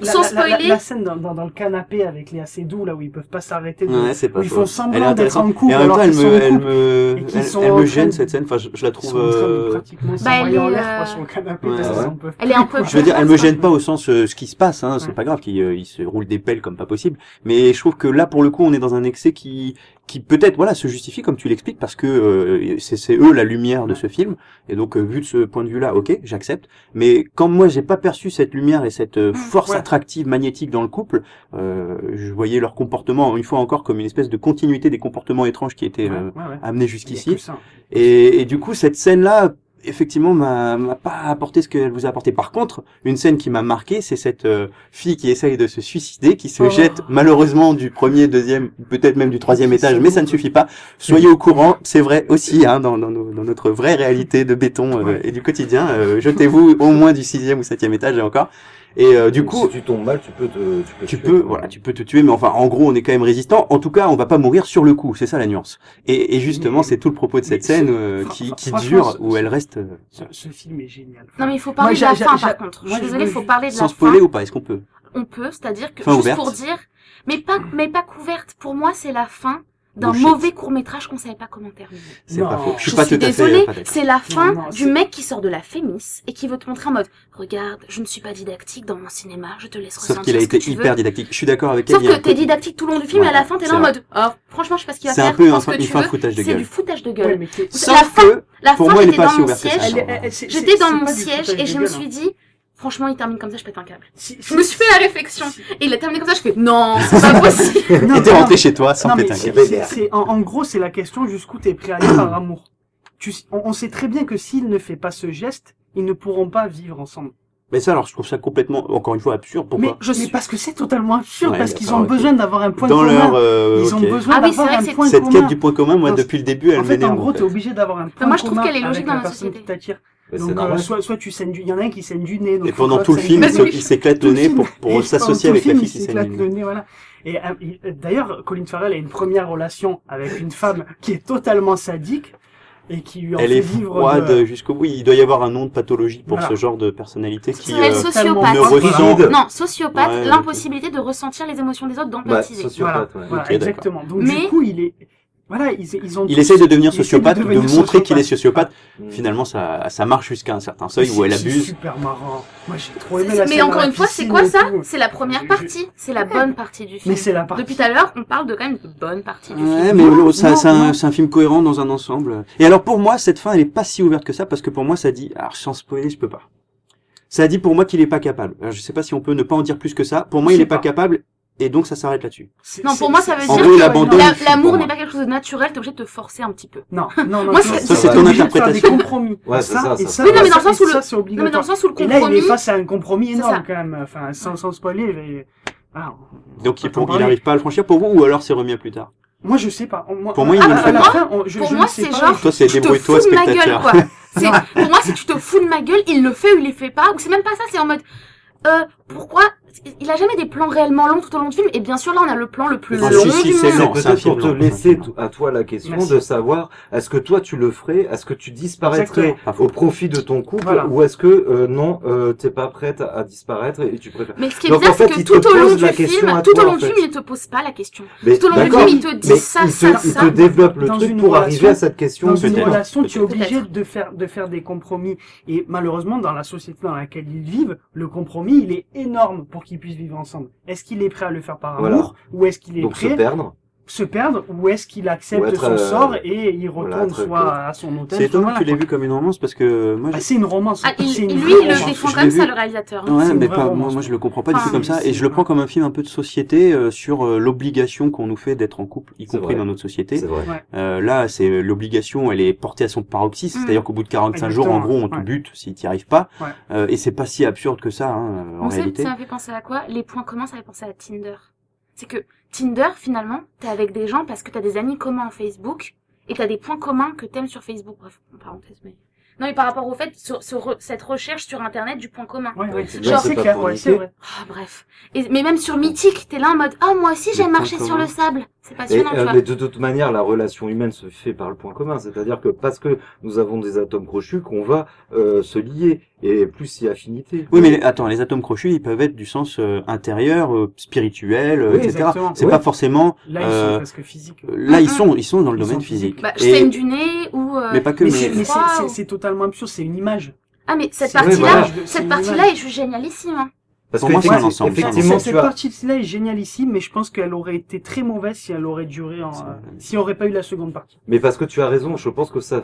Sans spoiler. La scène dans le canapé avec les assez doux, là, où ils peuvent pas s'arrêter, Ouais, c'est pas où ils faux. font Elle est semblant d'être intéressante. en couple, Et en même alors temps, elle qu'ils sont me, en elle couple. me, et qu'ils sont elle en me train gêne de- cette scène. Enfin, je la Ils trouve. sont en train de pratiquement Bah, s'envoyer en elle est, l'air, quoi, sur le canapé, ouais, parce qu'ils ouais. en peuvent Elle est un peu... Je veux dire, elle me violente, gêne pas au sens ce qui se passe, hein, c'est Ouais. pas grave qu'il il se roule des pelles comme pas possible, mais je trouve que là pour le coup on est dans un excès qui peut-être voilà se justifie comme tu l'expliques parce que c'est eux la lumière de ce film et donc vu de ce point de vue-là, OK, j'accepte, mais quand moi j'ai pas perçu cette lumière et cette force Ouais. attractive magnétique dans le couple, je voyais leur comportement une fois encore comme une espèce de continuité des comportements étranges qui étaient Ouais. amenés Il y a jusqu'ici. que ça. Et du coup, cette scène-là, effectivement, m'a pas apporté ce qu'elle vous a apporté. Par contre, une scène qui m'a marqué, c'est cette fille qui essaye de se suicider, qui se Oh. jette malheureusement du premier, deuxième, peut-être même du troisième étage, C'est mais bon. ça ne suffit pas. Soyez au courant, c'est vrai aussi, hein, dans notre vraie réalité de béton Ouais. et du quotidien. Jetez-vous au moins du sixième ou septième étage et encore. Et du coup, si tu tombes mal, tu peux tu tuer, peux, quoi. voilà, tu peux te tuer, mais enfin, en gros, on est quand même résistant. En tout cas, on va pas mourir sur le coup. C'est ça la nuance. Et justement, Mais- c'est tout le propos de cette mais scène ce- qui franchement, dure, où elle reste. Ce film est génial. Non, mais il faut parler de Moi, la j'ai- fin, j'ai- par contre. Je moi, suis je désolée, veux il faut ju- parler de la Sans fin. spoiler ou pas? Est-ce qu'on peut? On peut, c'est-à-dire que, Fin juste ouverte. pour dire, mais pas couverte. Pour moi, c'est la fin d'un Bullshit. mauvais court-métrage qu'on savait pas comment terminer. C'est Non. pas faux. Je Je suis pas suis tout à fait désolée, pas d'accord. c'est la fin Non, du c'est- mec qui sort de la Fémis et qui veut te montrer en mode, regarde, je ne suis pas didactique dans mon cinéma, je te laisse Sauf ressentir qu'il a ce été que tu veux. hyper didactique. Je suis d'accord avec elle. Sauf il y a que un t'es côté- didactique tout le long du film Ouais, et à la fin t'es c'est là en vrai. mode, oh, franchement je sais pas ce qu'il va C'est faire, un peu pense un que tu fin veux. foutage de C'est gueule. du foutage de Ouais, gueule. mais t'es- La Sauf fin- que, La pour fin, moi, elle est j'étais pas dans si mon ouverte que ça. siège, j'étais dans mon siège et je me suis dit, franchement il termine comme ça, je pète un câble. Je me suis fait la réflexion. Et il a terminé comme ça, je fais, non, c'est pas possible. Et t'es rentré chez toi sans Non, mais péter un c'est- câble. en gros, c'est la question jusqu'où t'es prêt à aller par amour. On sait très bien que s'il ne fait pas ce geste, ils ne pourront pas vivre ensemble. Mais ça, alors, je trouve ça complètement, encore une fois, absurde. Pourquoi? Mais parce que c'est totalement absurde, Ouais, parce qu'ils d'accord, ont ok. besoin d'avoir un point Dans commun. leur, Ils ont ok. besoin Ah oui, c'est d'avoir vrai un que c'est- point Cette commun. quête du point commun, moi, Non, depuis le début, elle En fait, en m'énerve. gros, t'es obligé d'avoir un point moi, je trouve commun qu'elle est logique avec dans la la personne société. qui t'attire. Mais c'est Donc, normal. soit tu saignes il y en a un qui saigne du nez. donc Et pendant l'autre tout le saigne film, du il nez. s'éclate Tout le le nez film. pour Et s'associer pendant avec tout la le fille film, qui il saigne s'éclate le le nez. nez, voilà. Et d'ailleurs, Colin Farrell a une première relation avec une femme qui est totalement sadique et qui lui en Elle fait est vivre froide de... jusqu'au bout. Il doit y avoir un nom de pathologie pour Voilà. ce genre de personnalité qui Ça s'appelle sociopathe. ne ressent. Rigide. Non, sociopathe, Ouais, l'impossibilité de ressentir les émotions des autres, Bah, d'empathiser. sociopathe, ouais. Voilà, Ok, exactement. Donc Mais- du coup, il est... Voilà, ils ont Il tous- essaie de devenir il essaie sociopathe, de devenir montrer qu'il est sociopathe. sociopathe. Finalement, ça marche jusqu'à un certain seuil où elle C'est abuse. super marrant. Moi, j'ai trop aimé la Mais scène encore dans la une fois, c'est piscine quoi et ça? tout. C'est la première Je- partie. C'est la bonne partie du film. Mais c'est la partie. Depuis tout à l'heure, on parle de quand même de bonne partie du Ouais, film. mais Non, c'est non, non. un film cohérent dans un ensemble. Et alors pour moi, cette fin, elle est pas si ouverte que ça parce que pour moi, ça dit, alors sans spoiler, je peux pas. Ça dit pour moi qu'il est pas capable. Alors, je sais pas si on peut ne pas en dire plus que ça. Pour moi, Je il sais est pas pas. capable et donc ça s'arrête là-dessus. Non, pour moi, ça veut En dire gros, il que abandonne le film, pour l'amour moi. n'est pas quelque chose de naturel, t'es obligé de te forcer un petit peu. Non, non, non. Moi, tu- c'est- tu- ça, c'est t'es ton obligé de faire des interprétation. compromis. Ouais, c'est ça, et ça. Oui, non, mais dans le ça, sens où ça, le- c'est Non, mais dans obligatoire. le sens où le Et là, il est compromis, face à un compromis C'est énorme ça. quand même. Enfin, sans spoiler, voilà, Donc on va en il parler. n'arrive pas à le franchir pour vous ou alors c'est remis à plus tard. Moi, je sais pas. Pour moi, il ne le fait à la pas. fin, pour je moi, ne sais c'est pas. genre, Toi, c'est tu te débrouille-toi, fous de ma gueule, spectateur. quoi. Pour moi, si tu te fous de ma gueule, il le fait ou il le fait pas, ou c'est même pas ça, c'est en mode, pourquoi, il a jamais des plans réellement longs tout au long du film, et bien sûr, là, on a le plan le plus Ah, long si, si, du c'est monde. long. C'est c'est un peut-être pour film te long. laisser à toi la question Merci. de savoir est-ce que toi tu le ferais, est-ce que tu disparaîtrais Exactement. Pas faux. au profit de ton couple Voilà. ou est-ce que non t'es pas prête à disparaître et tu préfères. Mais ce qui est Donc, bizarre, en fait, c'est que il tout te au long pose du la question film, à tout toi, au long en du fait. film, il te pose pas la question. Mais Tout au long du d'accord, film, il te dit mais ça, il ça, te ça. développe le Dans truc une pour relation- arriver à cette question. Dans une Peut-être. relation, tu es Peut-être. obligé de faire des compromis. Et malheureusement, dans la société dans laquelle ils vivent, le compromis, il est énorme pour qu'ils puissent vivre ensemble. Est-ce qu'il est prêt à le faire par Voilà. amour ou est-ce qu'il est Donc se prêt perdre. se perdre ou est-ce qu'il accepte Ou être, son sort et il voilà, retourne être soit à son hôtel. C'est étonnant soit que tu l'aies voilà, vu comme une romance parce que moi, quoi. Ah, c'est une romance. Ah, c'est une lui, vraie il le romance. défend Je comme l'ai ça, vu. le réalisateur. Ouais, c'est une mais vraie pas, romance. moi je le comprends pas du Enfin, tout comme ça, c'est- et je le prends comme un film un peu de société sur l'obligation qu'on nous fait d'être en couple, y C'est compris vrai. dans notre société. C'est vrai. Là, c'est l'obligation, elle est portée à son paroxysme, Mm. c'est-à-dire qu'au bout de 45 jours, en Exactement, gros, on te ouais. bute si t'y arrives pas, Ouais. et c'est pas si absurde que ça, hein, en On sait, réalité. ça m'a fait penser à quoi? Les points communs, ça fait penser à Tinder. C'est que Tinder, finalement, t'es avec des gens parce que t'as des amis communs en Facebook et t'as des points communs que t'aimes sur Facebook. Bref, en parenthèse, mais... Non, mais par rapport au fait, cette recherche sur Internet du point commun. Ouais, ouais, c'est genre, c'est c'est pas clair, pour ouais, niquer. c'est vrai. Ah, bref. Mais même sur Mythique, t'es là en mode, ah, moi aussi j'aime points marcher sur communs. le sable. C'est Et, passionnant, tu vois. mais de toute manière, la relation humaine se fait par le point commun. C'est-à-dire que parce que nous avons des atomes crochus, qu'on va se lier et plus si affinité. Oui, mais attends, les atomes crochus, ils peuvent être du sens intérieur, spirituel, Oui, etc. exactement. C'est Oui. pas forcément. Là, ils sont presque physiques. Là, ils sont dans le Ils domaine sont physique. Bah, je Et- saigne du nez ou... mais pas que. Mais Mais Wow. c'est totalement absurde, c'est une image. Ah, mais cette C'est- partie-là, voilà. C'est cette une partie-là image. est juste génialissime. Hein. Parce Pour que moi, c'est un effectivement, ensemble. effectivement, Cette tu as, partie-là est génialissime, mais je pense qu'elle aurait été très mauvaise si elle aurait duré si on aurait pas eu la seconde partie. mais parce que tu as raison, je pense que ça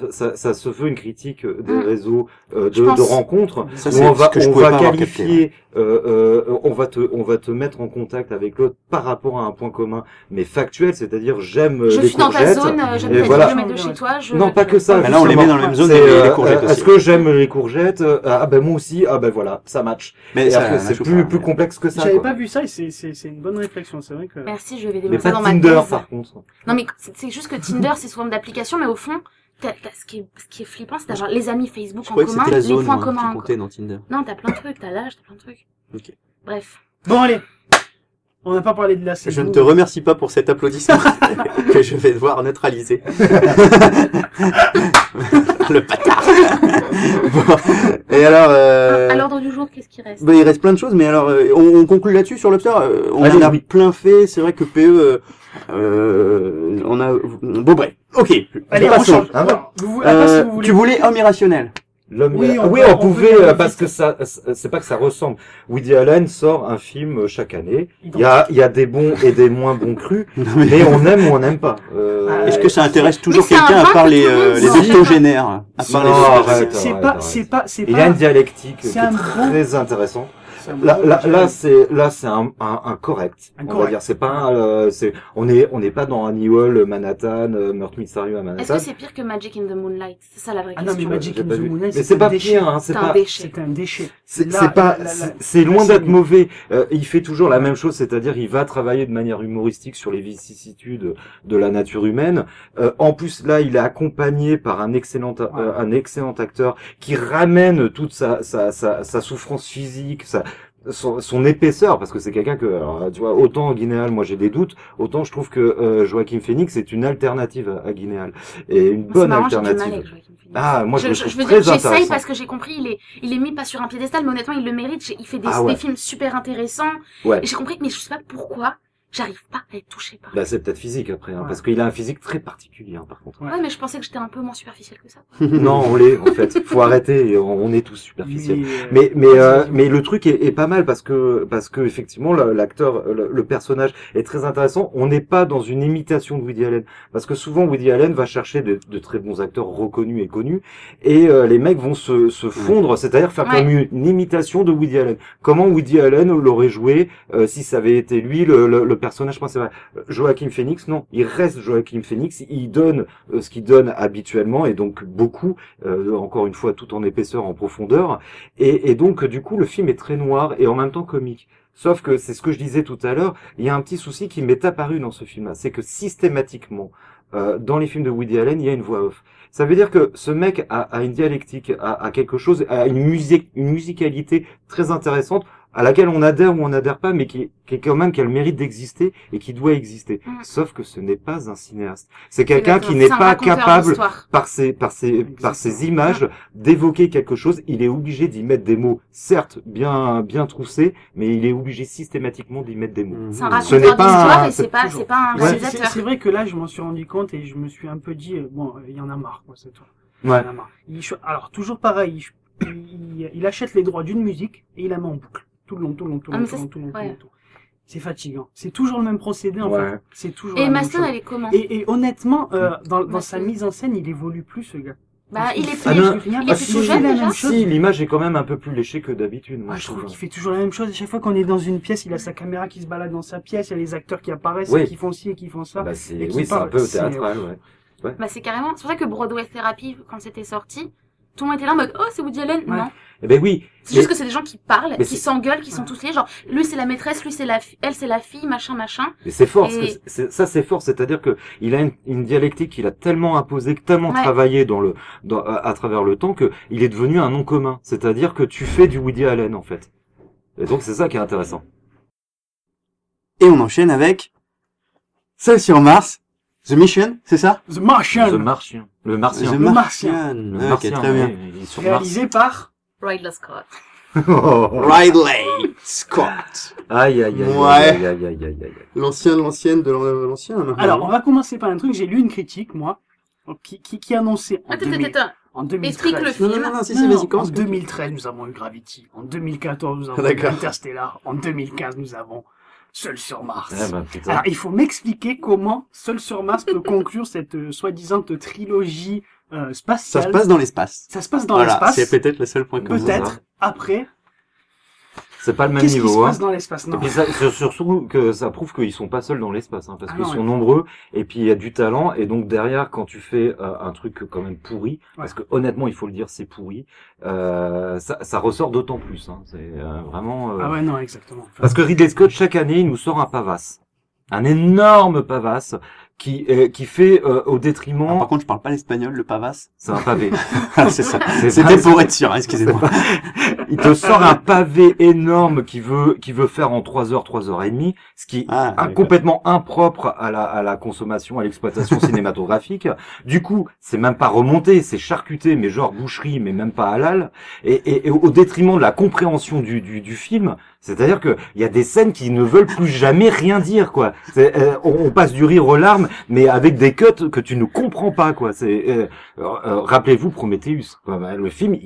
se veut une critique des réseaux Je pense. de rencontres Ça, où c'est on va, ce que je on pouvais va pas avoir capté, qualifier, on va te mettre en contact avec l'autre par rapport à un point commun, mais factuel, c'est-à-dire j'aime Je les suis dans ta courgettes. zone, j'aime et ta voilà. kilomètres de chez toi. Non, pas que ça. Bah là, on les met dans la même zone, C'est, les courgettes aussi. Est-ce que j'aime les courgettes? Ah ben moi aussi. Ah ben voilà, ça match. Mais Et ça, après, ça c'est joue plus pas. plus complexe que ça. J'avais quoi. pas vu ça et c'est une bonne réflexion. C'est vrai que. Merci, je vais Mais développer ça pas dans ma Tinder thèse. par contre. Non, mais c'est juste que Tinder, c'est sous forme d'application, mais au fond, ce qui est flippant, c'est d'avoir les amis Facebook Je en croyais que commun, c'était la les zone points moi, communs. qui comptait dans Tinder. Non, t'as plein de trucs, t'as l'âge, t'as plein de trucs. Ok. Bref. Bon allez, on n'a pas parlé de la Je saison. ne te remercie pas pour cet applaudissement que je vais devoir neutraliser. Le bâtard. Bon. Et alors, À l'ordre du jour, qu'est-ce qui reste? bah, il reste plein de choses, mais alors, on conclut là-dessus sur Lobster. On Allez, en a oui. plein fait. C'est vrai que PE, on a. Bon bref. Ok. Allez, on Passons. change. Ah, bah. Après, si vous voulez. Tu voulais homme irrationnel. L'homme, Oui, oui, on on peut pouvait, aller parce vite. que ça, c'est pas que ça ressemble. Woody Allen sort un film chaque année. Il y a des bons et des moins bons crus, Non, mais- mais on aime ou on n'aime pas. Est-ce que ça intéresse toujours c'est un quelqu'un à vin part que les, tout le monde les boit. octogénaires? À part Non, les arrête. C'est Il y a pas. une dialectique qui c'est est un bon- très intéressante. c'est un Là, bon là, projet. là, c'est un correct. Un On va correct. dire, c'est pas, on n'est pas dans Annie Hall, Manhattan, meurtre mystérieux à Est-ce Manhattan. que c'est pire que Magic in the Moonlight? C'est ça la vraie Ah non, mais question. Magic J'ai in pas the vu. Moonlight, Mais c'est un pas déchet. pire, hein, C'est c'est un pas, déchet. C'est un déchet. c'est Là, pas, là, c'est loin là, d'être c'est- mauvais. Il fait toujours la même chose, c'est-à-dire il va travailler de manière humoristique sur les vicissitudes de la nature humaine. En plus, là, il est accompagné par un excellent acteur qui ramène toute sa souffrance physique, son épaisseur, parce que c'est quelqu'un que, alors, tu vois, autant Guinéal, moi j'ai des doutes, autant je trouve que Joaquin Phoenix est une alternative à Guinéal, et une C'est bonne marrant, j'ai du mal alternative. avec Joaquin Phoenix. Ah, moi je le trouve veux très dire, j'essaye intéressant. parce que j'ai compris, il est mis pas sur un piédestal, mais honnêtement, il le mérite. Il fait Ah ouais. des films super intéressants. Ouais. Et j'ai compris, mais je sais pas pourquoi, j'arrive pas à être touchée par. Bah, c'est peut-être physique après, hein, Ouais. parce qu'il a un physique très particulier, hein, par contre. Ouais. Ouais, mais je pensais que j'étais un peu moins superficielle que ça. Non, on l'est, en fait. Faut arrêter, on est tous superficiels. Mais, Mais le truc est pas mal parce que effectivement l'acteur, le personnage est très intéressant. On n'est pas dans une imitation de Woody Allen parce que souvent Woody Allen va chercher de très bons acteurs reconnus et connus et les mecs vont se fondre, c'est-à-dire faire Ouais. comme une imitation de Woody Allen. Comment Woody Allen l'aurait joué si ça avait été lui le personnage principal. Joaquin Phoenix, non, il reste Joaquin Phoenix, il donne ce qu'il donne habituellement et donc beaucoup, encore une fois tout en épaisseur, en profondeur. Et donc, du coup, le film est très noir et en même temps comique. Sauf que, c'est ce que je disais tout à l'heure, il y a un petit souci qui m'est apparu dans ce film-là. C'est que systématiquement, dans les films de Woody Allen, il y a une voix off. Ça veut dire que ce mec a une dialectique, a quelque chose, a une musicalité très intéressante, à laquelle on adhère ou on n'adhère pas, mais qui est quand même, qui a le mérite d'exister et qui doit exister. Mm. Sauf que ce n'est pas un cinéaste. C'est quelqu'un qui Exactement. n'est C'est un pas raconteur capable d'histoire. par ses images d'évoquer quelque chose. Il est obligé d'y mettre des mots, certes bien troussés, mais il est obligé systématiquement d'y mettre des mots. Mhm. C'est un Ce n'est raconteur pas d'histoire un- et c'est pas, toujours. c'est pas un Ouais. réalisateur. c'est vrai que là, je m'en suis rendu compte et je me suis un peu dit, bon, il y en a marre, quoi, c'est tout. Il y Ouais. en a marre. Alors, toujours pareil, il achète les droits d'une musique et il la met en boucle. Tout le long, tout le long, tout le Ah, long, mais tout le ça, long, tout le long, tout ouais. le long, tout. C'est fatigant. C'est toujours le même procédé, en Ouais. fait. C'est toujours Et la même Emma Stone, chose. elle est comment? Et honnêtement, dans Emma sa Stone. mise en scène, il évolue plus, ce gars. Bah, il est fait Ah non. rien. il est plutôt jeune, la déjà. même chose. Si, l'image est quand même un peu plus léchée que d'habitude, moi, Moi, je trouve qu'il fait toujours la même chose. À chaque fois qu'on est dans une pièce, il a sa caméra qui se balade dans sa pièce, il y a les acteurs qui apparaissent, Oui. et qui font ci et qui font ça. Bah, Et c'est, qui oui, c'est un parle, peu c'est- théâtral, ouais. Bah, c'est carrément, c'est pour ça que Broadway Therapy, quand c'était sorti, tout le monde était là en mode, oh, c'est Woody Allen. Ouais. Non. Eh ben oui. C'est juste que c'est des gens qui parlent, mais qui c'est- s'engueulent, qui sont Ouais. tous liés, genre, lui c'est la maîtresse, lui c'est la elle c'est la fille, machin, machin. Mais c'est fort, Et- parce que ça c'est fort, c'est-à-dire que il a une dialectique qu'il a tellement imposée, tellement Ouais. travaillé à travers le temps que il est devenu un nom commun. C'est-à-dire que tu fais du Woody Allen en fait. Et donc c'est ça qui est intéressant. Et on enchaîne avec Seul sur Mars, The Mission, c'est ça? The Martian, The Martien. Le Martien. The Le Martian. Le Ok, Martien, très bien. ouais, il est sur Mars. réalisé par... Ridley Scott. Ridley Scott. Aïe, aïe, aïe, Ouais. aïe, aïe, aïe, aïe, aïe. L'ancien de l'ancien. maintenant. Alors, on va commencer par un truc, j'ai lu une critique, moi, qui annonçait en, Attends, 2000 attends, attends. en 2013. Explique le film. si, Non, vas-y, en commence. 2013, nous avons eu Gravity. En 2014, nous avons eu D'accord. Interstellar. En 2015, nous avons Seul sur Mars. Eh ben, putain. Alors, il faut m'expliquer comment Seul sur Mars peut conclure cette soi-disant trilogie Ça spatiale. se passe dans l'espace. Ça se passe dans Voilà, l'espace. c'est peut-être le seul point commun. Peut-être. Après, C'est pas le même qu'est-ce qui se niveau, hein. passe dans l'espace? Et Non. puis ça, surtout que ça prouve qu'ils sont pas seuls dans l'espace, hein, parce Ah qu'ils non, sont ouais. nombreux, et puis il y a du talent, et donc derrière, quand tu fais un truc quand même pourri, parce que honnêtement, il faut le dire, c'est pourri, ça ressort d'autant plus. Hein, c'est vraiment. Ah ouais, non, exactement. Parce que Ridley Scott, chaque année, il nous sort un pavasse, un énorme pavasse qui fait au détriment. Ah, par contre, je parle pas l'espagnol, le pavas. C'est un pavé. Ah, c'est ça. C'est C'était pas- pour être sûr, hein, excusez-moi. Il te sort un pavé énorme qui veut faire en 3 heures, 3 heures et demie, ce qui Ah, est complètement impropre à la consommation, à l'exploitation cinématographique. Du coup, c'est même pas remonté, c'est charcuté, mais genre boucherie, mais même pas halal, et au détriment de la compréhension du film. C'est-à-dire que il y a des scènes qui ne veulent plus jamais rien dire, quoi. On passe du rire aux larmes, mais avec des cuts que tu ne comprends pas, quoi. Rappelez-vous Prometheus. Quoi. Bah, le film,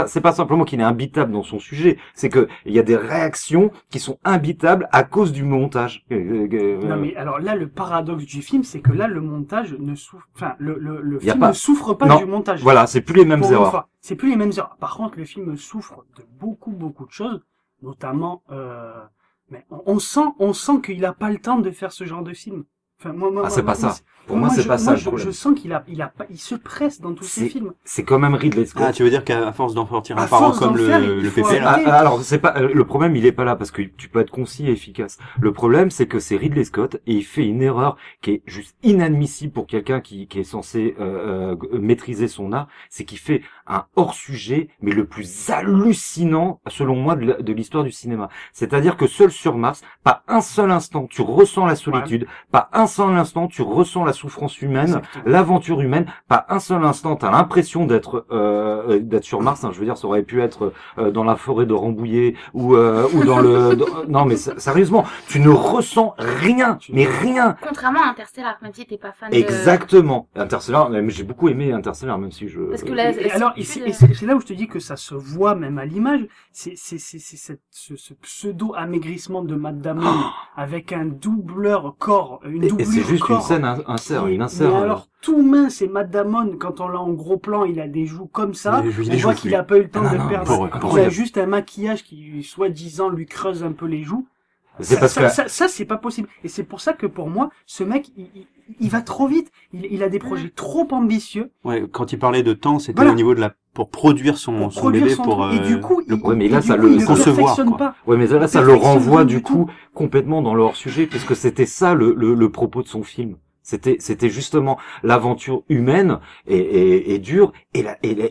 c'est pas simplement qu'il est imbitable dans son sujet, c'est que il y a des réactions qui sont imbitables à cause du montage. Non, mais alors là, le paradoxe du film, c'est que là, le montage ne souffre, enfin, le Y a film pas- ne souffre pas Non, du montage. Voilà, c'est plus les mêmes Pour une erreurs. fois. C'est plus les mêmes erreurs. Par contre, le film souffre de beaucoup de choses, notamment, mais on sent qu'il a pas le temps de faire ce genre de film. Enfin, moi, C'est pas ça. Pour moi, c'est pas ça le problème. Je sens il se presse dans tous ses films. C'est quand même Ridley Scott. Ah, tu veux dire qu'à force d'en sortir un À par an force comme d'en faire, le il faut PP, là. arrêter. Alors c'est pas le problème, il est pas là parce que tu peux être concis et efficace. Le problème, c'est que c'est Ridley Scott et il fait une erreur qui est juste inadmissible pour quelqu'un qui est censé maîtriser son art, c'est qu'il fait un hors sujet, mais le plus hallucinant selon moi de l'histoire du cinéma. C'est-à-dire que seul sur Mars, pas un seul instant tu ressens la solitude, pas un seul instant tu ressens la souffrance humaine, Exactement. l'aventure humaine, pas un seul instant t'as l'impression d'être sur Mars, hein, je veux dire ça aurait pu être dans la forêt de Rambouillet ou dans le non mais sérieusement, tu ne ressens rien, mais rien. Contrairement à Interstellar, même si t'es pas fan de... Exactement. Interstellar, mais j'ai beaucoup aimé Interstellar même si je Parce que là, Et alors, et c'est- c'est là où je te dis que ça se voit même à l'image. C'est ce pseudo amaigrissement de Matt Damon avec un doubleur corps, une et doublure c'est juste une corps. scène insert, qui- une insert. Mais alors, tout mince, et Matt Damon, quand on l'a en gros plan, il a des joues comme ça. Il a des On voit joues qu'il flues. a pas eu le temps Ah de non, perdre. pour- Il a incroyable. juste un maquillage qui, soi-disant, lui creuse un peu les joues. C'est parce que Ça, c'est pas possible. Et c'est pour ça que pour moi, ce mec, il va trop vite. Il a des projets trop ambitieux. Ouais, quand il parlait de temps, c'était Voilà. au niveau de pour produire son Pour produire bébé, son pour truc. Et du coup, ouais, mais là, et du ça coup, le il ne concevoir, perfectionne quoi. pas. ouais, mais là, ça le Perfectionne renvoie pas du du coup complètement dans le hors-sujet, puisque c'était ça le propos de son film. C'était justement l'aventure humaine et dure et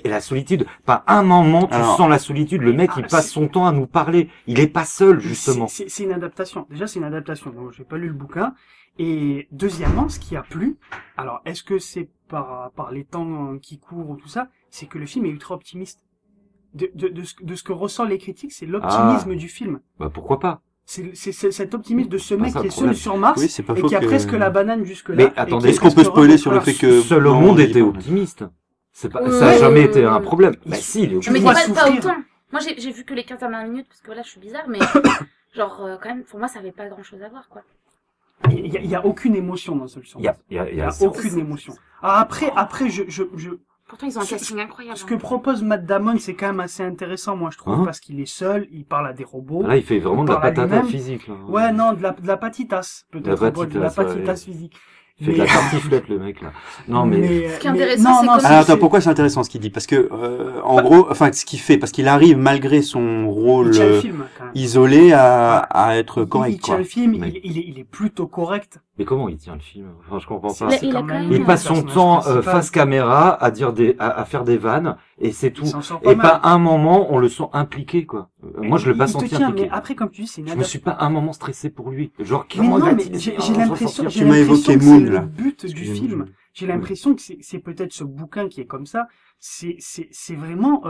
la solitude. Pas un moment tu Alors- sens la solitude. Le mec, il passe son temps à nous parler. Il est pas seul, justement. C'est une adaptation. Déjà, c'est une adaptation. Donc, j'ai pas lu le bouquin. Et deuxièmement, ce qui a plu, alors, est-ce que c'est par les temps qui courent ou tout ça, c'est que le film est ultra optimiste. De ce que ressortent les critiques, c'est l'optimisme du film. Bah, pourquoi pas? C'est cet optimisme de ce Bah, mec ça, qui est le problème. seul sur Mars Oui, c'est pas et faux qui a que- presque la banane jusque-là. Mais et qui attendez, est Est-ce qu'on peut presque spoiler heureux. sur le Voilà. fait que Seul le non, monde on était dit pas. optimiste. Ça a Ouais, jamais été un problème. il- Bah si, il est tu Mais vois pas souffrir. autant. Moi, j'ai vu que les 15 dernières minutes, parce que là, je suis bizarre, mais Genre, quand même, pour moi, ça avait pas grand-chose à voir, quoi. Il y a aucune émotion dans Soul Survivor. Il y a Aucune émotion. Alors après, Pourtant, ils ont un casting incroyable. ce que propose Matt Damon, c'est quand même assez intéressant, moi, je trouve, Hein parce qu'il est seul, il parle à des robots. Là, il fait vraiment de la Par à patate lui-même. physique, là. Ouais, non, de la patitas, peut-être. La de la patitas, ouais. patitas physique. Il fait de la tartiflette, le mec, là. Non, mais... Ce qui est intéressant, c'est comme- Alors attends, pourquoi c'est intéressant ce qu'il dit? Parce que en gros, enfin ce qu'il fait, parce qu'il arrive malgré son rôle il tient le film, quand même. isolé à être correct. Il tient Quoi. le film, Mais- il est plutôt correct. Mais comment il tient le film? Enfin, je comprends pas. Il a quand même- Il passe son personnage temps principal. face caméra à dire à faire des vannes et c'est tout. Il s'en sort pas Et mal. pas un moment on le sent impliqué quoi. Moi je le pas Il te senti tient, impliqué. mais après, comme tu dis, c'est une Je me suis pas un moment stressé pour lui. Genre Mais comment non, il mais va j'ai l'impression, Tu m'as évoqué que Moon, c'est le là. but du Excusez-moi, film. J'ai l'impression que c'est peut-être ce bouquin qui est comme ça. C'est vraiment,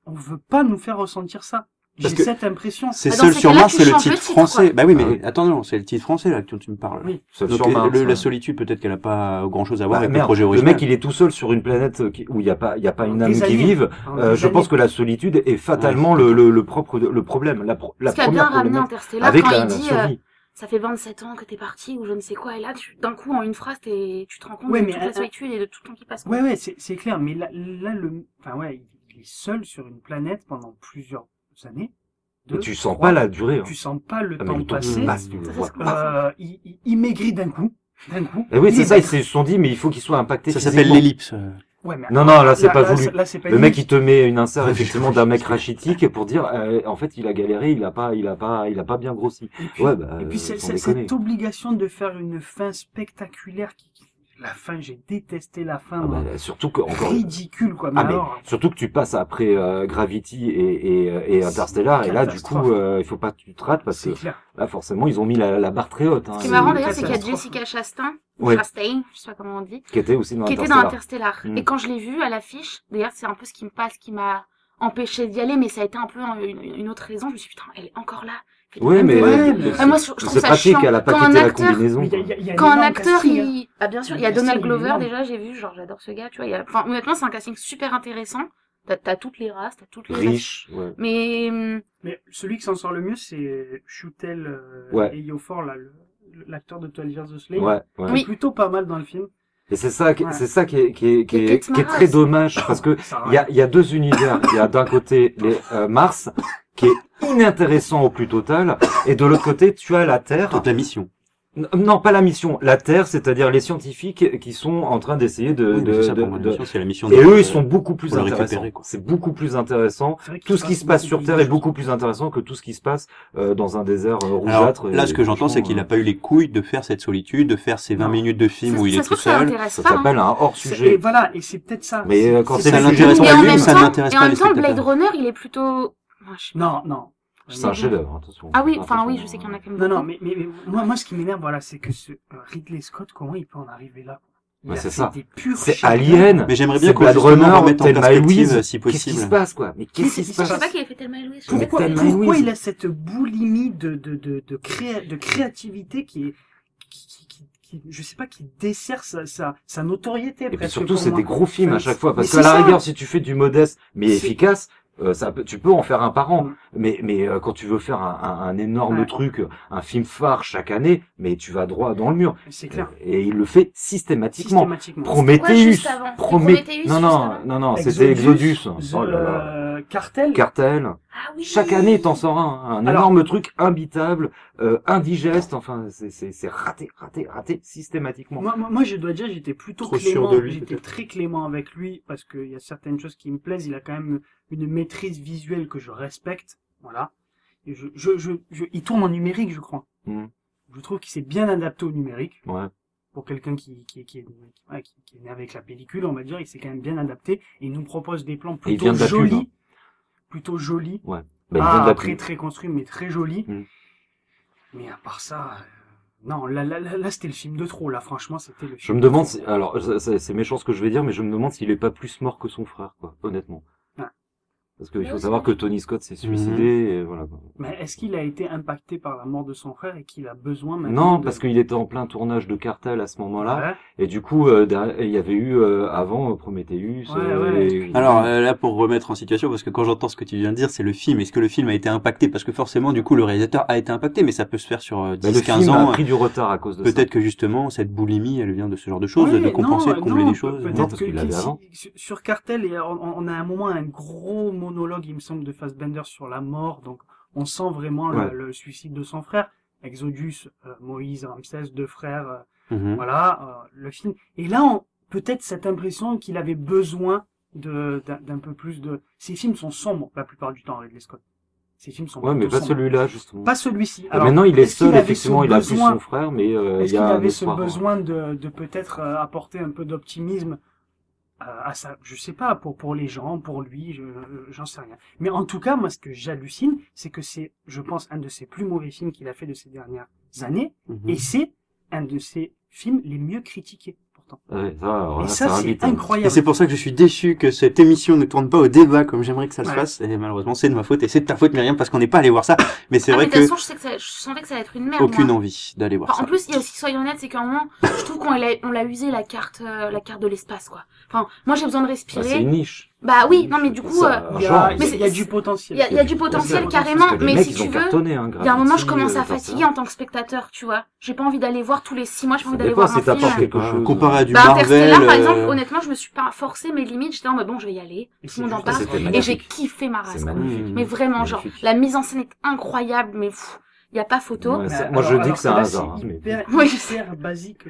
on veut pas nous faire ressentir ça. Parce J'ai que cette impression. C'est Dans Seul ces sur cas-là, Mars, tu c'est le changes titre le titre, français. quoi. Bah oui, mais Ah oui. attends, non, c'est le titre français là dont tu me parles. Oui. Seul Donc sur Mars, la ouais. solitude, peut-être qu'elle a pas grand-chose à voir Bah, avec le merde, projet le original. mec il est tout seul sur une planète où il y a pas une Des âme qui aliens. vive. Des Je pense aliens. que la solitude est fatalement Ouais. le problème. La Ce qui a bien première ramené problématique Interstellar avec quand la il dit survie. ça fait 27 ans que t'es parti ou je ne sais quoi, et là, d'un coup, en une phrase, tu te rends compte Ouais, de mais toute la solitude et de tout le temps qui passe. Ouais, c'est clair. Mais là, enfin ouais, il est seul sur une planète pendant plusieurs années. Et tu sens trois. pas la durée. Hein. Tu sens pas le Ah, mais temps le temps passer. passe, tu le Ça, vois. c'est cool. Il maigrit d'un coup. Et oui, Il c'est est ça, ils maigre. se sont dit, mais il faut qu'il soit impacté Ça s'appelle physiquement. l'ellipse. Ouais, mais Non, non, là, c'est pas voulu. Là, c'est pas Le une mec, il ellipse. te met une insert effectivement d'un mec rachitique pour dire, en fait, il a galéré, il a pas bien grossi. Et puis, Ouais, bah, et puis sans déconner. cette obligation de faire une fin spectaculaire la fin, j'ai détesté la fin. Ah moi. bah, surtout que encore. Ridicule, quoi. Mais Ah mais alors, surtout que tu passes après Gravity et Interstellar et là du coup Catastrophe. il faut pas que tu te rates parce que c'est clair. là forcément ils ont mis la barre très haute. Hein, Ce qui est C'est marrant une d'ailleurs, c'est qu'il y a catastrophe. Jessica Chastain, Ouais. Chastain, je sais pas comment on dit, qui était aussi dans qui était dans Interstellar. Interstellar. Mm. Et quand je l'ai vue à l'affiche, d'ailleurs, c'est un peu ce qui m'a empêché d'y aller, mais ça a été un peu une autre raison. Je me suis dit, putain, elle est encore là. Elle fait Oui même mais pas- Ouais, mais mais- moi, je trouve c'est ça pratique, chiant. elle a pas Quand quitté un la acteur- combinaison. Mais quoi. il y a Quand un énorme acteur, casting, hein. il... Ah bien sûr, Le il y a Donald casting, il est Glover énorme. déjà, j'ai vu, genre j'adore ce gars, tu vois. Enfin, honnêtement, c'est un casting super intéressant. T'as toutes les races, t'as toutes les races. Riche. Ouais. Mais Mais celui qui s'en sort le mieux, c'est Chutel Ouais. Ejiofor, là, l'acteur de 12 Years a Slave. Ouais. Ouais. Qui est Oui. plutôt pas mal dans le film. Et c'est ça, Ouais. c'est ça qui est Kate Mara très aussi. dommage parce que Ça il y a deux univers. Il y a d'un côté les Mars qui est inintéressant au plus total et de l'autre côté tu as la Terre. Toute la mission. Non, pas la mission. La Terre, c'est-à-dire les scientifiques qui sont en train d'essayer Oui, mais c'est ça, pour moi, la mission, c'est la mission. Et de- eux, ils sont beaucoup plus pour le intéressants. récupérer, quoi. C'est beaucoup plus intéressant. C'est vrai qu'il Tout ce qui se passe sur beaucoup Terre plus est beaucoup plus intéressant que tout ce qui se passe dans un désert Alors, rougeâtre. là, Et ce que j'entends, c'est qu'il a pas eu les couilles de faire cette solitude, de faire ces 20 Non. minutes de film où il est ça se tout trouve, ça seul. l'intéresse Ça pas. s'appelle un Et hors-sujet. voilà, et c'est peut-être ça. Mais quand c'est ça le l'intéresse sujet- pas Et en lui, même ça temps, n'intéresse et pas en les même temps, Blade spectateurs. Runner, il est plutôt... Moi, je- Non. C'est un chef-d'œuvre, attention. Ah oui, enfin Attention. oui, je sais qu'il y en a quand même Non, beaucoup. mais moi, ce qui m'énerve, voilà, c'est que ce Ridley Scott, comment il peut en arriver là? Il Ouais, a c'est fait ça. des purs C'est chefs-d'œuvre. Alien. Mais j'aimerais C'est bien qu'on Blade justement Runner, remette en Thelma et perspective, Louise. si Qu'est-ce qui se possible. passe, quoi? Mais qu'est-ce qui se Je Je passe? sais pas qu'il avait fait tellement Louis. Je sais Pourquoi, pas. Thelma et pourquoi Louise. il a cette boulimie de créativité qui je sais pas, qui dessert sa notoriété, Et puis presque surtout, pour c'est moi. des gros films Enfin, à chaque fois. Parce mais qu'à c'est la ça. rigueur, si tu fais du modeste mais C'est- efficace, tu peux en faire un par an. Mm. Mais quand tu veux faire un énorme Ouais. truc, un film phare chaque année, mais tu vas droit dans le mur. C'est clair. Et il le fait systématiquement. Systématiquement. Prometheus. juste avant Non, Prometheus, juste non, avant non, c'était Exodus. The, Oh là là. Cartel. Cartel. Ah oui. Chaque année, t'en sors un Alors- énorme truc imbitable, indigeste. Enfin, c'est raté systématiquement. Moi, je dois dire, j'étais plutôt Trop sûr clément. de lui, J'étais peut-être. très clément avec lui parce qu'il y a certaines choses qui me plaisent. Il a quand même une maîtrise visuelle que je respecte. Voilà. Et il tourne en numérique, je crois. Mhm. Je trouve qu'il s'est bien adapté au numérique. Ouais. Pour quelqu'un qui est né avec la pellicule, on va dire, il s'est quand même bien adapté. Et il nous propose des plans Et il vient plutôt de la pub, jolis. hein. Plutôt jolis. Bah, il vient de la Après, pub. très construit, mais très joli. Mhm. Mais à part ça, non, là, c'était le film de trop. Là, franchement, c'était le Je film me de demande trop. si, alors, c'est méchant ce que je vais dire, mais je me demande s'il est pas plus mort que son frère, quoi, honnêtement. Ouais. Parce qu'il faut Ouais, savoir c'est que Tony Scott s'est suicidé, et voilà, quoi. Mais est-ce qu'il a été impacté par la mort de son frère et qu'il a besoin maintenant Non, de... parce qu'il était en plein tournage de Cartel à ce moment-là, Ouais. et du coup, il y avait eu avant Prometheus. Ouais. et- Alors là, pour remettre en situation, parce que quand j'entends ce que tu viens de dire, c'est le film. Est-ce que le film a été impacté? Parce que forcément, du coup, le réalisateur a été impacté, mais ça peut se faire sur Bah, 10, le 15 film ans. a pris du retard à cause de ça. Peut-être que justement, cette boulimie, elle vient de ce genre de choses, Ouais, de compenser, non, de combler non, des choses. Non, Peut-être parce que qu'il l'avait si- avant. sur Cartel, on a à un moment un gros monologue, il me semble, de Fassbender sur la mort. Donc, on sent vraiment Ouais. le suicide de son frère. Exodus, Moïse, Ramsès, deux frères, Mhm. voilà, le film. Et là, peut-être cette impression qu'il avait besoin d'un peu plus de... Ces films sont sombres la plupart du temps, Ridley Scott. Ces films sont Ouais, mais plutôt pas sombres. celui-là, justement. Pas celui-ci. Et maintenant, il est est-ce qu'il seul, avait effectivement, ce il a plus besoin- son frère, mais il Est-ce y qu'il a avait le ce soir. besoin de peut-être apporter un peu d'optimisme à ça, je sais pas, pour les gens, pour lui, j'en sais rien. Mais en tout cas, moi, ce que j'hallucine, c'est que c'est, je pense, un de ses plus mauvais films qu'il a fait de ces dernières années, Mhm. et c'est un de ses films les mieux critiqués, pourtant. Ouais, ça, alors Et là, ça, c'est imbitable. Et incroyable. c'est pour ça que je suis déçu que cette émission ne tourne pas au débat comme j'aimerais que ça se Ouais. fasse. Et malheureusement, c'est de ma faute et c'est de ta faute, Myriam, parce qu'on n'est pas allé voir ça. Mais c'est Ah, vrai mais de toute que façon, je sentais que ça allait être une merde. aucune moi. envie d'aller voir Enfin, ça. en plus, il y a aussi, soyons honnêtes, c'est qu'à un moment, je trouve on l'a usé la carte de l'espace, quoi. Enfin, moi, j'ai besoin de Bah, c'est respirer. une niche. Bah oui, non, mais du coup, Ça, Il y genre, a, mais il y a c'est- du potentiel. il y a du potentiel carrément, parce que les mais mecs, si ils tu ont veux, cartonné, hein, il y a un moment, je Gravity, commence à Interstellar. fatiguer en tant que spectateur, tu vois. J'ai pas envie d'aller voir tous les 6 mois, j'ai pas Ça envie d'aller dépend voir si un film. t'apportes quelque chose. Comparé à du Bah, Interstellar, Marvel, par exemple, honnêtement, je me suis pas forcé mes limites, j'étais en mode bon, je vais y aller, Et tout le monde en c'est parle. juste- C'était Et j'ai magnifique. kiffé ma race, C'est quoi. magnifique. Mais vraiment, genre, Magnifique. la mise en scène est incroyable, mais il y a pas photo. Ouais, Mais moi, je dis que c'est un là, hasard. C'est mais- hyper, Oui. hyper basique.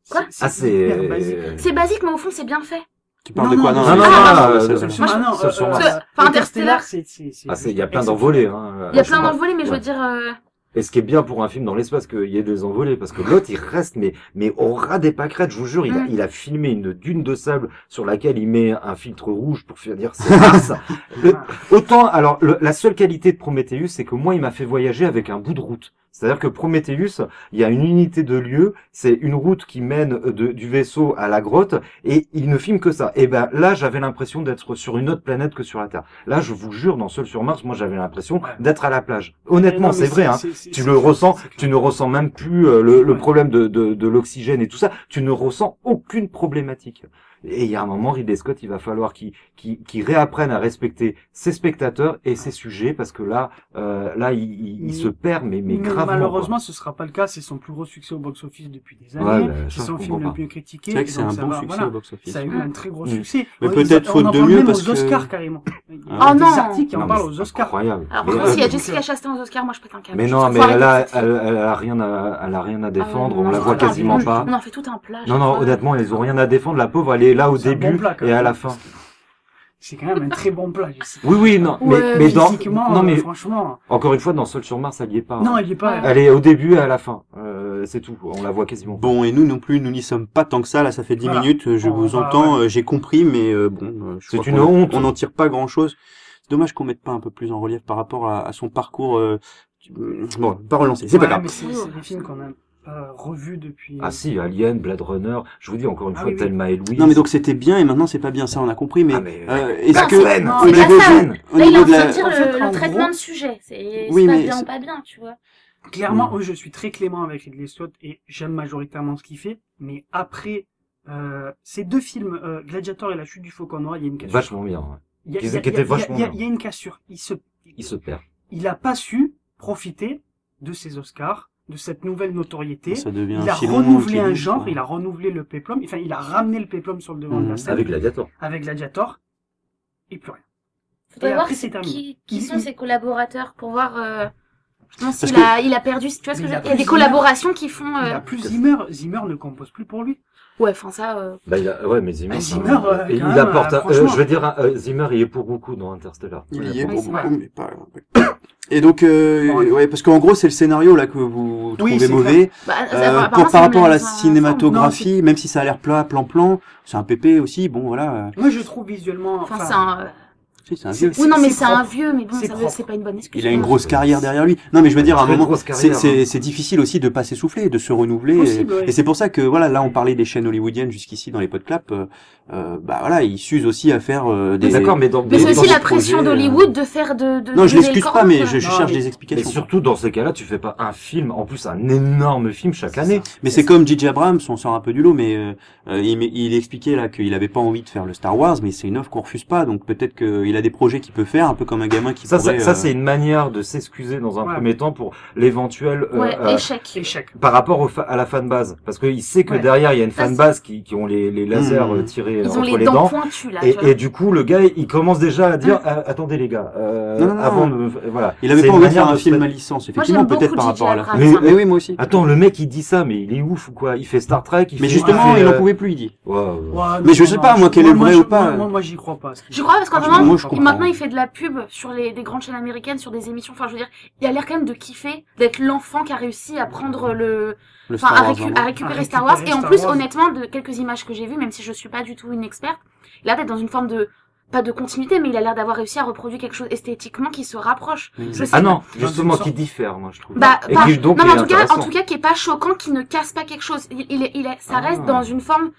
Quoi Ah, hyper basique. C'est basique, mais au fond, c'est bien fait. tu parles Non, de quoi? non, non, non, c'est- non, Moi, Moi, non, Seul sur Mars. Enfin, Interstellar, Ah, il y a plein d'envolées, hein. Il y a plein d'envolées, mais je veux Ouais. dire, Et ce qui est bien pour un film dans l'espace, qu'il y ait des envolées, parce que l'autre, il reste, mais au ras des pâquerettes, je vous jure, Mm. il a filmé une dune de sable sur laquelle il met un filtre rouge pour faire dire c'est Mars. Autant, alors, la seule qualité de Prometheus, c'est que moi, il m'a fait voyager avec un bout de route. C'est-à-dire que Prometheus, il y a une unité de lieu, c'est une route qui mène du vaisseau à la grotte, et il ne filme que ça. Et ben là, j'avais l'impression d'être sur une autre planète que sur la Terre. Là, je vous jure, dans Seul sur Mars, moi, j'avais l'impression Ouais. d'être à la plage. Honnêtement, Non, mais c'est vrai, hein. Tu le ressens, tu ne ressens même plus le Ouais. problème de l'oxygène et tout ça. Tu ne ressens aucune problématique. Et il y a un moment, Ridley Scott, il va falloir qu'il réapprenne à respecter ses spectateurs et ses sujets, parce que là, il se perd, mais gravement. Malheureusement, ce sera pas le cas. C'est son plus gros succès au box-office depuis des années. Ouais, bah, c'est ça, son je film comprends le plus critiqué. C'est vrai que et c'est donc un ça bon va, succès voilà. au box-office. Ça a eu un très gros Mm. succès. Mais Ouais, peut-être on faute en de parle mieux, même parce aux que- Oscars carrément. Il y a Ah des non. articles qui en Non, parlent mais aux c'est Oscars. incroyable. alors Mais, par contre, s'il y a donc, Jessica Chastain aux Oscars, moi, je pète un câble. mais Je non, trouve mais faut arrêter elle de- a rien à défendre. Ah ouais, On la non, voit non, quasiment non, pas. On en fait tout un plat. Non, non, honnêtement, ils ont rien à défendre. La pauvre, elle est là au C'est un début bon plat, quand et à même. la fin. C'est quand même un très bon plat, Jessica. Oui, oui, non, Ouais, mais dans, Physiquement, non, mais franchement. encore une fois, dans Seul sur Mars, elle y est pas. Non, il est pas. Elle est au début et à la fin. C'est tout. On la voit quasiment. Bon, et nous non plus, nous n'y sommes pas tant que ça. Là, ça fait 10 Voilà. minutes, je On vous va- entends, ouais. j'ai compris, mais je C'est crois une qu'on- honte. On n'en tire pas grand-chose. C'est dommage qu'on mette pas un peu plus en relief par rapport à son parcours. Bon, pas relancé, c'est pas Ouais, grave. mais c'est des films qu'on a revus depuis. Ah si, Alien, Blade Runner. Je vous dis encore une Ah fois, oui, oui. Thelma et Louise. Non, mais donc c'était bien et maintenant c'est pas bien, ça on a compris, mais, Ah, mais- est-ce Non, que c'est- non, au c'est niveau pas ça. de, au Là, il est niveau en de train la, de dire En fait, le en traitement gros- de sujet. C'est Oui, pas mais bien c'est- ou pas bien, tu vois. Clairement, Mm. oui, je suis très clément avec Ridley Scott et j'aime majoritairement ce qu'il fait. Mais après ces deux films, Gladiator et La Chute du Faucon Noir, il y a une cassure. Vachement bien. Ouais. Il y a- qui il y a- étaient il y a- vachement il y a- bien. il y a une cassure. Il se perd. Il a pas su profiter de ses Oscars, de cette nouvelle notoriété. ça devient Il a un filon renouvelé qui un bouge, genre, quoi. il a renouvelé le péplum, enfin il a ramené le péplum sur le devant de la Mhm. scène Avec Gladiator. avec Gladiator et plus rien. Faudrait Et voir après, c'est terminé. qui sont ses collaborateurs pour voir justement s'il Parce il a perdu. Tu vois ce que Il je a veux dire. Il y a des plus collaborations qui font. Il a plus Zimmer, Zimmer ne compose plus pour lui. Ouais, enfin ça. Bah, ouais, mais Zimmer. Ah, Zimmer, et quand il même, apporte. franchement. Je veux dire, Zimmer, il est pour beaucoup dans Interstellar. Il y est Oui, pour c'est beaucoup, vrai. mais pas. Et donc, Bon, ouais, parce qu'en gros, c'est le scénario là que vous Oui, trouvez c'est mauvais. Bah, Par rapport à la Non, cinématographie, même si ça a l'air plat, plan-plan, c'est un pépé aussi. Bon, voilà. Moi je trouve visuellement, Enfin, enfin, c'est un. Si, c'est un vieux. C'est- Oui, non, mais c'est c'est un propre. vieux, mais bon, C'est ça propre. c'est pas une bonne excuse. Il a une quoi. grosse carrière derrière lui. Non, mais je veux dire, à un Très moment, grosse carrière, c'est difficile aussi de pas s'essouffler, de se renouveler. Possible, oui. Et c'est pour ça que, voilà, là, on parlait des chaînes hollywoodiennes jusqu'ici dans les podcasts. Bah voilà, ils s'usent aussi à faire des. D'accord, mais dans Mais c'est dans aussi ce la pression projet, d'Hollywood de faire de Non, je les l'excuse pas, corps, mais quoi. je Non, cherche mais- des Mais explications. surtout dans ces cas-là, tu fais pas un film, en plus un énorme film chaque année. Mais c'est comme J.J. Abrams, on sort un peu du lot, mais il expliquait là qu'il avait pas envie de faire le Star Wars, mais c'est une offre qu'on refuse pas, donc peut-être qu'il a des projets qu'il peut faire, un peu comme un gamin qui Ça, pourrait. c'est une manière de s'excuser dans un Ouais. premier temps pour l'éventuel Ouais, échec. Échec. par rapport à la fanbase, parce qu'il sait que Ouais. derrière il y a une Ça, fanbase qui ont les lasers Mmh. tirés Ils ont entre les les dents dents. pointues, là. tu vois. Et du coup, le gars, il commence déjà à dire, attendez les gars, Non, non, avant non. de, voilà. Il avait C'est pas une envie de faire manière un film se- à licence, Moi, effectivement, j'aime peut-être beaucoup par J.J. rapport à la. Abrams. Mais oui, moi aussi. Attends, le mec il dit ça, mais il est ouf ou quoi? Il fait Star Trek, Mais fait, justement, fait, il en pouvait plus, il dit. Ouais, ouais. Ouais, Mais je sais pas, moi, quel est le vrai ou pas. Moi, j'y crois pas. Je crois parce qu'en Franchement, moment, moi, je comprends. maintenant il fait de la pub sur des grandes chaînes américaines, sur des émissions. Enfin, je veux dire, il a l'air quand même de kiffer d'être l'enfant qui a réussi à prendre Le enfin, Star à, Wars, récu- vraiment. à récupérer À Star Wars. récupérer Et en Star plus, Wars. honnêtement, de quelques images que j'ai vues, même si je suis pas du tout une experte, il a l'air d'être dans une forme de pas de continuité, mais il a l'air d'avoir réussi à reproduire quelque chose esthétiquement qui se rapproche. Oui. Je sais Ah non, Dans justement, une qui sorte- diffère, moi, je trouve. Bah, Et pas- qui, donc, non, mais est en intéressant. tout cas, qui est pas choquant, qui ne casse pas quelque chose. Ça Ah. reste dans une forme.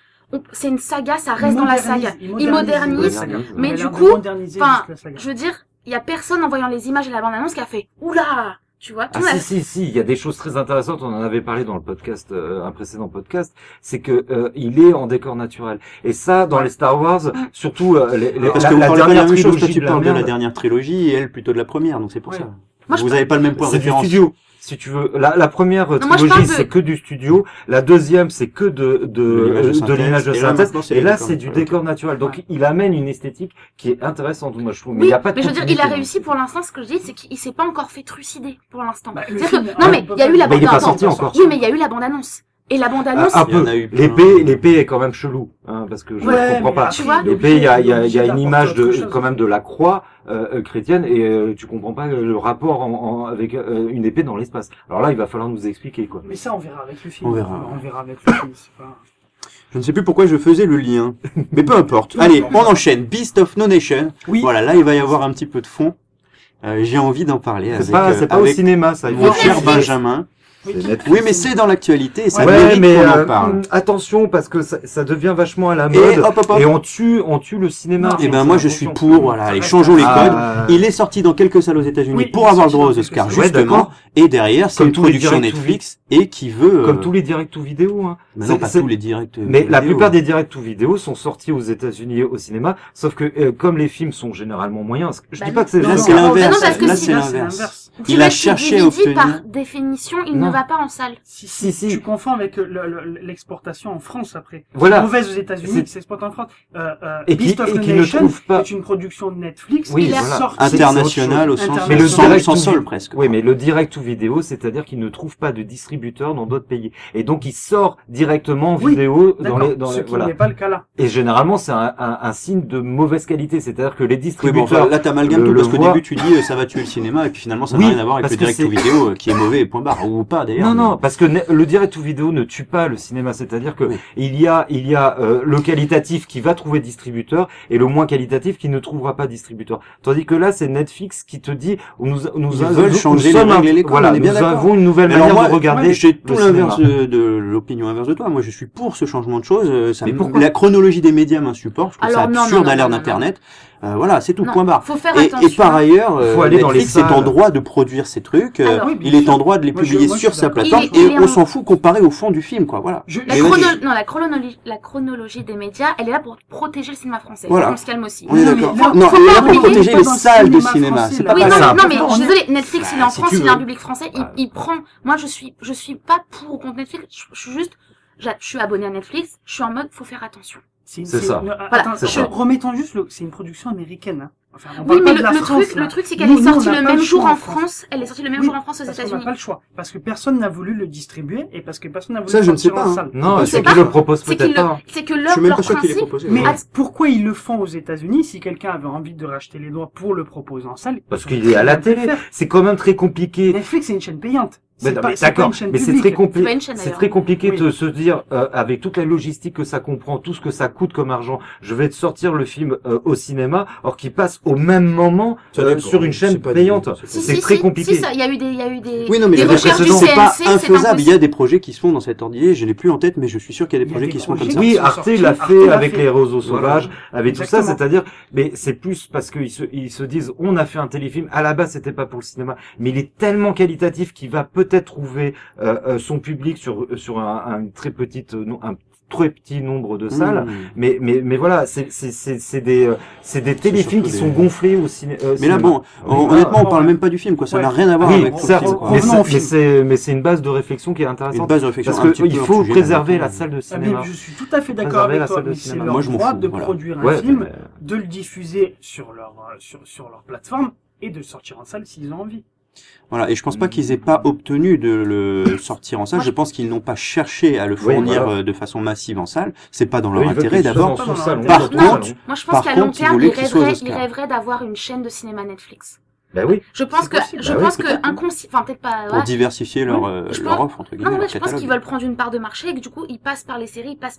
C'est une saga, ça reste dans la saga. Il la modernise. saga. mais Il a du l'air de coup, moderniser enfin, juste la saga. Je veux dire, il y a personne en voyant les images et la bande-annonce qui a fait oula, tu vois. Ah Tout le monde si, il y a des choses très intéressantes, on en avait parlé dans le podcast, un précédent podcast, c'est que il est en décor naturel. Et ça, dans les Star Wars, surtout Parce la, que vous la parlez pas de la dernière même chose, toi trilogie tu de la parles de la merde, dernière trilogie et elle plutôt de la première, donc c'est pour Ouais. ça. Moi, je Vous avez pas le même point de c'est du référence. studio. Si tu veux, la première moi, je parle trilogie, de- c'est que du studio. La deuxième, c'est que de l'image de Et là, synthèse. maintenant, c'est Et les là, décors c'est du naturels. décor naturel. Donc, il amène une esthétique qui est intéressante, moi, je trouve. Mais il Oui, n'y a pas de mais je veux dire, il a continuité. réussi pour l'instant. Ce que je dis, c'est qu'il s'est pas encore fait trucider pour l'instant. Bah, le C'est-à-dire film, que, non, mais il y a eu la Bah, il est pas bande-annonce. sorti encore. Oui, mais il y a eu la bande-annonce. Et la bande-annonce, Un Il y en peu. a eu L'épée est quand même chelou, hein, parce que je Ouais, comprends mais pas. tu vois, L'épée, il y a une d'apporter image autre chose. quand même de la croix chrétienne et tu comprends pas le rapport avec une épée dans l'espace. Alors là, il va falloir nous expliquer quoi. Mais ça, on verra avec le film. On verra. On verra avec le film. C'est pas... Je ne sais plus pourquoi je faisais le lien, mais peu importe. Allez, on enchaîne. Beast of No Nation. Oui. Voilà, là il va y avoir un petit peu de fond. J'ai envie d'en parler avec, C'est pas au avec cinéma, ça. il mon faut- cher Netflix. Benjamin. Oui, C'est Netflix. Oui, mais c'est dans l'actualité et ça Ouais, mérite mais qu'on en parle. attention parce que ça devient vachement à la Et mode hop, hop, hop. et on tue le cinéma. Non, Eh ben c'est moi un je suis bon pour, voilà, Ça allez, reste changeons les Ah, codes. Il est sorti dans quelques salles aux États-Unis Oui, pour il est avoir le sorti droit aux dans Oscars, quelques salles. justement. Ouais, d'accord. Et derrière, c'est Comme une tous les production directs Netflix et qui veut. Comme tous les directs ou vidéos. Hein. Mais non, pas C'est- tous les directs. Mais la vidéo. plupart des directs ou vidéos sont sortis aux États-Unis au cinéma, sauf que comme les films sont généralement moyens, je Bah, dis pas que c'est non, Là, non, c'est non, l'inverse. non, parce que Là, si- c'est Là, c'est l'inverse. l'inverse. Il a Direct cherché à DVD, obtenir. par définition, il Non. ne va pas en salle. Si. Tu confonds avec l'exportation en France après. Voilà. C'est mauvaise aux États-Unis C'est- qui s'exporte en France. Et Beast of et No qui ne Nation trouve pas. est une production de Netflix. Oui, Il est voilà. sorti. International au sens Mais le sans, direct sans ou sol vi- presque. Oui, mais le direct ou vidéo, c'est-à-dire qu'il ne trouve pas de distributeur dans d'autres pays. Et donc, il sort directement en Oui, vidéo dans D'accord. les, Ce qui voilà. n'est pas le cas là. Et généralement, c'est un signe de mauvaise qualité. C'est-à-dire que les Oui, bon, distributeurs, enfin, là t'amalgames le- tout parce le qu'au voit. début tu dis ça va tuer le cinéma et puis finalement ça n'a Oui, rien à voir avec parce le que direct c'est- ou vidéo qui est mauvais point barre ou pas d'ailleurs. non, parce que le direct ou vidéo ne tue pas le cinéma. C'est-à-dire que Oui. il y a le qualitatif qui va trouver distributeur et le moins qualitatif qui ne trouvera pas distributeur. Tandis que là, c'est Netflix qui te dit, nous veulent changer les sommes règles et les codes, voilà, on est bien nous d'accord. avons une nouvelle Mais alors manière moi, de regarder. j'ai tout le l'inverse cinéma. de l'opinion inverse de toi. Moi, je suis pour ce changement de choses. Mais pourquoi La chronologie des médias m'insupporte. Je trouve ça Alors, non, absurde non, à l'ère non, non, d'Internet. Voilà, c'est tout, Non, point barre. faut faire Et attention. par ailleurs, Faut aller dans les Netflix est en salles. droit de produire ces trucs. Alors, oui, bien il est sûr. en droit de les Moi, je- publier moi, je sur suis sa d'accord. plateforme Il est et en- on s'en fout comparé au fond du film, quoi. Voilà. Je- Mais vas-y. La chronologie des médias, elle est là pour protéger le cinéma français. Voilà. Faut qu'on se calme aussi. On est Non, d'accord. mais là, Non, faut il est pas là pour oublier, protéger pas les dans le salles de cinéma cinéma. français, C'est là. pas Oui, non, ça. mais, non, mais On je suis est- désolée, Netflix, il est en si France, tu il est un veux. public français, il prend, moi, je suis pas pour ou contre Netflix, je suis juste, je suis abonné à Netflix, je suis en mode, faut faire attention. C'est ça. Voilà, Attends, c'est ça. remettons juste c'est une production américaine. Hein. Enfin, on Oui, parle mais pas de la France, là. le truc, c'est qu'elle Nous, est nous, sortie on n'a le pas même le jour choix en en France. France, elle est sortie le même Oui, jour en France aux Parce qu'on n'a États-Unis. pas le choix. Parce que personne n'a voulu le distribuer et parce que personne n'a voulu Ça, le je ne sais sortir pas, en hein. salle. Non, On c'est sait qu'ils pas. le proposent C'est peut-être pas. que Je leur suis même pas leur sûr qu'il est principe, proposé. Mais ouais. pourquoi ils le font aux États-Unis si quelqu'un avait envie de racheter les droits pour le proposer en salle? Parce qu'il est à la télé. C'est quand même très compliqué. Netflix, c'est une chaîne payante. C'est non, pas- mais c'est pas d'accord, une chaîne mais c'est publique. très C'est pas compliqué. une chaîne C'est d'ailleurs. très compliqué Oui. de se dire avec toute la logistique que ça comprend, tout ce que ça coûte comme argent, je vais te sortir le film au cinéma, or qu'il passe au même moment Ça dépend, sur une c'est chaîne pas payante. du- C'est très compliqué. Si, ça, il y a eu des Oui, non, mais des la recherches du précédente, c'est pas CNC, c'est infaisable. Il y a impossible. des projets qui se font dans cet ordre. Je l'ai plus en tête, mais je suis sûr qu'il y a des Il y a projets des qui se font comme projets ça. qui Oui, sont Arte sortis, l'a Arte fait l'a avec fait. les roseaux Voilà. sauvages, avec tout ça, Exactement. c'est-à-dire, mais c'est plus parce qu'ils se disent, on a fait un téléfilm, à la base c'était pas pour le cinéma, mais il est tellement qualitatif qu'il va peut-être trouver son public sur un très petite, un très petit nombre de salles. Mmh. Mais voilà, c'est des téléfilms surtout qui des- sont gonflés au cinéma. Mais là, bon, honnêtement, on parle même pas du film, quoi. Ça Ouais. n'a rien à voir Oui, avec tout le certes, film, quoi. mais Revenons au c'est une base de réflexion qui est Une intéressante. base de réflexion. Parce un petit qu'il peu faut hors sujet, préserver là, la salle de Ah, mais cinéma. je suis tout à fait d'accord Préserver avec la toi, salle de mais c'est cinéma. leur Moi, je m'en droit fous, de voilà. produire un Ouais, film, mais- de le diffuser sur leur plateforme et de le sortir en salle s'ils ont envie. Voilà, et je pense pas qu'ils aient pas obtenu de le sortir en salle. Moi, Je pense qu'ils n'ont pas cherché à le fournir voilà. de façon massive en salle. C'est pas dans Eux, leur ils veulent intérêt quelque chose d'abord. dans son salon, Par dans son contre, salon. Moi, je Par pense qu'à long contre, ils terme, voulaient ils qu'il soit aux rêveraient, Oscars. d'avoir une chaîne de cinéma Netflix. Ben oui. Je pense C'est que, possible. je Bah oui, pense que peut-être, oui. enfin, peut-être pas, Pour voilà. diversifier leur, Je leur pense- offre, entre guillemets, Non, leur ouais, je pense catalogue. qu'ils veulent prendre une part de marché et que du coup, ils passent par les séries, ils passent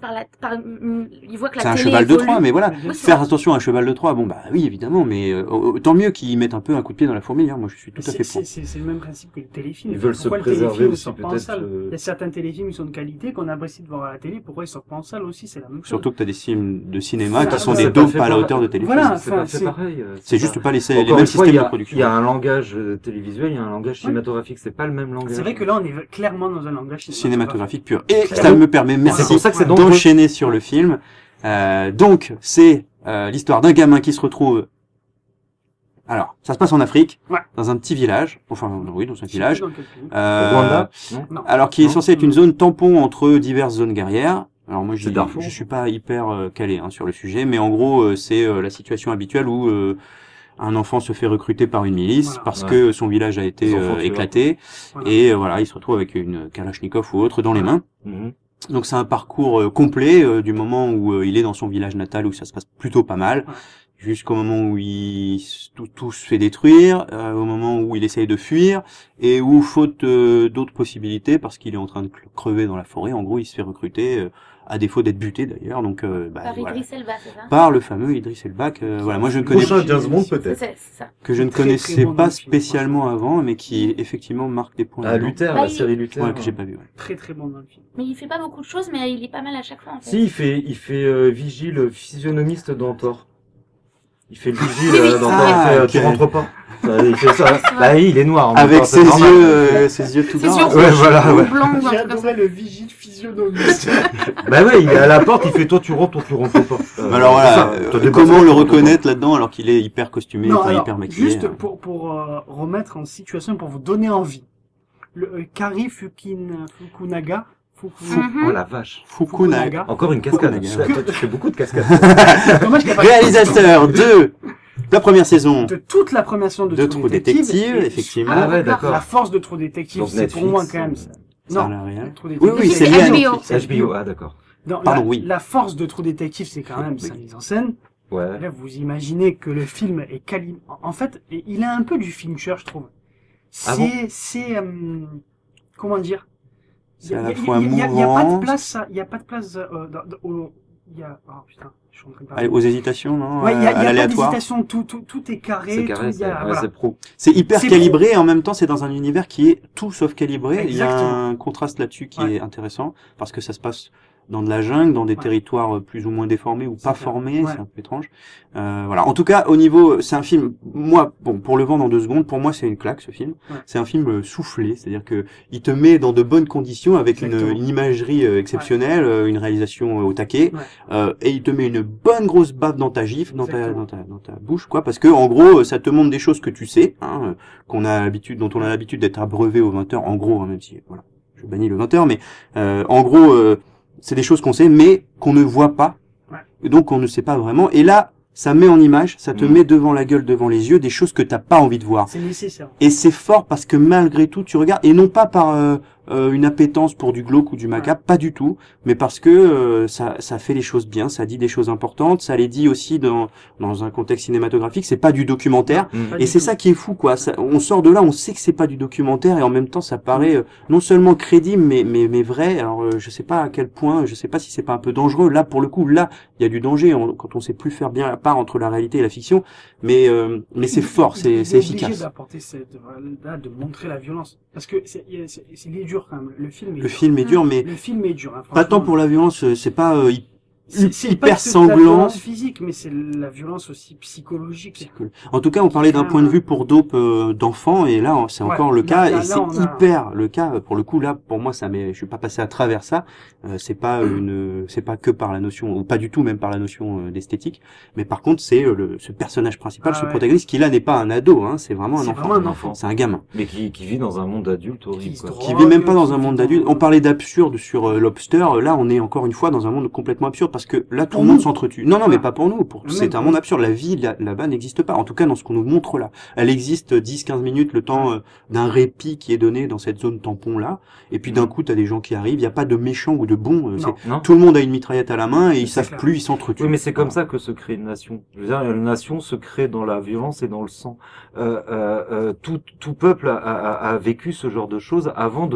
ils voient que la C'est un télé cheval de évolue. Troie, mais voilà. Bien Oui, c'est Faire vrai. attention à un cheval de Troie, bon, bah oui, évidemment, mais tant mieux qu'ils mettent un peu un coup de pied dans la fourmilière. Moi, je suis tout à fait pour. C'est le même principe que le téléfilm. Ils veulent se Pourquoi le préserver téléfilm ne aussi, sort pas en peut-être, salle Il y a certains téléfilms qui sont de qualité qu'on apprécie de voir à la télé. Pourquoi ils sortent pas en salle aussi? C'est la même chose. Surtout que t'as des films de cinéma Voilà, qui sont c'est des pas dopes fait à la par- hauteur de téléfilm. Voilà. C'est pas enfin, fait c'est- pareil. C'est juste pas les Encore mêmes une fois, systèmes il y de a- production. Il y a un langage télévisuel, il y a un langage cinématographique, c'est pas le même langage. C'est vrai que là, on est clairement dans un langage Cinématographique pur. Et Clairement. ça me permet, C'est merci, pour ça que c'est dangereux. d'enchaîner sur le film. Donc, c'est l'histoire d'un gamin qui se retrouve. Alors, ça se passe en Afrique, Ouais. dans un petit village. Enfin, oui, dans un village. Dans quel pays Euh, Rwanda, non? Non. alors, qui est Non. censé être une zone tampon entre diverses zones guerrières. Alors moi, C'est Darfour. je suis pas hyper calé sur le sujet, mais en gros, c'est la situation habituelle où un enfant se fait recruter par une milice Voilà. parce Ouais. que son village a été Les enfants tueurs. éclaté, Voilà. et voilà, il se retrouve avec une Kalachnikov ou autre dans les mains. Mhm. Donc c'est un parcours complet du moment où il est dans son village natal, où ça se passe plutôt pas mal, Ouais. jusqu'au moment où tout se fait détruire, au moment où il essaye de fuir, et où, faute d'autres possibilités, parce qu'il est en train de crever dans la forêt, en gros il se fait recruter, à défaut d'être buté d'ailleurs, donc Par voilà. Idriss Elba, c'est ça? Par le fameux Idriss Elba, voilà, moi je ne connais Prochain James Bond, C'est peut-être. ça. que je ne Très, connaissais très bon dans pas le film, spécialement avant, mais qui effectivement marque des points. Ah, dedans. Luther, Bah, la il- série Luther. Ouais, que j'ai pas vu. Ouais. Très très bon dans le film. Mais il fait pas beaucoup de choses, mais il est pas mal à chaque fois, en fait. Si, il fait vigile physionomiste dans Thor. Il fait le vigile Oui, oui. dans Thor, Ah, il fait, ok. tu rentres pas. Il fait ça. C'est vrai. Bah, il est noir. en même Avec temps, ses c'est normal. yeux tout Ses blancs. yeux Ouais, rouges voilà, ou ouais. blancs ou un J'ai truc comme ça. adoré le vigile physionomiste. Bah ouais, il est à la porte, il fait toi tu rentres pas. Mais alors c'est voilà, ça. Toi, des comment personnes, le tu rentres reconnaître là-dedans alors qu'il est hyper costumé, Non, enfin alors, hyper maquillé. juste hein. pour remettre en situation, pour vous donner envie. Le Kari Fukunaga, pas. Mhm. Oh la vache. Fukunaga. Encore une cascade. Fukunaga. Toi, tu fais beaucoup de cascades. dommage qu'il n'y a pas Réalisateur de la première saison de toute la première saison de de True True Détective, et effectivement. Ah ouais, La d'accord. force de True Détective, Donc c'est pour Netflix, moi quand même. Ça a Non, l'air réel. True Oui, Détective, oui, c'est c'est lié à HBO. Netflix. C'est HBO, ah d'accord. Non, Pardon, oui. La force de True Détective, c'est quand même sa mise en scène. Ouais. Là, vous imaginez que le film est calibré. En fait, il a un peu du Fincher, je trouve. Ah C'est comment dire? C'est à la fois Il y a pas de mouvant. place, il y a pas de place il y a, oh putain, je suis en train de Allez, parler. aux hésitations, non Ouais, il y a à pas l'aléatoire. d'hésitation, tout est carré, C'est carré, tout, il y a, ouais, voilà. c'est pro. C'est hyper C'est calibré et en même temps c'est dans un univers qui est tout sauf calibré. Il y a Exactement. un contraste là-dessus qui Ouais. est intéressant parce que ça se passe dans de la jungle, dans des Ouais. territoires plus ou moins déformés ou C'est pas clair. formés, Ouais. c'est un peu étrange. Voilà. En tout cas, au niveau, c'est un film. Moi, bon, pour le vendre en 2 secondes, pour moi c'est une claque ce film. Ouais. C'est un film soufflé, c'est-à-dire que il te met dans de bonnes conditions avec Exactement. une imagerie exceptionnelle, une réalisation au taquet, Ouais. et il te met une bonne grosse baffe dans ta gifle, dans Exactement. ta bouche, quoi, parce que en gros, ça te montre des choses que tu sais, hein, dont on a l'habitude d'être abreuvé aux 20h, en gros, hein, même si, voilà, je bannis le 20h, mais en gros, c'est des choses qu'on sait, mais qu'on ne voit pas, Ouais. et donc on ne sait pas vraiment. Et là, ça met en image, ça te met devant la gueule, devant les yeux, des choses que t'as pas envie de voir. C'est nécessaire. Et c'est fort parce que malgré tout, tu regardes, et non pas par une appétence pour du glauque ou du macabre, pas du tout, mais parce que ça fait les choses bien, ça dit des choses importantes, ça les dit aussi dans un contexte cinématographique, c'est pas du documentaire, Pas et du c'est tout. ça qui est fou, quoi. On sort de là, on sait que c'est pas du documentaire, et en même temps ça paraît non seulement crédible, mais vrai. Alors je sais pas à quel point, je sais pas si c'est pas un peu dangereux. Là, pour le coup, là, il y a du danger quand on sait plus faire bien la part entre la réalité et la fiction, mais c'est fort, c'est Il est obligé efficace. d'apporter là, de montrer la violence. Parce que il est dur quand même. Le film est Le dur. film est dur, mais Le film est dur. Hein, pas tant franchement. pour la violence, c'est pas C'est hyper pas que de la sanglant. violence physique, mais c'est la violence aussi psychologique. En tout cas, on parlait d'un point de vue pour Dope d'enfant, et là, c'est Ouais, encore le là- cas, là- et là, c'est on a- hyper le cas. Pour le coup, là, pour moi, je suis pas passé à travers ça. C'est pas c'est pas que par la notion, ou pas du tout même par la notion d'esthétique, mais par contre, c'est ce personnage principal, Ah ce ouais. protagoniste, qui là n'est pas un ado, hein, c'est vraiment un C'est enfant. vraiment un enfant. C'est un gamin. Mais qui vit dans un monde adulte horrible, Qui se quoi. drogue. Qui vit même pas dans un qui monde vit d'adulte. dans- On parlait d'absurde sur Lobster. Là, on est encore une fois dans un monde complètement absurde parce que là, tout Pour le monde nous. s'entretue. Non, mais Voilà. pas pour nous. Même C'est un pour monde nous. absurde. La vie là-bas n'existe pas. En tout cas, dans ce qu'on nous montre là. Elle existe 10-15 minutes, le temps d'un répit qui est donné dans cette zone tampon là. Et puis d'un coup, t'as des gens qui arrivent. Il n'y a pas de méchants ou de bons. Non. Non? Tout le monde a une mitraillette à la main et ils C'est savent clair. plus, ils s'entretuent. Oui, mais c'est comme ça que se crée une nation. Je veux dire, une nation se crée dans la violence et dans le sang. Tout peuple a vécu ce genre de choses avant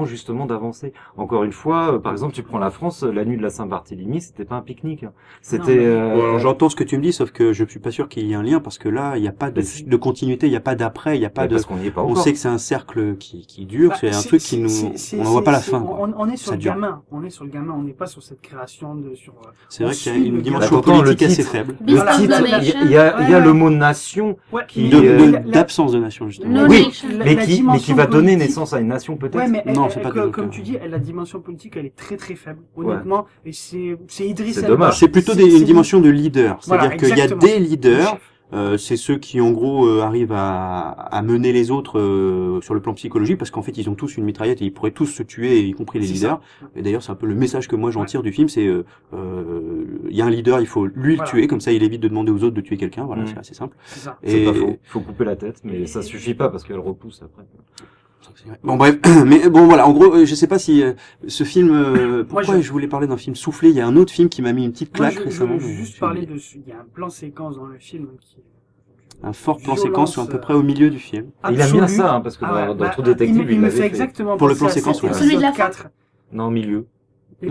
justement d'avancer. Encore une fois, par exemple, tu prends la France, la nuit de la Saint-Barthélemy, c'était pas un pique-nique. Hein. C'était. mais- Bon, alors, j'entends ce que tu me dis, sauf que je suis pas sûr qu'il y ait un lien parce que là, il n'y a pas Bah, si. de continuité, il n'y a pas d'après, il n'y a pas de. parce qu'on n'y est pas On encore. sait que c'est un cercle qui dure, Bah, c'est un truc qui nous, on n'en voit pas la fin. Quoi. On est sur Ça le dure. gamin. On est sur le gamin. On n'est pas sur cette création C'est vrai on qu'il y a suit une le dimension gamin. Pourtant, politique le assez titre- faible. Beast Voilà. of Il the y a, Nation. il y a Ouais. le mot nation Ouais, qui, D'absence de nation, justement. No Oui, Nation. mais la qui dimension va donner politique- naissance à une nation peut-être. Ouais, mais Non, c'est pas comme, développé. tu dis, la dimension politique, elle est très très faible, honnêtement. Et c'est Idriss C'est Elba. dommage. C'est plutôt C'est- une c'est- dimension de leader. Voilà, C'est-à-dire qu'il y a exactement. des leaders, Le chef. c'est ceux qui en gros arrivent à mener les autres sur le plan psychologique parce qu'en fait ils ont tous une mitraillette et ils pourraient tous se tuer, y compris les C'est leaders. Et d'ailleurs c'est un peu le message que moi j'en tire du film, c'est il y a un leader, il faut lui Voilà. le tuer, comme ça il évite de demander aux autres de tuer quelqu'un. Voilà, Mm. c'est assez simple. C'est ça. C'est Et pas faux. Il faut couper la tête, mais ça suffit pas parce qu'elle repousse après. bon bref, mais bon voilà, en gros je sais pas si ce film pourquoi Moi, je voulais parler d'un film soufflé, il y a un autre film qui m'a mis une petite Moi, claque je récemment. veux mais juste j'ai parler oublié. de. Il y a un plan séquence dans le film qui. Un fort plan violence, séquence à peu près au milieu du film. Et il aime bien ça, hein, parce que Ah ouais, dans bah, True Detective, il me l'avait fait exactement Pour le penser plan à séquence, cet ouais. Celui de la épisode fin 4. Non, milieu.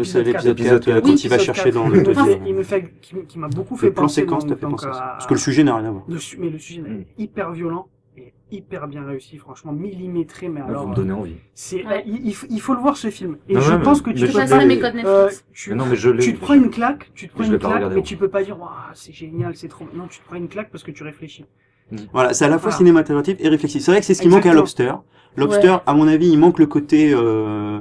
C'est l'épisode L'épisode 4 4. quand il va L'épisode chercher 4. dans Il le me taudis. fait, il me fait, qui m'a beaucoup fait Le plan penser séquence donc, t'a fait penser à ça. à- Parce que le sujet n'a rien à voir. mais le sujet Mm. est hyper violent et hyper bien réussi, franchement millimétré, mais Vous alors me donnez envie. c'est Ouais. il faut le voir ce film. Et Non, je ouais, pense mais- que mais tu je Je peux passerai l'ai- mes codes Netflix. tu, Mais non, mais je l'ai. tu te prends une claque, Je l'ai pas regardé, mais moi. tu peux pas dire waouh, c'est génial, c'est trop. Non, tu te prends une claque parce que tu réfléchis. Voilà, c'est à la fois Voilà. cinématographique et réflexif. C'est vrai que c'est ce qui manque à Exactement. Lobster. Lobster, à mon avis, il manque le côté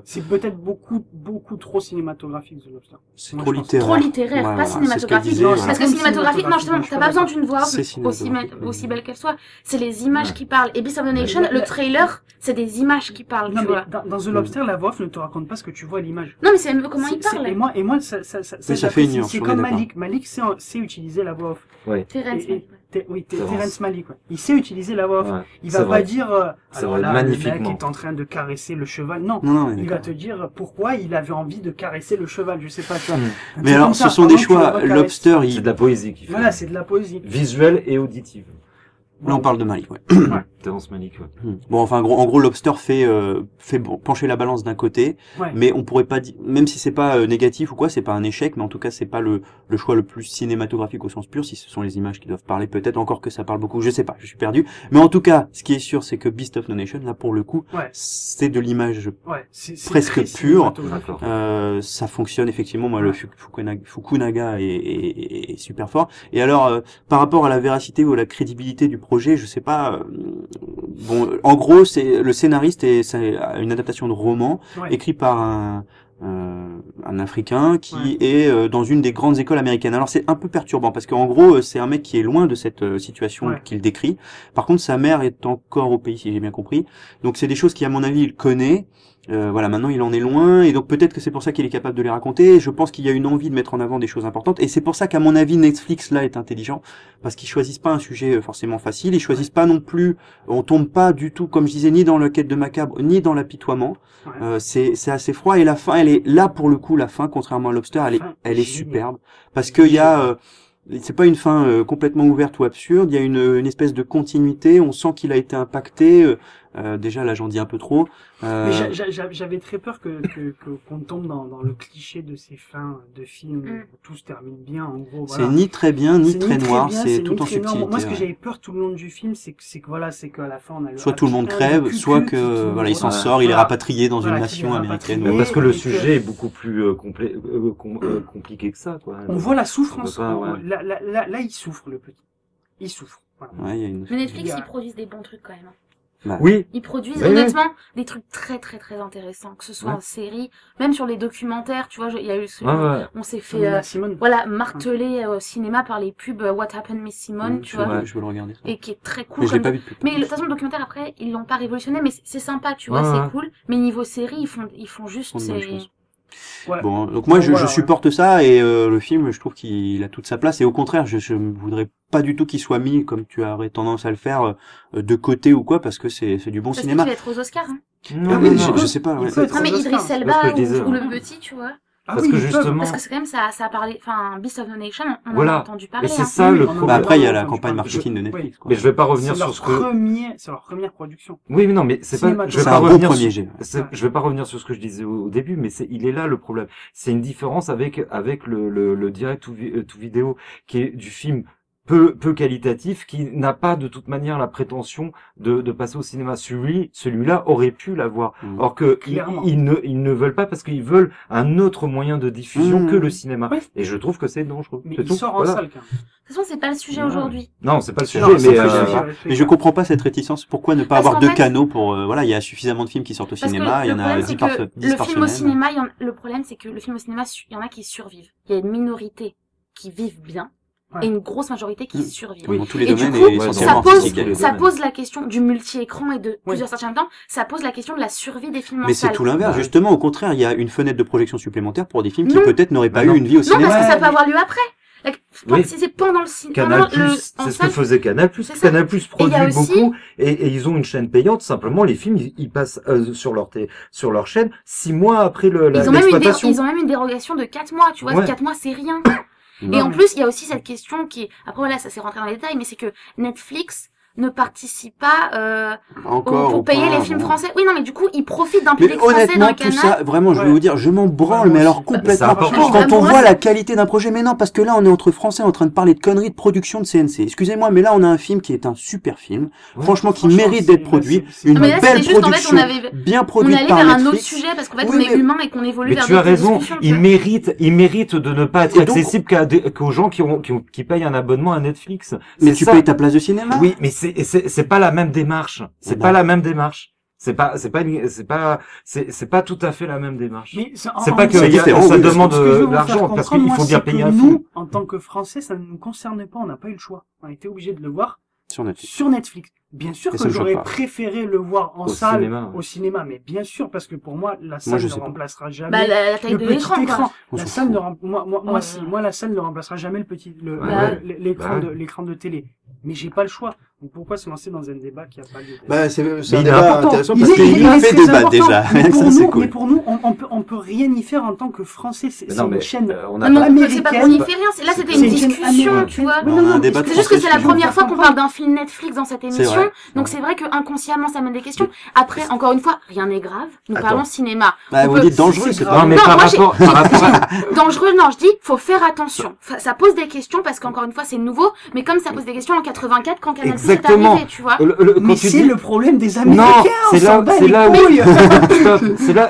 C'est peut-être beaucoup trop cinématographique The Lobster. c'est Moi, trop je pense. littéraire. Trop littéraire, Ouais, pas voilà, c'est ce qu'elle cinématographique. disait, Non, voilà. Parce que Comme cinématographique, non, justement, cinématographique, t'as pas besoin d'une voix C'est cinématographique. aussi belle qu'elle soit. C'est les images Ouais. qui parlent. Et Beast of the Nation, la- le trailer, c'est des images qui parlent, Non, tu mais vois. dans The Lobster, la voix off ne te raconte pas ce que tu vois à l'image. Non, mais c'est un peu comment il C'est- parle. Et moi, ça Oui, ça j'apprécie. fait une nuance, C'est on est comme d'accord. Malik. Malik sait utiliser la voix off. Terrence, Et- Oui, Terrence. Terrence Malik, ouais. Il sait utiliser la voix off. Ouais, Il c'est va vrai. pas dire, C'est alors vrai, là, le mec magnifiquement. est en train de caresser le cheval. Non. Non, non, Il va te dire pourquoi il avait envie de caresser le cheval, je sais pas, tu vois. Un mais truc alors, comme ce ça. sont Pendant des que tu le choix. vois caresser. Lobster, C'est de la poésie qu'il fait. Voilà, c'est de la poésie. Visuelle et auditive. là, on parle de Malik, ouais. Terrence Malick, ouais. Bon, enfin, en gros, Lobster fait pencher la balance d'un côté, Ouais. mais on pourrait pas dire, même si c'est pas négatif ou quoi, c'est pas un échec, mais en tout cas, c'est pas le choix le plus cinématographique au sens pur, si ce sont les images qui doivent parler, peut-être encore que ça parle beaucoup, je sais pas, je suis perdu. Mais en tout cas, ce qui est sûr, c'est que Beast of No Nation, là, pour le coup, Ouais. c'est de l'image Ouais, c'est presque très pur. cinématographique. D'accord. ça fonctionne effectivement. Moi, le Ouais. Fukunaga est super fort. Et alors, par rapport à la véracité ou à la crédibilité du projet, je sais pas. Bon, en gros, c'est le scénariste c'est une adaptation de roman Ouais. écrit par un Africain qui est dans une des grandes écoles américaines. Alors c'est un peu perturbant parce qu'en gros c'est un mec qui est loin de cette situation Ouais. qu'il décrit. Par contre sa mère est encore au pays si j'ai bien compris. Donc c'est des choses qui à mon avis il connaît. Voilà, maintenant il en est loin, et donc peut-être que c'est pour ça qu'il est capable de les raconter. Je pense qu'il y a une envie de mettre en avant des choses importantes, et c'est pour ça qu'à mon avis Netflix là est intelligent, parce qu'ils choisissent pas un sujet forcément facile, ils choisissent pas non plus, on tombe pas du tout, comme je disais, ni dans le quête de macabre, ni dans l'apitoiement. C'est assez froid, et la fin, elle est là pour le coup, la fin, contrairement à Lobster, elle est superbe, parce qu'il y a c'est pas une fin complètement ouverte ou absurde, il y a une espèce de continuité, on sent qu'il a été impacté. Déjà là j'en dis un peu trop. Mais j'avais très peur qu'on tombe dans le cliché de ces fins de films où tout se termine bien, en gros. Voilà. C'est ni très bien ni très noir, c'est tout en subtilité. Moi, ce que j'avais peur tout le long du film, c'est qu'à la fin on a soit tout le monde crève, soit que voilà il s'en sort, il est rapatrié dans une nation américaine. Parce que le sujet est beaucoup plus compliqué que ça, quoi. On voit la souffrance. Là, il souffre, le petit. Il souffre. Voilà. Ouais, il y a une... Mais Netflix, ils produisent des bons trucs quand même. Bah. Oui. Ils produisent honnêtement des trucs très très très intéressants, que ce soit en série, même sur les documentaires, tu vois, il y a eu on s'est fait marteler au cinéma par les pubs What Happened Miss Simone, tu vois. Je veux le regarder. Ça. Et qui est très cool. Mais je l'ai pas vu. Mais de toute façon le documentaire après, ils l'ont pas révolutionné, mais c'est sympa, tu vois, c'est cool. Mais niveau série, ils font juste Bon, donc moi je supporte ça, et le film, je trouve qu'il a toute sa place, et au contraire, je voudrais pas du tout qu'il soit mis, comme tu aurais tendance à le faire, de côté ou quoi, parce que c'est du bon cinéma. Parce qu'il va être aux Oscars, hein. Non, je sais pas. Ouais. Non, mais Idriss Elba ou le petit, tu vois. Parce que justement, parce que c'est quand même ça a parlé, enfin Beast of no Nation, on en a entendu parler. Mais c'est ça le problème. Bah après il y a la campagne marketing de Netflix. Quoi. Mais je vais pas revenir sur ce que c'est leur première production. Oui, mais non, mais c'est pas. Je vais pas revenir. Je vais pas revenir sur ce que je disais au début, mais il est là le problème. C'est une différence avec le direct to vidéo qui est du film peu qualitatif, qui n'a pas de toute manière la prétention de passer au cinéma. Celui-là aurait pu l'avoir. Or que ils ne veulent pas, parce qu'ils veulent un autre moyen de diffusion que le cinéma. Oui. Et je trouve que c'est dangereux. Mais il sort en salle, quand même. De toute façon, c'est pas le sujet aujourd'hui. Non, c'est pas le sujet, mais je comprends pas cette réticence. Pourquoi ne pas avoir deux canaux pour, il y a suffisamment de films qui sortent au cinéma, il y en a 10 par semaine. Le film au cinéma, le problème, c'est que le film au cinéma, il y en a qui survivent. Il y a une minorité qui vivent bien. Et une grosse majorité qui survit. Oui, dans tous les et domaines, du coup, essentiellement ça pose la question du multi-écran et de plusieurs sorties en même temps. Ça pose la question de la survie des films en salle. Mais c'est tout l'inverse. Justement, au contraire, il y a une fenêtre de projection supplémentaire pour des films qui peut-être n'auraient pas eu une vie au cinéma. Non, parce que ça peut avoir lieu après. Si c'est pendant le cinéma. Canal+, c'est ce que faisait Canal+. Canal+ produit beaucoup, et ils ont une chaîne payante. Simplement, les films, ils passent sur leur chaîne 6 mois après l'exploitation. Ils ont même une dérogation de 4 mois, tu vois. 4 mois, c'est rien. Et en plus, il y a aussi cette question qui est, après voilà, ça s'est rentré dans les détails, mais c'est que Netflix ne participe pas pour payer les films français. Oui, non, mais du coup, ils profitent d'un public français dans le canal. Tout ça, vraiment, je vais vous dire, je m'en branle, mais alors complètement. Quand on voit la qualité d'un projet, mais non, parce que là, on est entre Français en train de parler de conneries de production de CNC. Excusez-moi, mais là, on a un film qui est un super film, franchement, qui mérite d'être produit, une belle production, bien produite par Netflix. On allait vers un autre sujet, parce qu'en fait, on est humain et qu'on évolue vers d'autres discussions. Mais tu as raison, il mérite de ne pas être accessible qu'aux gens qui payent un abonnement à Netflix. Mais tu payes ta place de cinéma? Oui, mais c'est pas la même démarche. C'est pas la même démarche. C'est pas tout à fait la même démarche. C'est pas que ça demande de l'argent, parce qu'il faut bien payer un film. Nous, en tant que Français, ça ne nous concerne pas, on n'a pas eu le choix. On a été obligé de le voir sur Netflix. Bien sûr que j'aurais préféré le voir en salle, au cinéma, mais bien sûr, parce que pour moi, la salle ne remplacera jamais la taille de l'écran. La salle moi, la salle ne remplacera jamais l'écran de télé. Mais j'ai pas le choix. Donc pourquoi se lancer dans un débat qui a pas lieu? C'est un débat intéressant parce qu'il fait débat déjà. Mais pour nous, on peut rien y faire en tant que Français. C'est une chaîne américaine. C'est pas qu'on y fait rien. Là, c'était une discussion, tu vois. C'est juste que c'est la première fois qu'on parle d'un film Netflix dans cette émission. Donc c'est vrai que inconsciemment, ça mène des questions. Après, encore une fois, rien n'est grave. Nous parlons cinéma. Vous dites dangereux, c'est pas. Non, mais par rapport dangereux, non, je dis, faut faire attention. Ça pose des questions parce qu'encore une fois, c'est nouveau. Mais comme ça pose des questions en 84 quand Canal+ est arrivé, tu vois. Mais c'est le problème des Américains.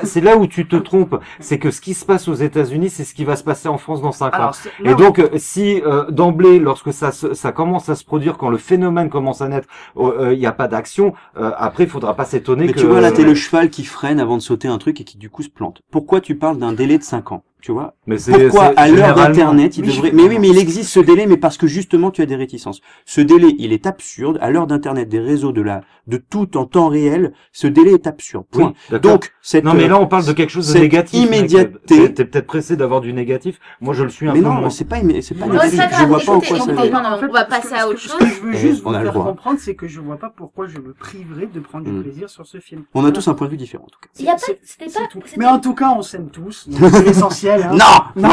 C'est là où tu te trompes. C'est que ce qui se passe aux États-Unis, c'est ce qui va se passer en France dans 5 ans. Et donc, si d'emblée, lorsque ça commence à se produire, quand le phénomène commence à naître, il n'y a pas d'action, après, il faudra pas s'étonner que... Mais tu vois, là, t'es le cheval qui freine avant de sauter un truc et qui, du coup, se plante. Pourquoi tu parles d'un délai de 5 ans? Tu vois? Mais Pourquoi à l'heure généralement- d'internet il Oui, devrait je- mais oui mais il existe ce délai mais parce que justement tu as des réticences. Ce délai il est absurde à l'heure d'internet des réseaux de tout en temps réel, ce délai est absurde. Oui, Point. d'accord. Donc cette Non, mais là, on parle de quelque chose de cette négatif. mec. immédiateté- T'es peut-être pressé d'avoir du négatif. Moi, je le suis un mais peu non, moins. c'est pas c'est pas Ouais, négatif. c'est pas Je grave, vois pas en écoutez, quoi ça écoutez, non, En fait, on va ce que- passer à ce que- autre ce chose. que je veux juste on vous a le faire droit. comprendre, c'est que je vois pas pourquoi je me priverais de prendre du Mm. plaisir sur ce film. On a tous un point de vue différent en tout cas. Il y a pas, C'est- c'était c'est pas, tout. c'était- Mais en tout cas, on s'aime tous, donc c'est l'essentiel. Hein. Non. Non.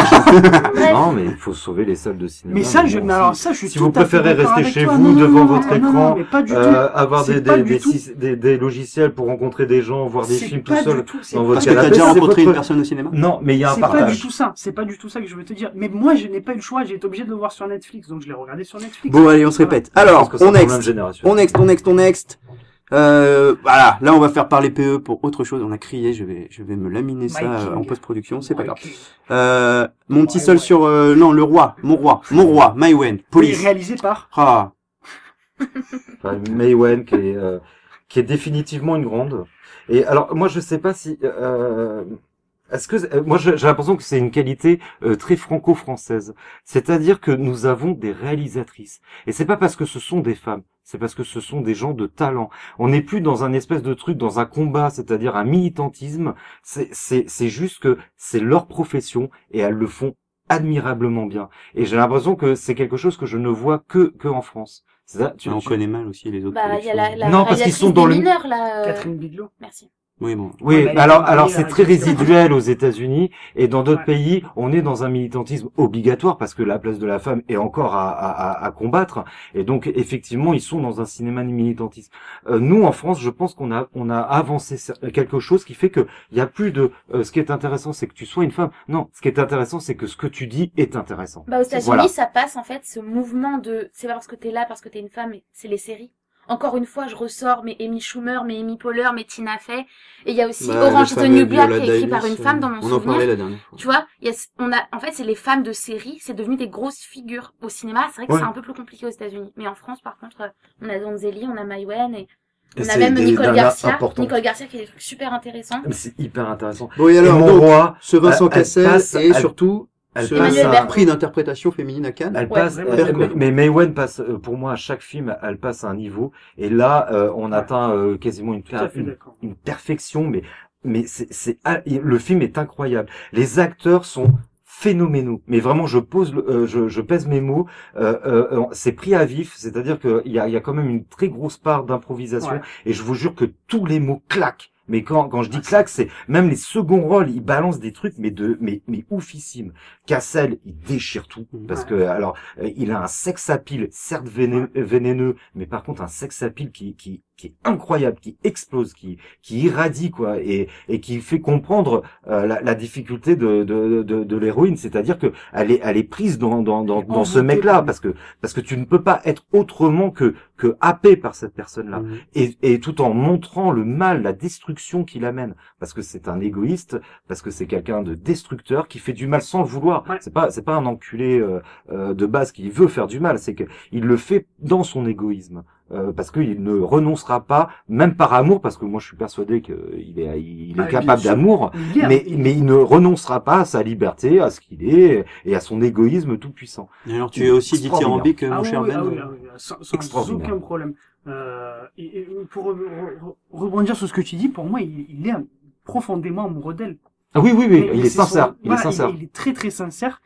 bref. Non, mais il faut sauver les salles de cinéma. Mais ça, bon, mais alors ça, je suis si tout vous à fait préférez d'accord rester avec chez toi. vous Non, non, devant non, votre non, non, écran, mais pas du tout. avoir C'est pas du tout. des logiciels pour rencontrer des gens, voir des C'est films tout pas seul du tout, c'est dans pas votre Parce que du t'as canapé, déjà c'est rencontré votre- une personne au cinéma? Non, mais il y a un C'est pas du partage. tout ça. C'est pas du tout ça que je veux te dire. Mais moi, je n'ai pas eu le choix. J'ai été obligé de le voir sur Netflix, donc je l'ai regardé sur Netflix. Bon allez, on se répète. Je Alors, pense que c'est on un problème next. générationnel. On next. Voilà, là on va faire parler PE pour autre chose. On a crié, je vais me laminer ça My King. en post-production, c'est pas grave. grave. Mon petit seul sur non, le roi, mon roi, Maïwen, Oui, police. réalisé par. Ah, Enfin, May Wen qui est définitivement une grande. Et alors moi je sais pas si est-ce que moi j'ai l'impression que c'est une qualité très franco-française. C'est-à-dire que nous avons des réalisatrices et c'est pas parce que ce sont des femmes, c'est parce que ce sont des gens de talent. On n'est plus dans un espèce de truc, dans un combat, c'est-à-dire un militantisme. C'est juste que c'est leur profession et elles le font admirablement bien. Et j'ai l'impression que c'est quelque chose que je ne vois que en France. C'est ça, on connaît mal aussi les autres. Bah, il y a la Non, parce qu'ils sont réalisatrice dans des le- mineurs, là. Catherine Bigelow. Merci. Oui, bon. Oui, Ouais, bah, alors elle est c'est dans très les réseaux. résiduel aux États-Unis et dans d'autres Ouais. pays, on est dans un militantisme obligatoire parce que la place de la femme est encore à combattre et donc effectivement ils sont dans un cinéma de militantisme. Nous en France, je pense qu'on a avancé quelque chose qui fait que il y a plus de ce qui est intéressant, c'est que tu sois une femme. Non, ce qui est intéressant, c'est que ce que tu dis est intéressant. Bah, aux États-Unis, Voilà. ça passe, en fait, ce mouvement de, c'est pas parce que t'es là, parce que t'es une femme, mais c'est les séries. Encore une fois, je ressors mes Amy Schumer, mes Amy Poehler, mes Tina Fey. Et il y a aussi Bah, Orange is le the fameux New Black, Viola qui est écrit Davis, par une femme dans mon on en parlait souvenir. la dernière fois. Tu vois, en fait, c'est les femmes de série, c'est devenu des grosses figures. Au cinéma, c'est vrai que Ouais. c'est un peu plus compliqué aux États-Unis. Mais en France, par contre, on a Donzelli, on a Maïwen et Et on a c'est même des Nicole nanas Garcia. importantes. Nicole Garcia qui a des trucs super intéressants. Mais c'est hyper intéressant. Bon, et Et alors, mon donc, roi, ce Vincent elle Cassel passe- et elle- surtout elle ce passe Emmanuel un- Bertrand. prix d'interprétation féminine à Cannes. Elle Ouais, passe, vraiment. mais Maïwen passe, pour moi, à chaque film, elle passe un niveau. Et là, on atteint quasiment Tout à fait d'accord. une perfection, mais le film est incroyable. Les acteurs sont phénoménaux. Mais vraiment, je pèse mes mots. C'est pris à vif, c'est-à-dire qu'il y a quand même une très grosse part d'improvisation. Ouais. Et je vous jure que tous les mots claquent. Mais quand je dis claque, c'est même les seconds rôles, ils balancent des trucs, mais oufissimes. Cassel, il déchire tout, parce que alors il a un sex appeal, certes vénéneux, mais par contre un sex appeal qui est incroyable, qui explose, qui irradie quoi, et qui fait comprendre la difficulté de l'héroïne, c'est-à-dire que elle est prise dans ce mec-là, parce que tu ne peux pas être autrement que happé par cette personne-là. Et tout en montrant le mal, la destruction qu'il amène, parce que c'est un égoïste, parce que c'est quelqu'un de destructeur qui fait du mal sans le vouloir. Ouais. C'est pas un enculé de base qui veut faire du mal, c'est que il le fait dans son égoïsme. Parce qu'il ne renoncera pas, même par amour, parce que moi je suis persuadé qu'il est Ah, capable bien sûr. d'amour, mais il ne renoncera pas à sa liberté, à ce qu'il est, et à son égoïsme tout puissant. Et alors, tu es aussi dithyrambique, mon cher Ben. Sans Extraordinaire. aucun problème. Et pour rebondir sur ce que tu dis, pour moi, il est profondément amoureux d'elle. Ah oui, Mais il est c'est sincère, son- il est voilà, sincère. Il est très très sincère.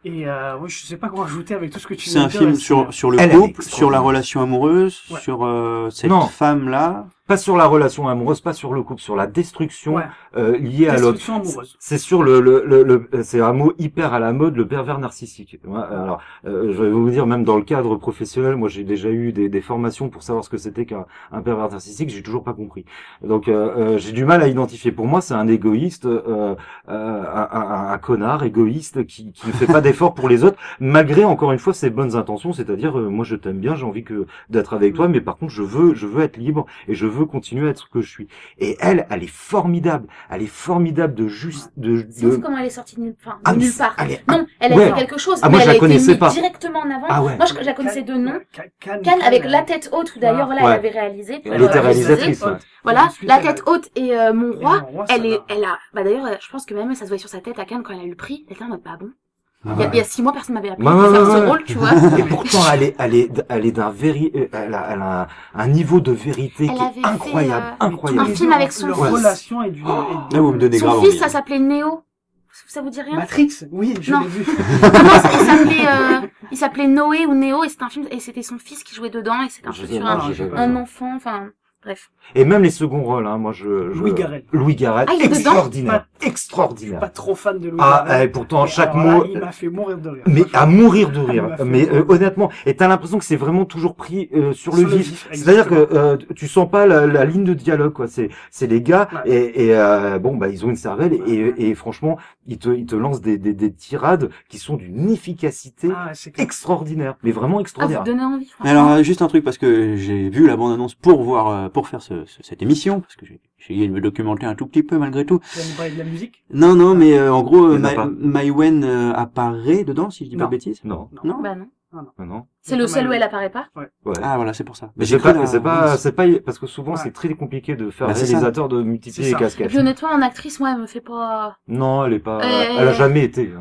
Et oui, je sais pas quoi rajouter avec tout ce que tu C'est viens un de dire, film là, sur le Elle est couple, sur la extraordinaire. relation amoureuse, Ouais. sur cette Non. femme-là. Pas sur la relation amoureuse, pas sur le couple, sur la destruction Ouais. liée à l'autre. Destruction amoureuse. C'est sur c'est un mot hyper à la mode, le pervers narcissique. Ouais, alors, je vais vous dire, même dans le cadre professionnel, moi j'ai déjà eu des formations pour savoir ce que c'était qu'un pervers narcissique, j'ai toujours pas compris. Donc j'ai du mal à identifier. Pour moi, c'est un égoïste, un connard égoïste qui ne fait pas d'efforts pour les autres, malgré encore une fois ses bonnes intentions, c'est-à-dire moi je t'aime bien, j'ai envie d'être avec toi, mais par contre je veux être libre et je veux continuer à être ce que je suis. Et elle est formidable. Elle est formidable de juste, C'est ouf comment elle est sortie de nulle Ah, mais nulle part. elle est- Non, elle a Ouais. fait quelque chose, Ah, mais moi, je elle la a été connaissais mise pas. directement en avant. Ah ouais. Moi, je la connaissais de nom. Cannes Avec La Tête Haute, où d'ailleurs, voilà, Ouais. elle avait réalisé. pour, Elle était réaliser. réalisatrice. Ouais. Voilà, Ensuite, La elle a- Tête Haute et Mon Roi. ça va. Elle a, bah d'ailleurs, je pense que même ça se voyait sur sa tête à Cannes quand elle a eu le prix. Elle était en mode, bah bon. Ah Il y a 6 mois, personne m'avait appelé Ouais, pour ouais, faire ouais, ce ouais. rôle, tu vois. Et pourtant, elle est d'un elle a un niveau de vérité Elle qui avait est fait, incroyable, Mais incroyable. Un tous les film deux, avec son leur fils. relation est d'une... Là, vous me donnez grave Son envie. fils, ça s'appelait Néo. Ça vous dit rien? Matrix, oui, je Non. l'ai vu. Non, il s'appelait Noé ou Néo, et c'était un film, et c'était son fils qui jouait dedans, et c'était un Je film sais sur pas, non, je j'ai sais pas pas. un enfant, enfin, bref. Et même les seconds rôles, hein, moi Louis Garrel. Louis Garrel, Ah, il est dedans extraordinaire, Je suis extraordinaire. pas trop fan de Louis Ah, Garrel. et pourtant Mais chaque alors là, mot, il m'a fait mourir de rire. mais à mourir de rire. Il m'a fait Mais mourir. honnêtement, et t'as l'impression que c'est vraiment toujours pris sur le vif. C'est-à-dire exactement. que tu sens pas la ligne de dialogue, quoi. C'est les gars Ouais. et bon bah ils ont une cervelle et franchement ils te lancent des tirades qui sont d'une efficacité Ah, c'est clair. extraordinaire, mais vraiment Ah, vous extraordinaire. donnez envie, Mais franchement. alors, juste un truc, parce que j'ai vu la bande-annonce pour voir, pour faire cette émission, parce que j'ai essayé de me documenter un tout petit peu malgré tout. Tu vas nous parler de la musique? Non, non, mais en gros, Il y en a pas. Maïwen apparaît dedans, si je dis pas Non. de bêtises. Non, Non. Bah non. non. C'est le seul où elle apparaît pas. Ouais. Ah voilà, c'est pour ça. Mais j'ai c'est pas, cru la- c'est pas, parce que souvent Ouais. c'est très compliqué de faire Bah, c'est réalisateur de multiplier C'est les ça. Et casquettes. puis honnêtement, en actrice, moi, elle me fait pas... Non, elle est pas, Euh, elle a jamais été,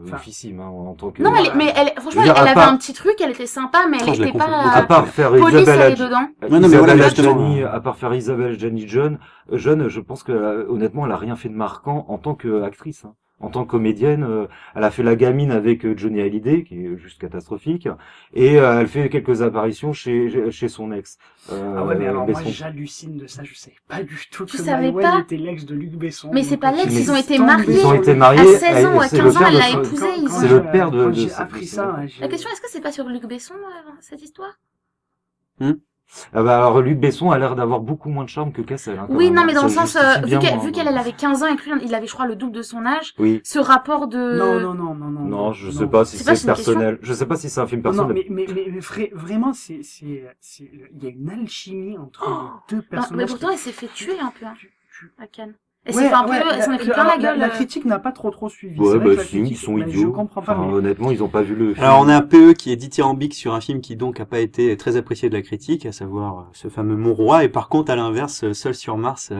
Enfin, oufissime, hein, en tant que. Non, mais franchement, Je veux dire, elle à avait part- un petit truc, elle était sympa, mais Je elle la était confonds pas... beaucoup. à part faire Police, Isabelle elle est dedans. Non, non, mais voilà, là, justement, à part faire Isabelle Adjani jeune, je pense que honnêtement, elle a rien fait de marquant en tant qu'actrice. Hein. En tant que comédienne, elle a fait La Gamine avec Johnny Hallyday, qui est juste catastrophique, et elle fait quelques apparitions chez son ex. Ah ouais, mais alors moi Besson. j'hallucine de ça, je savais pas du tout Tu que savais Maïwen pas était l'ex de Luc Besson. Mais c'est pas Donc, l'ex, je ils ont suis été tombé mariés. Ils ont sur été le- mariés. À 16 ans ou à c'est le 15 ans, père elle de l'a son- épousé. Quand- Ils quand ont... C'est le père de- quand de j'ai ce- appris de ça, La question, est-ce que c'est pas sur Luc Besson, cette histoire? Ah bah alors Luc Besson a l'air d'avoir beaucoup moins de charme que Cassel. Hein, quand Oui, même, non, hein. mais dans le Ça sens, justifie bien moins, vu hein. qu'elle avait 15 ans et que lui, il avait, je crois, le double de son âge, Oui. ce rapport de... Non, je sais pas si C'est pas c'est une question. personnel. Je sais pas si c'est un film Non, non, personnel. mais vraiment, il y a une alchimie entre les deux Non, mais personnages. pourtant, elle s'est fait tuer un peu, hein, à Cannes. Elle Ouais, s'est fait un peu, ouais, elle s'en est pris plein la gueule. La critique n'a pas trop suivi. Ouais, C'est vrai que bah la si, ils critique- sont mais idiots. Je comprends pas. Enfin, mais- honnêtement, ils ont pas vu le film. Alors on a un PE qui est dithyrambique sur un film qui donc a pas été très apprécié de la critique, à savoir ce fameux Mon Roi, et par contre à l'inverse, Seul sur Mars,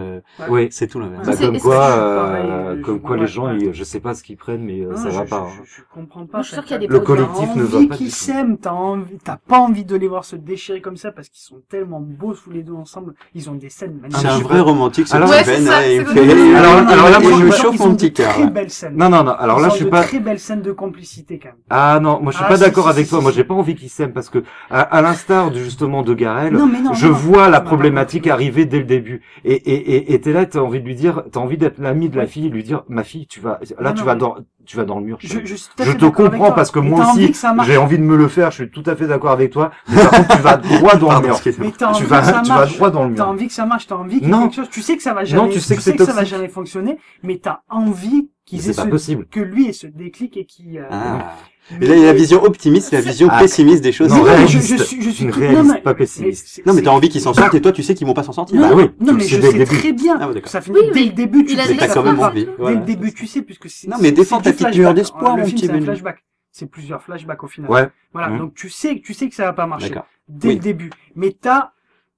Oui. c'est tout l'inverse. Bah, C'est- comme c'est- quoi, pareil, comme je- quoi les ouais, gens, ouais. je sais pas ce qu'ils prennent, mais Non, ça va pas. hein. Je comprends pas. Moi, je suis sûre qu'il y a des Le potes collectif T'as ne va envie pas qu'ils du tout. s'aiment, t'as pas envie de les voir se déchirer comme ça parce qu'ils sont tellement beaux tous les deux ensemble. Ils ont des scènes magnifiques. C'est un vrai romantique ce Alors- petit Ouais, c'est Ben, ça, hein, il me c'est fait... vrai. Alors là, moi, je me Ils ont chauffe mon de petit cœur. très là. belles scènes. Non, alors là, Ils je ont suis de pas. très belles scènes de complicité quand même. Ah non, moi je suis Ah, pas si, d'accord si, avec si, toi. si, Moi si. j'ai pas envie qu'ils s'aiment parce que à l'instar justement de Garel, Non, mais non, je non, vois la non, problématique non, non. arriver dès le début. Et t'es là, t'as envie de lui dire, t'as envie d'être l'ami de la fille, lui dire, ma fille, tu vas Non, non, mais- tu vas dans le mur. Je suis tout à Je fait te d'accord avec comprends toi. parce que Mais moi t'as envie aussi, que ça marche. j'ai envie de me le faire. Je suis tout à fait d'accord avec toi. Mais par contre, tu vas droit dans le Pardon, mur. excusez-moi. Mais t'as envie Tu que ça vas marche. droit dans le T'as mur. envie que ça marche, t'as envie qu'il y ait Non. quelque chose. Tu sais que ça va jamais, Non, tu sais que c'est ça va toxique. jamais fonctionner, mais t'as envie qu'ils C'est aient pas possible. que lui ait ce déclic et qui. Ah. Et là, il y a la vision optimiste, la vision Ah. pessimiste des choses. Non, mais réaliste. je suis Une tout- réaliste, non, mais- pas pessimiste. Non, mais t'as envie qu'ils s'en sortent et toi, tu sais qu'ils vont pas s'en sortir. Non, Bah oui, non, tu le mais sais je dès le sais début. très bien. Ah ouais, d'accord. Ça finit Oui, dès mais le début. Tu il a sais Mais dit que t'as ça quand même va. envie. Dès Voilà. le début, tu sais, puisque c'est. Non, mais c'est défends du ta petite flashback. lueur d'espoir, Le mon film, petit c'est un Benji. flashback. C'est plusieurs flashbacks au final. Ouais. Voilà, Mhm. donc tu sais que ça va pas marcher. D'accord. Dès Oui. le début. Mais t'as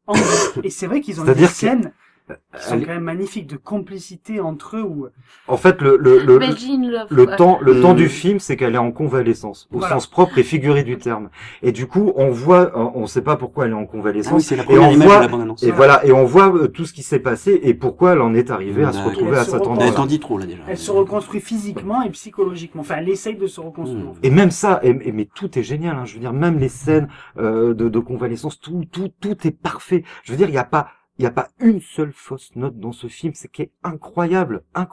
envie. Et c'est vrai qu'ils ont des C'est-à-dire que- scènes qui sont Elle- quand même magnifiques de complicité entre eux où. En fait, le Belgian Love. Le ouais. temps, le temps Mm. du film, c'est qu'elle est en convalescence, au Voilà. sens propre et figuré du terme. Et du coup, on voit, on sait pas pourquoi elle est en Ah oui, convalescence. c'est la Et première on image voit- de la bande-annonce. Et voilà, et on voit tout ce qui s'est passé et pourquoi elle en est arrivée à se D'accord. retrouver à Elle se cet reprend. T'en endroit-là. dis trop, là, déjà. Elle se reconstruit physiquement et psychologiquement. Enfin, elle essaye de se reconstruire. Mm. en fait. Et même ça, mais tout est génial. Hein. Je veux dire, même les scènes de convalescence, tout est parfait. Je veux dire, il y a pas une seule fausse note dans ce film. C'est qui est incroyable. Donc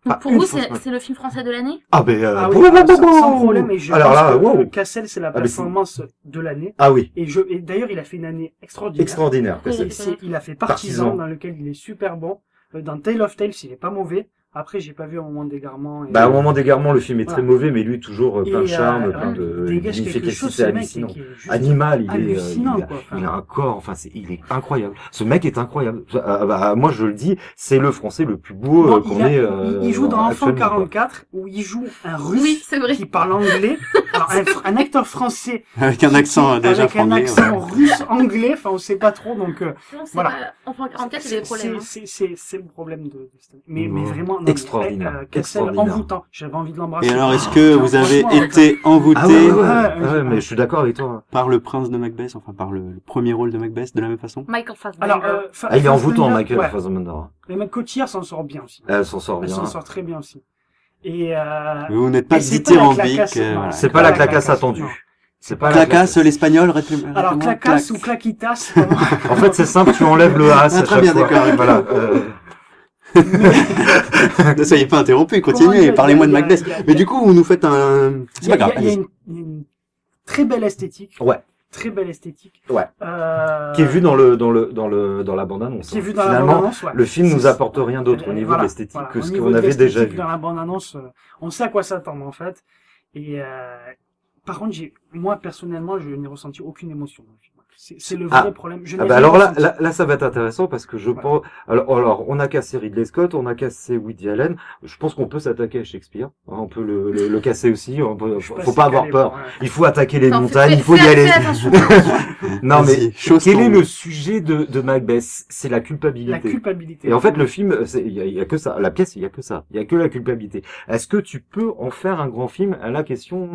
Pas pour une vous, fausse c'est note. c'est le film français de l'année? Ah ben, Ah oui, bon, bon, bon, sans bon. problème. Et je Alors pense là, que wow. Cassel, c'est la Ah, mais performance de l'année. Ah oui, Et d'ailleurs, il a fait une année extraordinaire. extraordinaire. Oui. Cassel. Il a fait Partisan, Partisan. dans lequel il est super bon. Dans Tale of Tales, il est pas mauvais. Après, j'ai pas vu un moment d'égarement. Et... Bah, au moment d'égarement, le film est très Voilà. mauvais, mais lui, toujours plein de charme, plein il de, dégage il fait quelque chose, c'est ce mec, hallucinant. qui est juste Animal, il hallucinant, est, quoi. Enfin, il a un corps, enfin, il est incroyable. Ce mec est incroyable. Bah, moi, je le dis, c'est le français le plus beau bon, qu'on ait, il joue dans Enfant actuellement, quoi. 44, où il joue un russe Oui, c'est vrai. qui parle anglais. Alors, un acteur français Avec un accent déjà avec un franglais. accent russe-anglais, enfin, on sait pas trop, donc, Non, c'est voilà. pas... Enfin, 44, c'est des problèmes. hein. C'est le problème de Stanley. Mais Ouais. vraiment, non, Extraordinaire. Cassel, Extraordinaire. envoûtant. J'avais envie de l'embrasser. Et alors, est-ce que vous avez Franchement, été envoûté Ah ouais, ouais, mais je suis d'accord avec toi. par le prince de Macbeth, enfin par le premier rôle de Macbeth de la même façon? Michael Fassbender. Alors, Ah, il est envoûtant, Fassbender, Michael ouais. Fassbender. Mais Mac Cotillard s'en sort bien aussi. Elle s'en sort Elle bien. s'en sort très bien aussi. Et Mais vous n'êtes pas et c'est pas la dithyrambique. clacasse, non, C'est pas la clacasse non. attendue. C'est pas la Clacasse, clacasse. l'espagnol, Alors, clacasse ou claquitas, comment- En fait, c'est simple, tu enlèves le as à très chaque bien, fois. d'accord. Voilà. Ne soyez pas interrompu, Comment continuez, dire, parlez-moi de il y a- Macbeth. il y a- Mais du coup, vous nous faites un... C'est pas grave, Il y a allez-y. une très belle esthétique. Ouais. Très belle esthétique. Ouais. Euh, Qui est vu dans la bande-annonce. qui est vu dans la Finalement, bande-annonce, ouais. le film nous C'est- apporte rien d'autre au niveau voilà, de l'esthétique voilà. que Au ce niveau qu'on de avait déjà l'esthétique, vu. Dans la bande-annonce, on sait à quoi s'attendre, en fait. Et par contre, moi, personnellement, je n'ai ressenti aucune émotion dans le film. C'est le vrai problème. Je n'ai Ah bah rien alors ressenti. là, ça va être intéressant parce que je Ouais. pense. Alors, on a cassé Ridley Scott, on a cassé Woody Allen. Je pense qu'on peut s'attaquer à Shakespeare. Hein, on peut le casser aussi. Je suis Faut si pas avoir calé peur. pour, Il faut attaquer les Non, montagnes. fais- Il faut y fais- aller. fais attention. Non mais Vas-y, chose quel est tombée. le sujet de Macbeth? C'est la culpabilité. La culpabilité. Et en fait, le film, il y a que ça. La pièce, il y a que ça. Il y a que la culpabilité. Est-ce que tu peux en faire un grand film? À la question,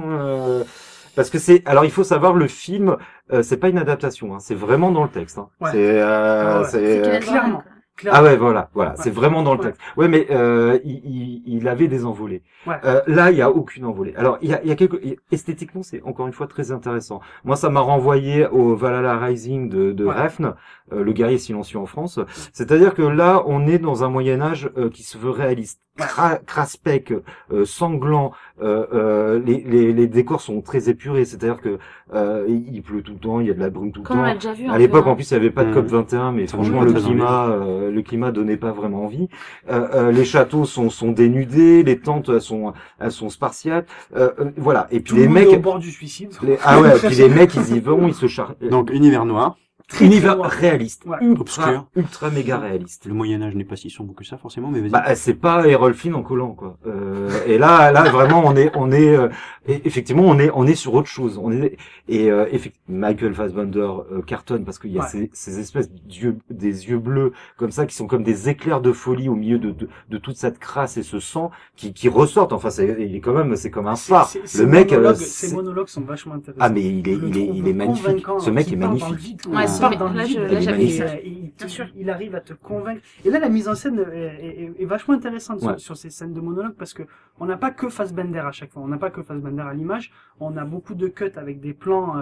parce que alors il faut savoir, le film, c'est pas une adaptation, hein, c'est vraiment dans le texte. Hein. Ouais. C'est, C'est Kenneth clairement. Branagh, quoi. Clairement. ah ouais, voilà, Ouais. c'est vraiment dans le Ouais. texte. Ouais, mais il avait des envolées. Ouais. Là, il y a aucune envolée. Alors, il y a esthétiquement, c'est encore une fois très intéressant. Moi, ça m'a renvoyé au Valhalla Rising de Ouais. Refn, le guerrier silencieux en France. C'est-à-dire que là, on est dans un Moyen Âge qui se veut réaliste. Ouais. Craspec, sanglant, les décors sont très épurés, c'est-à-dire que il pleut tout le temps, il y a de la brume tout le Comme on temps. l'a déjà vu. À un l'époque, peu, en plus, il n'y avait pas de Mm. COP 21, mais Ça franchement, me le fait très climat donnait pas vraiment envie. Les châteaux sont dénudés, les tentes elles sont spartiates, voilà. Et puis Tout les le monde mecs, est au bord du suicide. ah ouais, puis les mecs, ils y vont, ils se chargent. Donc, univers noir. Très, Univers très noir. réaliste, Ouais. Obscur. ultra méga réaliste. Le Moyen-Âge n'est pas si sombre que ça, forcément, mais vas-y. Bah, c'est pas Errol Flynn en collant, quoi. Et là, vraiment, on est, effectivement, on est sur autre chose. Michael Fassbender cartonne parce qu'il y a Ouais. ces espèces des yeux bleus comme ça qui sont comme des éclairs de folie au milieu de toute cette crasse et ce sang qui ressortent. Enfin, il est quand même, c'est comme un phare. Ces Le mec, ces monologues sont vachement intéressants. ah mais il Je le trouve est magnifique. convaincant, Ce mec il est part dans le magnifique. vide, Ouais, il ce part mec- dans le là, vide, je- là, j'avais et, ça. Bien sûr. il arrive à te convaincre. Et là, la mise en scène est vachement intéressante Ouais. sur ces scènes de monologue parce que on n'a pas que Fassbender à chaque fois. On n'a pas que Fassbender à l'image. On a beaucoup de cuts avec des plans,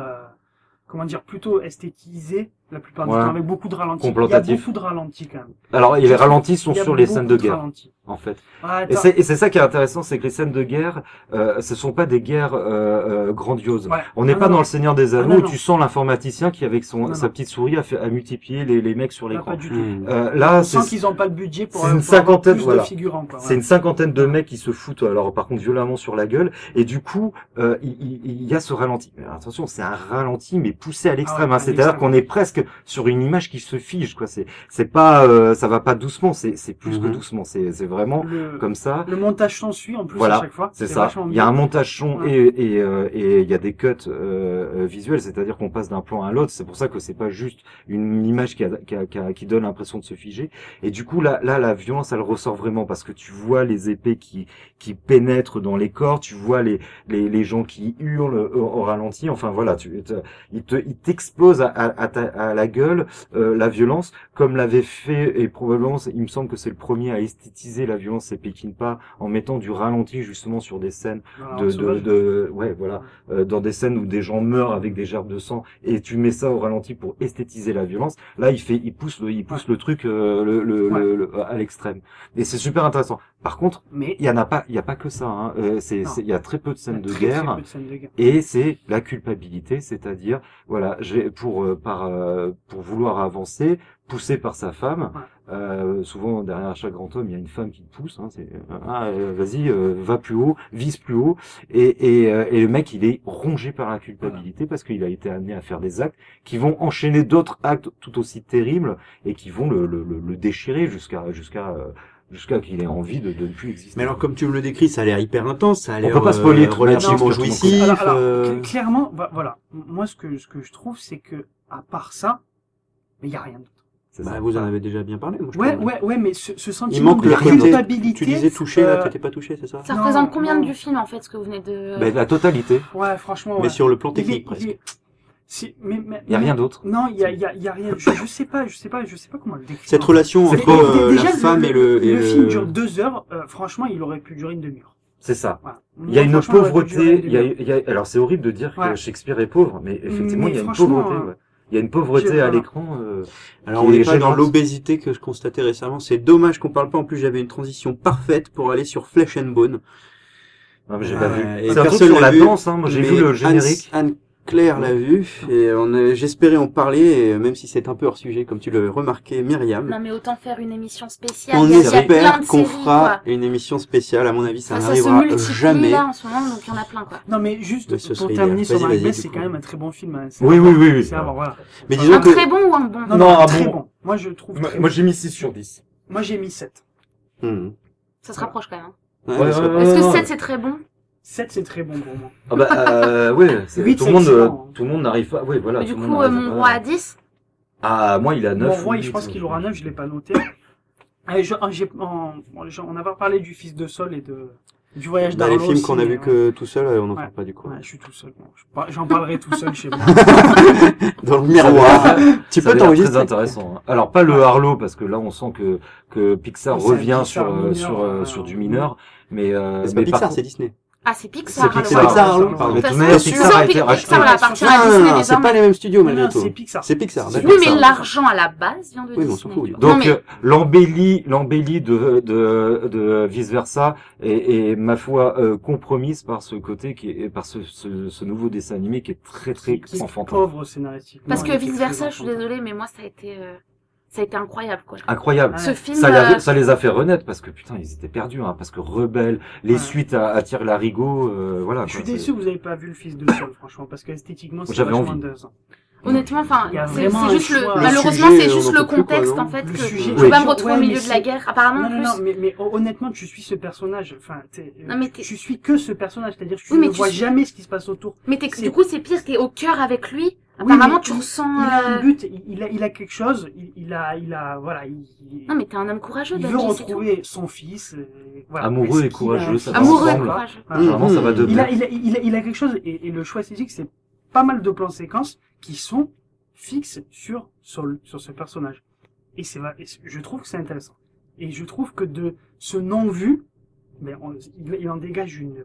comment dire, plutôt esthétisés la plupart du Ouais. temps, avec beaucoup de ralentis. Il y a Contemplatif. beaucoup de ralentis quand même. Alors, et les ralentis sont Il y a sur les scènes de beaucoup guerre, ralentis. en fait. Ouais, Et c'est ça qui est intéressant, c'est que les scènes de guerre, ce sont pas des guerres grandioses. Ouais. On n'est Ah, pas non, dans non. le Seigneur des Anneaux non, où non. tu sens l'informaticien qui avec Non, sa non. petite souris a multiplié les mecs sur Là, l'écran. pas du tout. Hmm. Là, On sent c'est qu'ils n'ont pas le budget pour, c'est une pour avoir cinquantaine, plus voilà. de figurants. Quoi. c'est une cinquantaine de mecs qui se foutent, alors par contre violemment sur la gueule, et du coup, il y a ce ralenti. Mais attention, c'est un ralenti mais poussé à l'extrême. Ah ouais, Hein. à C'est-à-dire l'extrême. qu'on est presque sur une image qui se fige, quoi. C'est pas, ça va pas doucement, c'est plus que Mhm. doucement. C'est vraiment comme ça. Le montage s'ensuit en plus Voilà, à chaque fois. C'est ça. vachement Il y a bien. un montage son Ouais. et il y a des cuts visuels, c'est-à-dire qu'on passe d'un plan à l'autre. C'est pour ça que c'est pas juste une image qui donne l'impression de se figer. Et du coup, là, la violence, elle ressort vraiment parce que tu vois les épées qui pénètrent dans les corps, tu vois les gens qui hurlent au ralenti. Enfin voilà, il t'explose à la gueule la violence, comme l'avait fait, et probablement, il me semble que c'est le premier à esthétiser la violence, c'est Peckinpah, en mettant du ralenti justement sur des scènes Voilà, sauvage. ouais, voilà, dans des scènes où des gens meurent avec des gerbes de sang, et tu mets ça au ralenti pour esthétiser la violence. Là, il pousse le truc à l'extrême, et c'est super intéressant. Par contre, Mais il y a pas que ça. Hein. Il y a très peu de scènes de guerre. très peu de scènes de guerre. Et c'est la culpabilité, c'est-à-dire, voilà, pour vouloir avancer, poussé par sa femme. Souvent derrière chaque grand homme, il y a une femme qui le pousse. Hein, vas-y, va plus haut, vise plus haut. Et le mec, il est rongé par la culpabilité parce qu'il a été amené à faire des actes qui vont enchaîner d'autres actes tout aussi terribles et qui vont le déchirer jusqu'à qu'il ait envie de ne plus exister. Mais alors, comme tu me le décris, ça a l'air hyper intense, ça a l'air peut pas spoiler tout, relativement non, jouissif. Alors, clairement, voilà. Moi, ce que je trouve, c'est que, à part ça, il y a rien d'autre. Bah, vous en avez déjà bien parlé, moi, je crois. Ouais, mais ce Il sentiment manque de le côté, culpabilité. tu disais touché, là, tu n'étais pas touché, c'est ça? Ça Non, représente combien non. du film, en fait, ce que vous venez de... Ben, la totalité. Ouais, franchement, Mais ouais. sur le plan Il est- technique, il presque. est- mais, Il y a rien d'autre. Non, il y a rien. Je sais pas comment le décrire. Cette relation C'est entre Déjà, la femme et le... Le film dure 2 heures. Franchement, il aurait pu durer une demi-heure. C'est ça. Voilà. Il y a une Franchement, il aurait pu durer pauvreté. une demi-heure. Alors c'est horrible de dire que Ouais. Shakespeare est pauvre, mais effectivement, Mais il y a une franchement, pauvreté. Ouais. Il y a une pauvreté j'ai- à voilà. l'écran. Alors, qui on n'est est pas dans gênante. l'obésité que je constatais récemment. C'est dommage qu'on parle pas. En plus, j'avais une transition parfaite pour aller sur Flesh and Bone. Non, mais j'ai pas vu. Et C'est un truc personne sur l'a la vu, danse. Hein. Moi, j'ai mais vu le générique. Anne-Claire l'a vu. Et j'espérais en parler, et même si c'est un peu hors sujet, comme tu le remarquais, Myriam. Non, mais autant faire une émission spéciale. On Il y a plein espère de qu'on séries, fera quoi. une émission spéciale. À mon avis, ça Enfin, ça se n'arrivera multiplie jamais. là en ce moment, donc il y en a plein, quoi. Non, mais juste Mais ce pour serait terminer idéal. sur Vas-y, Macbeth, du c'est coup. quand même un très bon film. Hein. C'est Oui, à oui, voir. oui, oui. C'est à voir, voilà. Mais disons Un que très bon ou un bon? Non, ah très bon. bon. Moi, je trouve très Moi, bon. j'ai mis 6 sur 10. Moi, j'ai mis 7. Ça se rapproche quand même. Hein. Ouais, Ouais, ça- ouais, Est-ce que non. 7 c'est très bon? 7, c'est très bon pour moi. Ah bah ouais, Huit, tout c'est le monde excellent. tout le monde n'arrive pas. Oui, voilà. Mais du tout coup, le monde n'arrive mon pas. roi à 10? Ah, moi il a 9. Mon roi, je pense qu'il aura 9, je l'ai pas noté. On avait parlé du Fils de Sol et du voyage Bah, d'Arlo. les films qu'on a aussi, vus que tout seul, on n'en Ouais. parle pas du coup. Ouais, je suis tout seul. Bon, j'en parlerai tout seul chez moi. Dans le miroir. Tu peux Très t'enregistrer. intéressant. Hein. Alors pas le Harlow parce que là on sent que Pixar C'est un revient Pixar mineur, sur du mineur, mais C'est pas mais Pixar, par c'est Disney. Ah, c'est Pixar. C'est alors. Pixar, Harlow, Mais pardon. de toute Parce manière, que Pixar a été Pixar, racheté. Pixar, appartient à Ah, Disney c'est désormais. pas les mêmes studios malgré Non, tout. c'est Pixar. C'est Pixar, Oui, d'accord. Oui, mais Pixar. l'argent à la base vient de Oui, mais on Disney. s'en fout, tu vois. Donc Non, mais l'embellie de vice versa est ma foi compromise par ce côté par ce nouveau dessin animé qui est très Qui est enfantin. pauvre scénaristiquement. parce que il est vice très versa, je suis enfantin. désolée, mais moi ça a été incroyable, quoi. Incroyable. Ouais. Ce film, Ça les a fait renaître parce que putain ils étaient perdus hein, parce que Rebelle, les Ouais. suites à Thierry Larigot, voilà. Je suis quoi, déçu que vous n'avez pas vu le Fils de Sol, franchement, parce qu'esthétiquement, c'est J'avais vachement envie. intéressant. honnêtement, enfin, Il y a c'est vraiment c'est un juste choix. Le malheureusement, sujet, c'est on juste en le peut plus, quoi, contexte, non en fait, Le que sujet- je Oui. peux pas me retrouver au Ouais, milieu mais de la c'est- guerre, apparemment, Non, plus. non, mais honnêtement, tu suis ce personnage. Enfin, Non, mais t'es- je suis que ce personnage, c'est-à-dire que tu Oui, mais ne tu vois suis- jamais ce qui se passe autour. Mais c'est- du coup, c'est pire, t'es au cœur avec lui. Oui, Apparemment, mais tu ressens, Il a un but, il a quelque chose, voilà, Non, mais t'es un homme courageux, il veut Daddy, c'est tout. retrouver son fils. Voilà. Amoureux Mais et ce courageux, qu'il a- ça va Amoureux et ensemble. courageux. Voilà. Vraiment, ça va de Il pair. a quelque chose, et le choix esthétique, c'est pas mal de plans séquences qui sont fixes sur ce personnage. Et je trouve que c'est intéressant. Et je trouve que de ce non-vu, ben, il en dégage une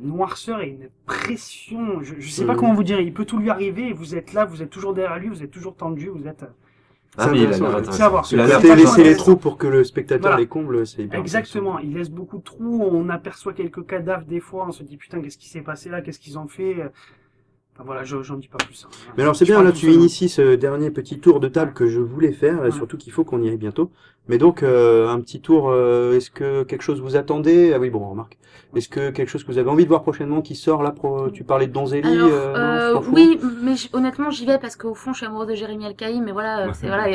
noirceur et une pression. Je sais pas comment vous dire. Il peut tout lui arriver et vous êtes là, vous êtes toujours derrière lui, vous êtes toujours tendu, vous êtes. Ah, mais il a C'est l'air intéressant. C'est à voir. intéressant. Il a l'air Laisser intéressant. les trous pour que le spectateur Voilà. les comble, c'est hyper Exactement. Il laisse beaucoup de trous. On aperçoit quelques cadavres des fois. On se dit putain, qu'est-ce qui s'est passé là? Qu'est-ce qu'ils ont fait? Enfin, voilà, j'en dis pas plus. Hein. Mais alors c'est Je bien, parle là tout tu seul, hein. inities ce dernier petit tour de table que je voulais faire, et Ouais. surtout qu'il faut qu'on y aille bientôt. Mais donc un petit tour, est-ce que quelque chose vous attendez? Ah oui, bon, remarque. Est-ce que quelque chose que vous avez envie de voir prochainement qui sort là tu parlais de Donzelli Alors, non, c'est pas fou. oui, mais honnêtement, j'y vais parce qu'au fond, je suis amoureuse de Jérémy Elkaïm, mais voilà, c'est voilà.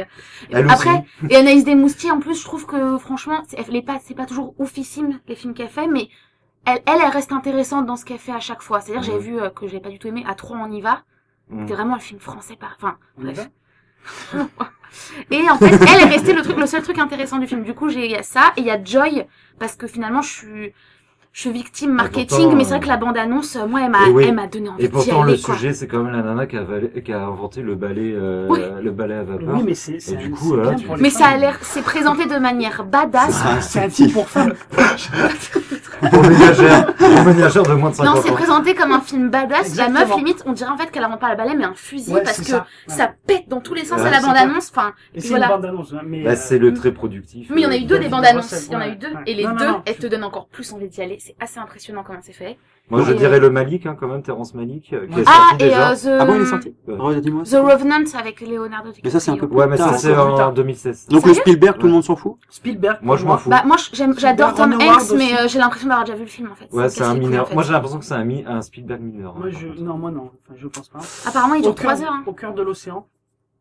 Elle Après, et Anaïs Desmoustiers, en plus, je trouve que franchement, c'est pas toujours oufissime les films qu'elle fait, mais elle reste intéressante dans ce qu'elle fait à chaque fois. C'est-à-dire, j'avais vu que j'avais pas du tout aimé à 3 on y va. C'était vraiment un film français enfin, On y bref. Et en fait, elle est restée le seul truc intéressant du film. Du coup, il y a ça, et il y a Joy, parce que finalement, je suis victime marketing, pourtant, mais c'est vrai que la bande-annonce, moi, et oui. elle m'a donné envie Et d'y pourtant, aller, le quoi. sujet, c'est quand même la nana qui a inventé le balai, Oui. le balai à vapeur. Oui, mais c'est du un- coup, c'est voilà, bien tu- pour les Mais ça a femmes. l'air, c'est présenté de manière badass. C'est un film pour femmes. Pour ménagères de moins de 50 Non, c'est ans. présenté comme un film badass. Exactement. La meuf, limite, on dirait en fait qu'elle a pas la balai, mais un fusil, Ouais, parce c'est que ça. ça pète dans tous les sens Ouais, à la c'est bande-annonce. Enfin, Et c'est voilà. une bande-annonce, hein, mais... Bah, c'est le très productif. Mais il y en a eu deux David des bandes-annonces. Russell, Il y en a ouais, eu deux. ouais. Et les Non, deux, non, elles te donnent encore plus envie d'y aller. C'est assez impressionnant comment c'est fait. Moi, je Et, dirais le Malik, hein, quand même, Terrence Malik, qui est Ah, sorti et déjà. Ah bon, il est sorti? Ouais. Dis-moi. The Revenant avec Leonardo DiCaprio. Mais ça, c'est un peu Ouais, mais ça, Putain, c'est encore plus en tard. 2016. Donc le Sérieux Spielberg, tout le Ouais. monde s'en fout? Spielberg, Moi, pour je m'en fous. Bah, moi, j'adore Tom Ron Hanks, Howard mais aussi. j'ai l'impression d'avoir déjà vu le film, en fait. Ça Ouais, me c'est casse un les couilles, mineur. en fait. Moi, j'ai l'impression que c'est un Spielberg mineur. Moi, hein, par contre. moi non, enfin, je pense pas. Apparemment, il dure Au cœur- 3 heures. Hein. Au cœur de l'océan,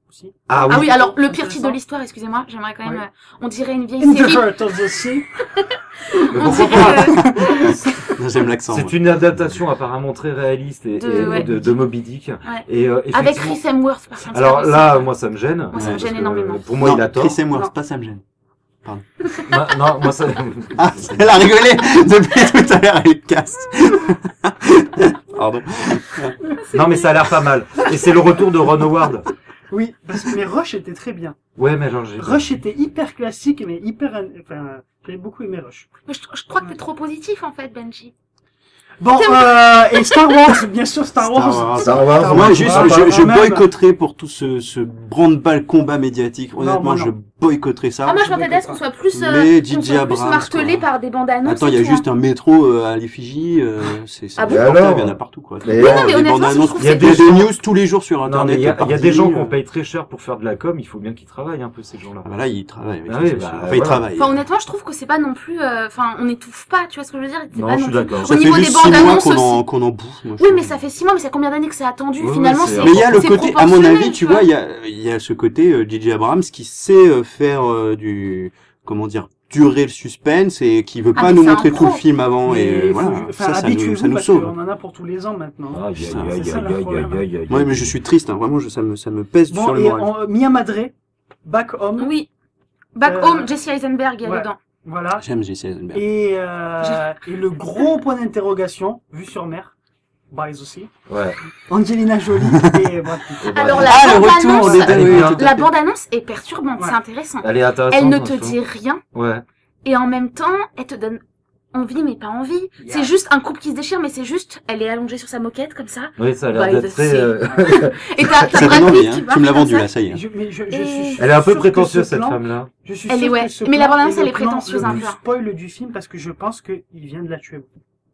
aussi. Ah Ah oui, alors, le pire Intéressant. titre de l'histoire, excusez-moi, j'aimerais quand même... Oui. on dirait une vieille In the série. heart of the sea. Mais On pourquoi dirait... pas J'aime l'accent. C'est une adaptation apparemment très réaliste Ouais. de Moby Dick. Ouais. Et Avec effectivement- Chris Hemsworth, par contre. Alors c'est là, vrai. moi, ça me gêne. Moi, ça me parce gêne que, énormément. Pour moi, Non, il a tort. Chris Hemsworth, Non. pas ça me gêne. Non, moi, ça... Ah, elle a rigolé depuis tout à l'heure, elle casse. Pardon. non, mais ça a l'air pas mal. Et c'est le retour de Ron Howard. Oui, parce que mais Rush était très bien. Ouais, mais genre, j'ai... Rush était hyper classique, mais hyper... Enfin, j'avais beaucoup aimé Rush. Mais je crois que t'es trop positif, en fait, Benji. Bon, et Star Wars, bien sûr, Star Wars. Star Wars, Moi, Ouais, juste, ouais, je quand même. boycotterai pour tout ce branle-balle combat médiatique. Honnêtement, moi, non. je boycotterai ça. Ah, moi, je je m'attendais à ce qu'on soit plus, Mais qu'on J.J. soit plus Abrams, martelé quoi. par des bandes annonces. Attends, il y a juste un métro à l'effigie, c'est Ah bon insupportable, Alors il y en a partout, quoi. Mais- Des Oui, non, mais bandes honnêtement, annonces, je trouve il y a que il y a des des gens- news tous les jours sur Non, Internet. mais il y a partout. des gens qu'on paye très cher pour faire de la com, il faut bien qu'ils travaillent un peu, ces gens-là. Ah bah là, ils travaillent avec Ah ça, oui, c'est bah, sûr. Enfin, voilà. ils travaillent. Enfin, honnêtement, je trouve que c'est pas non plus, enfin, on n'étouffe pas, tu vois ce que je veux dire? C'est Non, pas je non suis plus. d'accord. Au Ça niveau fait des juste bandes 6 mois annonces qu'on aussi. en bouffe, moi, je Oui, trouve. mais ça fait 6 mois, mais ça fait combien d'années que c'est attendu? Oui, Finalement, oui, c'est. Mais il y a le c'est côté, à mon proportionnel, avis, tu vois. vois, il y a ce côté J.J. Abrams qui sait faire comment dire, durer le suspense et qui veut Ah, pas mais nous c'est un montrer tout le pro. film avant Mais et faut- voilà. enfin, Ça habituez-vous nous parce sauve. qu'on en a pour tous les ans maintenant. Aïe, C'est aïe, aïe, ça, aïe, le aïe, problème. aïe, aïe, aïe. Ouais, mais je suis triste, hein, vraiment, ça me pèse Bon, sur le et moral. Mia Madre, Back Home, Oui. Back Euh, Home, Jesse Eisenberg, il y a ouais. dedans. voilà. J'aime Jesse Eisenberg. Et le gros point d'interrogation, vue sur mer, Boys aussi, Ouais. Angelina Jolie et Brad Pitt. Alors, la Ah, le retour bande-annonce, des Elle est oui, bien. tout à la fait. bande-annonce est perturbante, Ouais. c'est intéressant. Elle est intéressante. Elle ne te franchement. dit rien, Ouais. et en même temps, elle te donne envie, mais pas envie. Yeah. C'est juste un couple qui se déchire, mais c'est juste, elle est allongée sur sa moquette, comme ça. Oui, ça a l'air By d'être the très... sea. Et t'as Ça Brad donne envie, Pitt hein. qui Tu marche me l'as comme vendu ça. là, ça y est. Je suis Elle est un peu sûr que prétentieuse, ce cette plan- femme-là. Je suis Elle sûr est, ouais. que ce Mais la plan bande-annonce, est elle le est plan prétentieuse le un plus peu, hein. spoil du film parce que je pense qu'il vient de la tuer.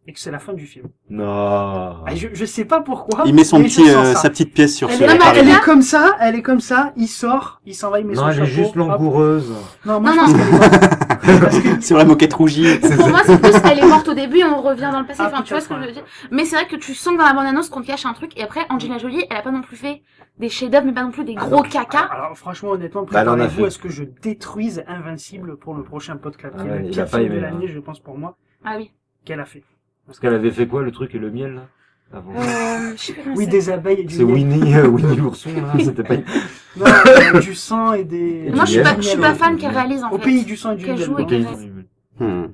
Et que c'est la fin du film. Non. Ah, je sais pas pourquoi. Il met son mais je petit, sens ça. sa petite pièce sur Elle ce est, Non, mais elle là- est comme ça, il sort, il s'en va, il met Non, son elle chapeau. est juste hop. langoureuse. Non, moi Non, je pense qu'elle est morte. sur la moquette rougie. Pour moi, c'est plus, elle est morte au début et on revient dans le passé. Ah, Enfin, tu vois ce que peut-être, je veux dire. Mais c'est vrai que tu sens que dans la bande-annonce qu'on te cache un truc. Et après, Angelina Jolie, elle a pas non plus fait des chefs-d'œuvre, mais pas non plus des gros caca. Alors franchement, honnêtement, Bah, elle en a préparez-vous fait. à ce que je détruise Invincible pour le prochain podcast. Ah Qui est ouais, le il pire a pas film de aimé, l'année, je pense, pour moi, Ah oui. qu'elle a fait. Parce qu'elle avait fait quoi, le truc et le miel, là avant. Je sais plus comment Oui, c'est. des abeilles et du C'est miel. Winnie l'ourson, là. C'était pas... Non, du sang et des... Moi, je miel. suis pas fan qu'elle réalise, en Au fait. pays du sang et du Qu'elle miel. joue et non. qu'elle-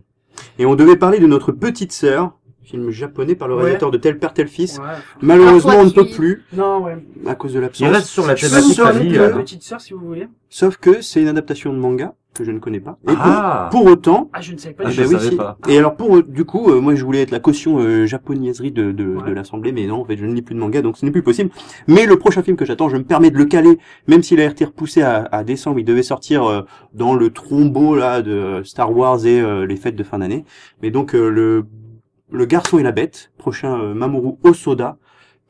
Et on devait parler de notre petite sœur, film japonais par le Ouais. réalisateur de Tel Père Tel Fils. Ouais. Malheureusement, Alors, on ne toi, peut tu- plus Non, ouais. à cause de Il l'absence. reste sur la Je peux thématique vous parler de familiale. petite sœur, si vous voulez. Sauf que c'est une adaptation de manga que je ne connais pas. Et Ah. pour autant, Ah, je ne savais pas Ah, du je tout. bah savais pas. Et alors du coup, moi je voulais être la caution japonaiserie de Ouais. l'assemblée, mais non, en fait je ne lis plus de manga, donc ce n'est plus possible. Mais le prochain film que j'attends, je me permets de le caler, même s'il a été repoussé à décembre, il devait sortir dans le trombeau là de Star Wars et les fêtes de fin d'année. Mais donc le garçon et la bête, prochain Mamoru Hosoda,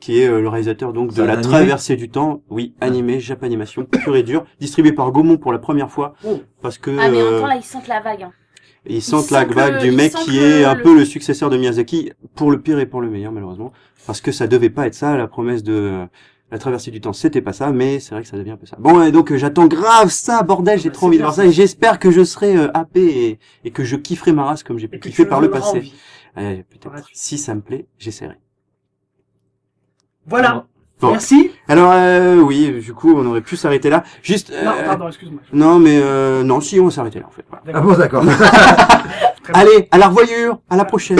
qui est le réalisateur donc de C'est un La animé Traversée du Temps, oui, animé, Japanimation, pur et dur, distribué par Gaumont pour la première fois, Oh. parce que Ah, mais en même temps, là, ils sentent la vague. Hein. ils sentent sentent la vague le- du ils mec sentent qui est un le- peu le successeur de Miyazaki, pour le pire et pour le meilleur malheureusement, parce que ça devait pas être ça, la promesse de La Traversée du Temps, c'était pas ça, mais c'est vrai que ça devient un peu ça. Bon, et donc j'attends grave ça, bordel, j'ai Bah, trop c'est envie de bien voir ça, ça. et j'espère que je serai happé et que je kifferai ma race comme j'ai pu Et que kiffer tu par le me donneras passé. envie. Allez, peut-être. Par la suite. Si ça me plaît, j'essaierai. Voilà. Bon. Merci. Alors, oui, du coup, on aurait pu s'arrêter là. Juste, Non, pardon, excuse-moi. non, mais non, si, on va s'arrêter là, en fait. Voilà. Ah bon, d'accord. Très bien. Allez, à la revoyure, à la prochaine.